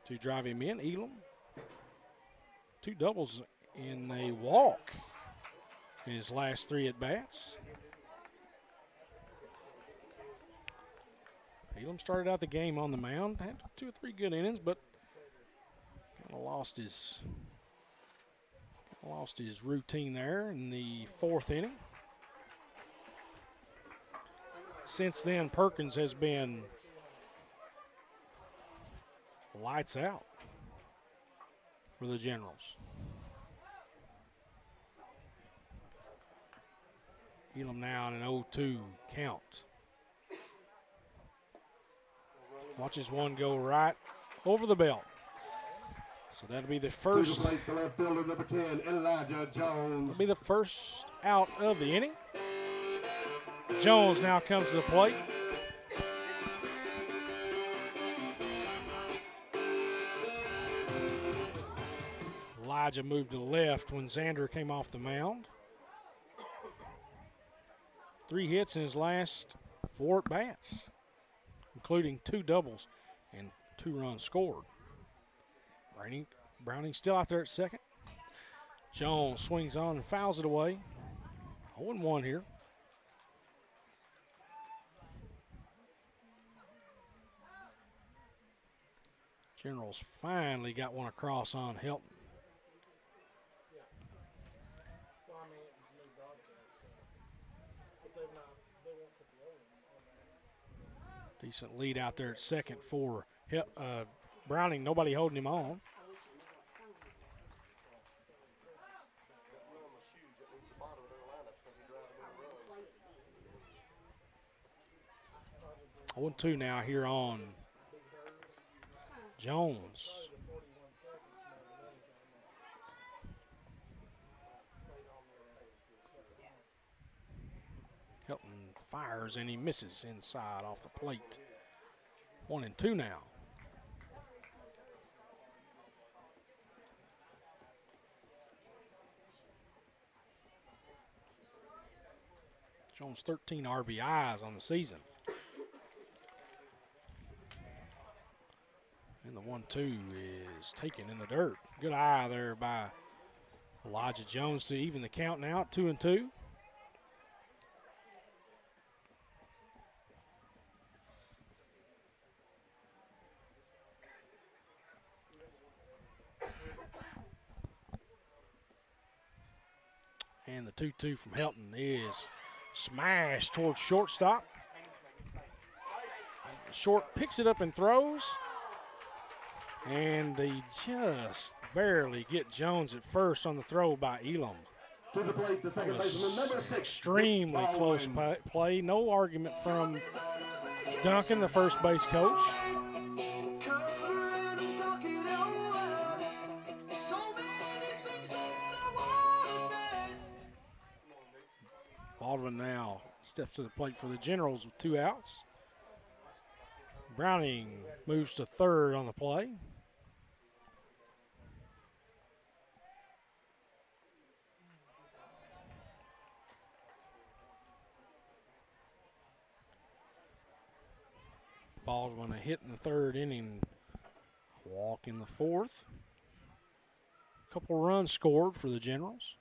to drive him in. Elam, 2 doubles in a walk in his last 3 at-bats. Elam started out the game on the mound, had 2 or 3 good innings, but kind of lost his routine there in the 4th inning. Since then, Perkins has been lights out for the Generals. Elam now in an 0-2 count. Watches one go right over the belt. So that'll be the first. Left fielder, number 10, Elijah Jones. That'll be the first out of the inning. Jones now comes to the plate. Elijah moved to the left when Xander came off the mound. 3 hits in his last 4 at-bats, including 2 doubles and 2 runs scored. Browning still out there at second. Jones swings on and fouls it away. 0-1 here. Generals finally got one across on Helton. Decent lead out there at second for Browning. Nobody holding him on. Oh, 1-2 now here on Jones. Helton fires and he misses inside off the plate. 1-2 now. Jones 13 RBIs on the season. And the 1-2 is taken in the dirt. Good eye there by Elijah Jones to even the count now at 2-2. And the 2-2 from Helton is smashed towards shortstop. Short picks it up and throws. And they just barely get Jones at first on the throw by Elam. To the plate, the second baseman, number 6. Extremely close play. No argument from Duncan, the first base coach. Baldwin now steps to the plate for the Generals with 2 outs. Browning moves to third on the play. Baldwin a hit in the third inning, walk in the fourth. A couple runs scored for the Generals.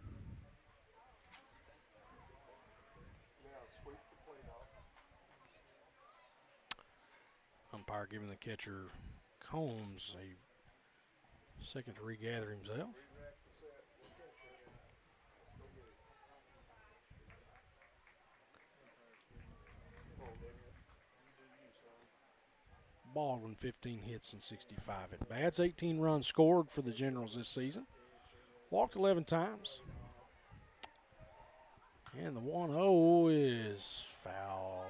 Umpire giving the catcher Combs a second to regather himself. Baldwin 15 hits and 65 at bats. 18 runs scored for the Generals this season. Walked 11 times. And the 1-0 is fouled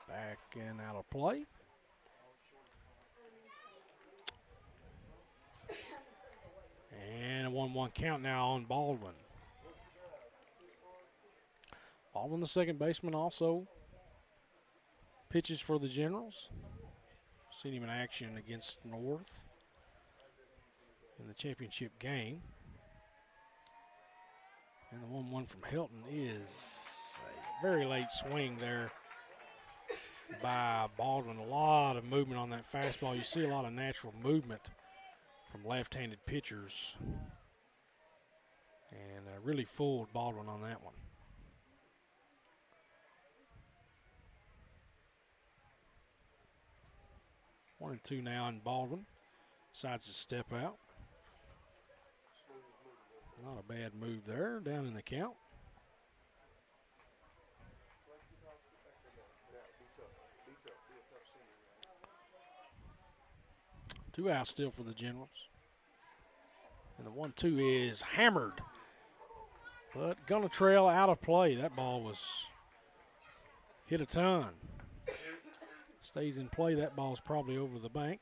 back and out of play. And a 1-1 count now on Baldwin. Baldwin, the second baseman, also pitches for the Generals. Seen him in action against North in the championship game. And the 1-1 from Hilton is a very late swing there by Baldwin. A lot of movement on that fastball. You see a lot of natural movement from left-handed pitchers. And really fooled Baldwin on that one. 1-2 now, and Baldwin decides to step out. Not a bad move there, down in the count. Two outs still for the Generals. And the 1-2 is hammered, but gonna trail out of play. That ball was hit a ton. Stays in play, that ball's probably over the bank.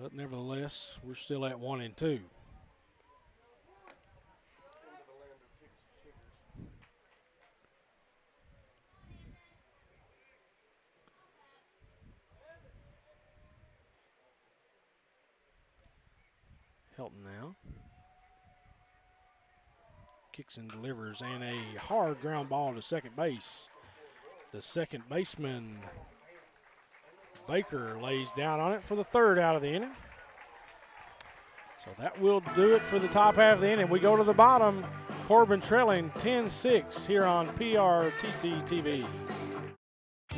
But nevertheless, we're still at 1-2. Hilton now. Kicks and delivers, and a hard ground ball to second base. The second baseman, Baker, lays down on it for the third out of the inning. So that will do it for the top half of the inning. We go to the bottom. Corbin trailing 10-6 here on PRTC TV.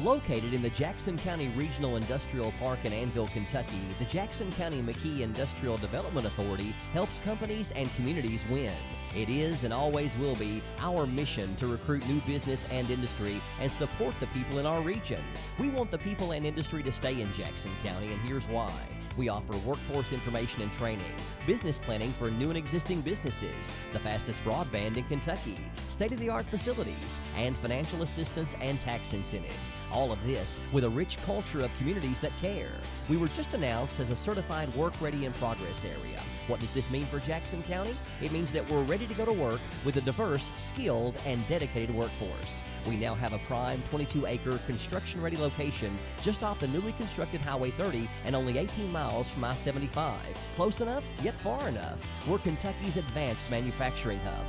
Located in the Jackson County Regional Industrial Park in Annville, Kentucky, the Jackson County McKee Industrial Development Authority helps companies and communities win. It is and always will be our mission to recruit new business and industry and support the people in our region. We want the people and industry to stay in Jackson County, and here's why. We offer workforce information and training, business planning for new and existing businesses, the fastest broadband in Kentucky, state-of-the-art facilities, and financial assistance and tax incentives. All of this with a rich culture of communities that care. We were just announced as a certified work-ready in progress area. What does this mean for Jackson County? It means that we're ready to go to work with a diverse, skilled, and dedicated workforce. We now have a prime 22-acre construction-ready location just off the newly constructed Highway 30 and only 18 miles from I-75. Close enough, yet far enough. We're Kentucky's advanced manufacturing hub.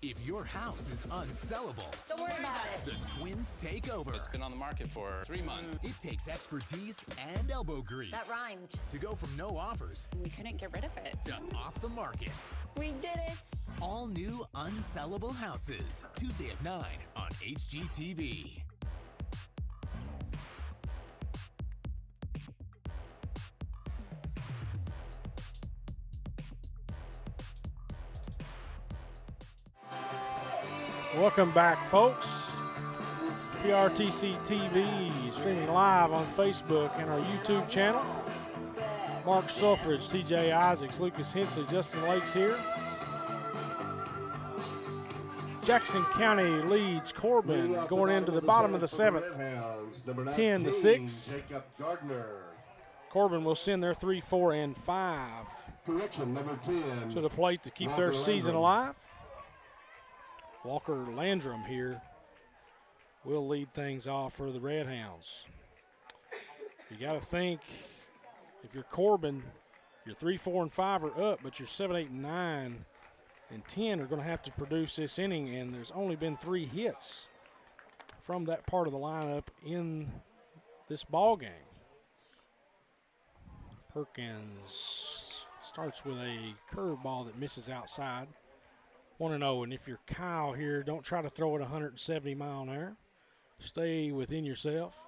If your house is unsellable, don't worry about it. The Twins take over. It's been on the market for 3 months. It takes expertise and elbow grease. That rhymed. To go from no offers. We couldn't get rid of it. To off the market. We did it. All new unsellable houses. Tuesday at 9 on HGTV. Welcome back, folks. PRTC TV streaming live on Facebook and our YouTube channel. Mark Sulfridge, TJ Isaacs, Lucas Hensley, Justin Lakes here. Jackson County leads Corbin going into the bottom of the seventh, 10-6. Corbin will send their 3, 4, and 5 to the plate to keep their season alive. Walker Landrum here will lead things off for the Red Hounds. You got to think, if you're Corbin, your 3, 4, and 5 are up, but your 7, 8, and 9 and 10 are going to have to produce this inning, and there's only been 3 hits from that part of the lineup in this ball game. Perkins starts with a curveball that misses outside. 1-0, and if you're Kyle here, don't try to throw it 170 mile an hour. Stay within yourself,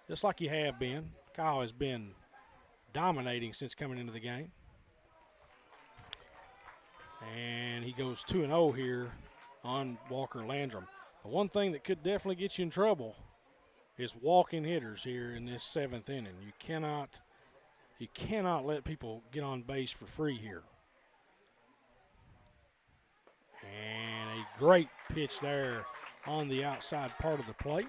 just like you have been. Kyle has been dominating since coming into the game. And he goes 2-0 here on Walker Landrum. The one thing that could definitely get you in trouble is walking hitters here in this 7th inning. You cannot let people get on base for free here. And a great pitch there on the outside part of the plate.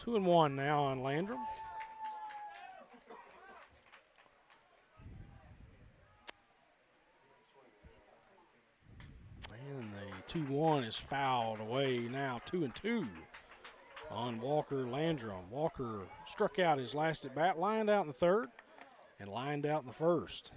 2-1 now on Landrum. And the 2-1 is fouled away now. 2-2 on Walker Landrum. Walker struck out his last at bat, lined out in the 3rd, and lined out in the 1st.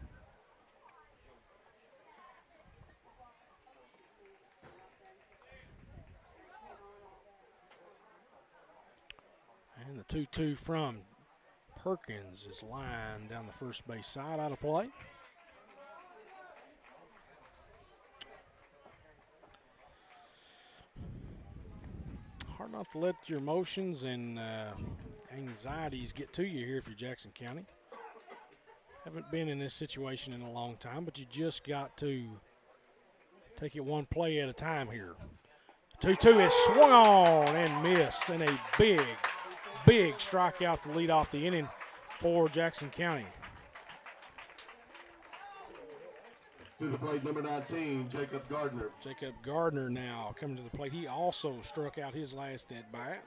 And the 2-2 from Perkins is lined down the first base side, out of play. Hard not to let your emotions and anxieties get to you here if you're Jackson County. Haven't been in this situation in a long time, but you just got to take it one play at a time here. 2-2 is swung on and missed, and a big strikeout to lead off the inning for Jackson County. To the plate, number 19, Jacob Gardner. Jacob Gardner now coming to the plate. He also struck out his last at bat.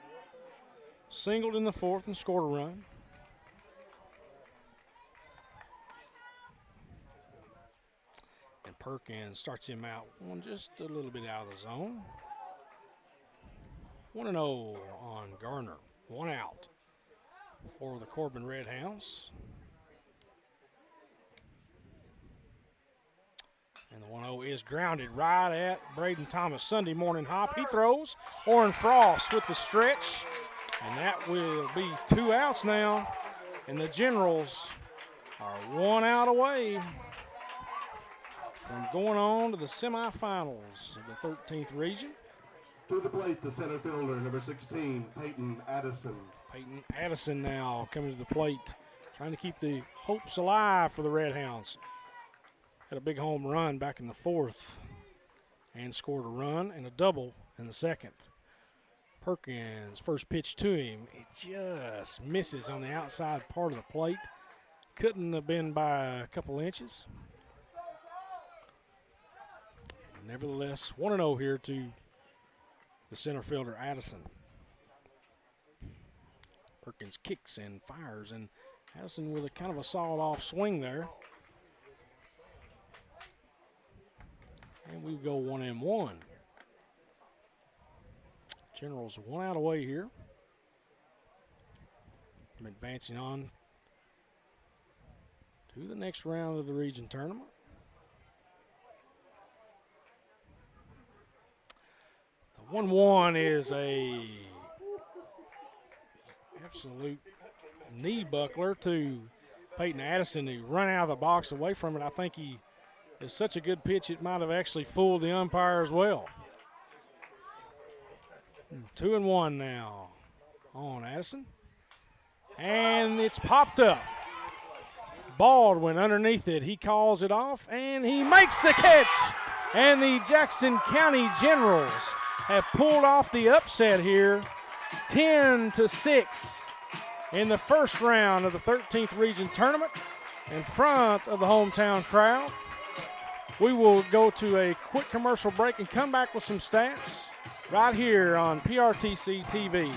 Singled in the 4th and scored a run. And Perkins starts him out just a little bit out of the zone. 1-0 on Gardner. 1 out for the Corbin Red Hounds. And the 1-0 is grounded right at Braden Thomas. Sunday morning hop. He throws. Orrin Frost with the stretch. And that will be 2 outs now. And the Generals are 1 out away from going on to the semifinals of the 13th region. To the plate, the center fielder, number 16, Peyton Addison. Peyton Addison now coming to the plate, trying to keep the hopes alive for the Red Hounds. Had a big home run back in the 4th and scored a run and a double in the 2nd. Perkins, first pitch to him. It just misses on the outside part of the plate. Couldn't have been by a couple inches. Nevertheless, 1-0 here to the center fielder, Addison. Perkins kicks and fires, and Addison with a kind of a sawed-off swing there. And we go 1-1. Generals 1 out away here. I'm advancing on to the next round of the region tournament. The 1-1 is a absolute knee buckler to Peyton Addison, who run out of the box away from it. I think he is such a good pitch it might have actually fooled the umpire as well. 2-1 now on Addison. And it's popped up. Baldwin underneath it. He calls it off, and he makes the catch. And the Jackson County Generals have pulled off the upset here, 10-6 in the first round of the 13th region tournament in front of the hometown crowd. We will go to a quick commercial break and come back with some stats right here on PRTC TV.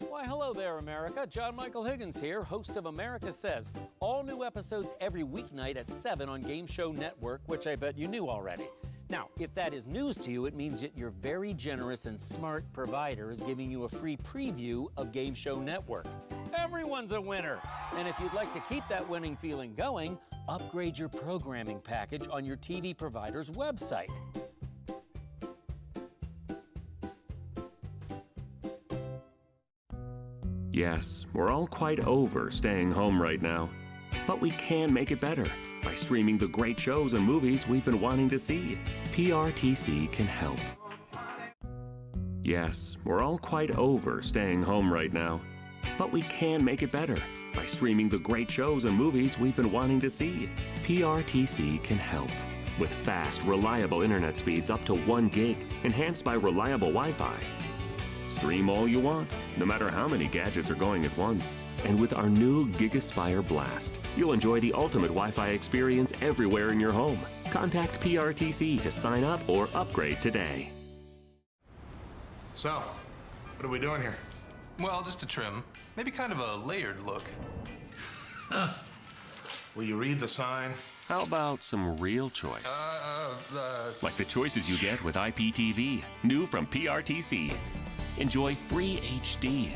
Why, hello there, America. John Michael Higgins here, host of America Says. All new episodes every weeknight at 7 on Game Show Network, which I bet you knew already. Now, if that is news to you, it means that your very generous and smart provider is giving you a free preview of Game Show Network. Everyone's a winner. And if you'd like to keep that winning feeling going, upgrade your programming package on your TV provider's website. Yes, we're all quite over staying home right now. But we can make it better by streaming the great shows and movies we've been wanting to see. PRTC can help. Yes, we're all quite over staying home right now. But we can make it better by streaming the great shows and movies we've been wanting to see. PRTC can help. With fast, reliable internet speeds up to 1 gig, enhanced by reliable Wi-Fi. Stream all you want, no matter how many gadgets are going at once. And with our new GigaSpire Blast, you'll enjoy the ultimate Wi-Fi experience everywhere in your home. Contact PRTC to sign up or upgrade today. So, what are we doing here? Well, just a trim. Maybe kind of a layered look. Will you read the sign? How about some real choice? Like the choices you get with IPTV, new from PRTC. Enjoy free HD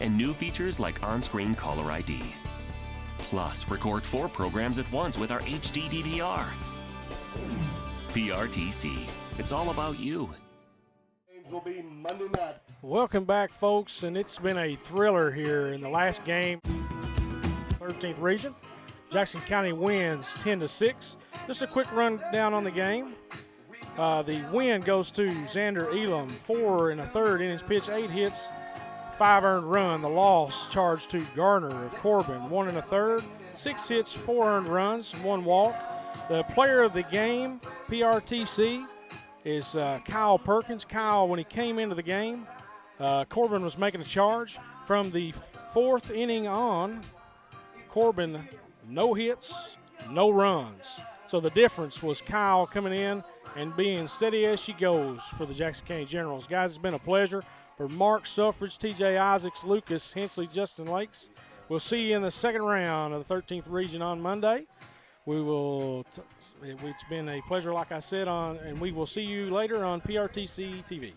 and new features like on-screen caller ID. Plus, record 4 programs at once with our HD DVR. PRTC, it's all about you. Will be Monday night. Welcome back, folks, and it's been a thriller here in the last game. 13th region. Jackson County wins 10-6. Just a quick rundown on the game. The win goes to Xander Elam, 4 1/3 innings pitched, 8 hits, 5 earned run. The loss charged to Garner of Corbin, 1 1/3, 6 hits, 4 earned runs, 1 walk. The player of the game, PRTC, is Kyle Perkins. Kyle, when he came into the game, Corbin was making a charge. From the 4th inning on, Corbin, no hits, no runs. So the difference was Kyle coming in and being steady as she goes for the Jackson County Generals. Guys, it's been a pleasure. For Mark Suffridge, TJ Isaacs, Lucas Hensley, Justin Lakes, we'll see you in the second round of the 13th region on Monday. It's been a pleasure, like I said, and we will see you later on PRTC TV.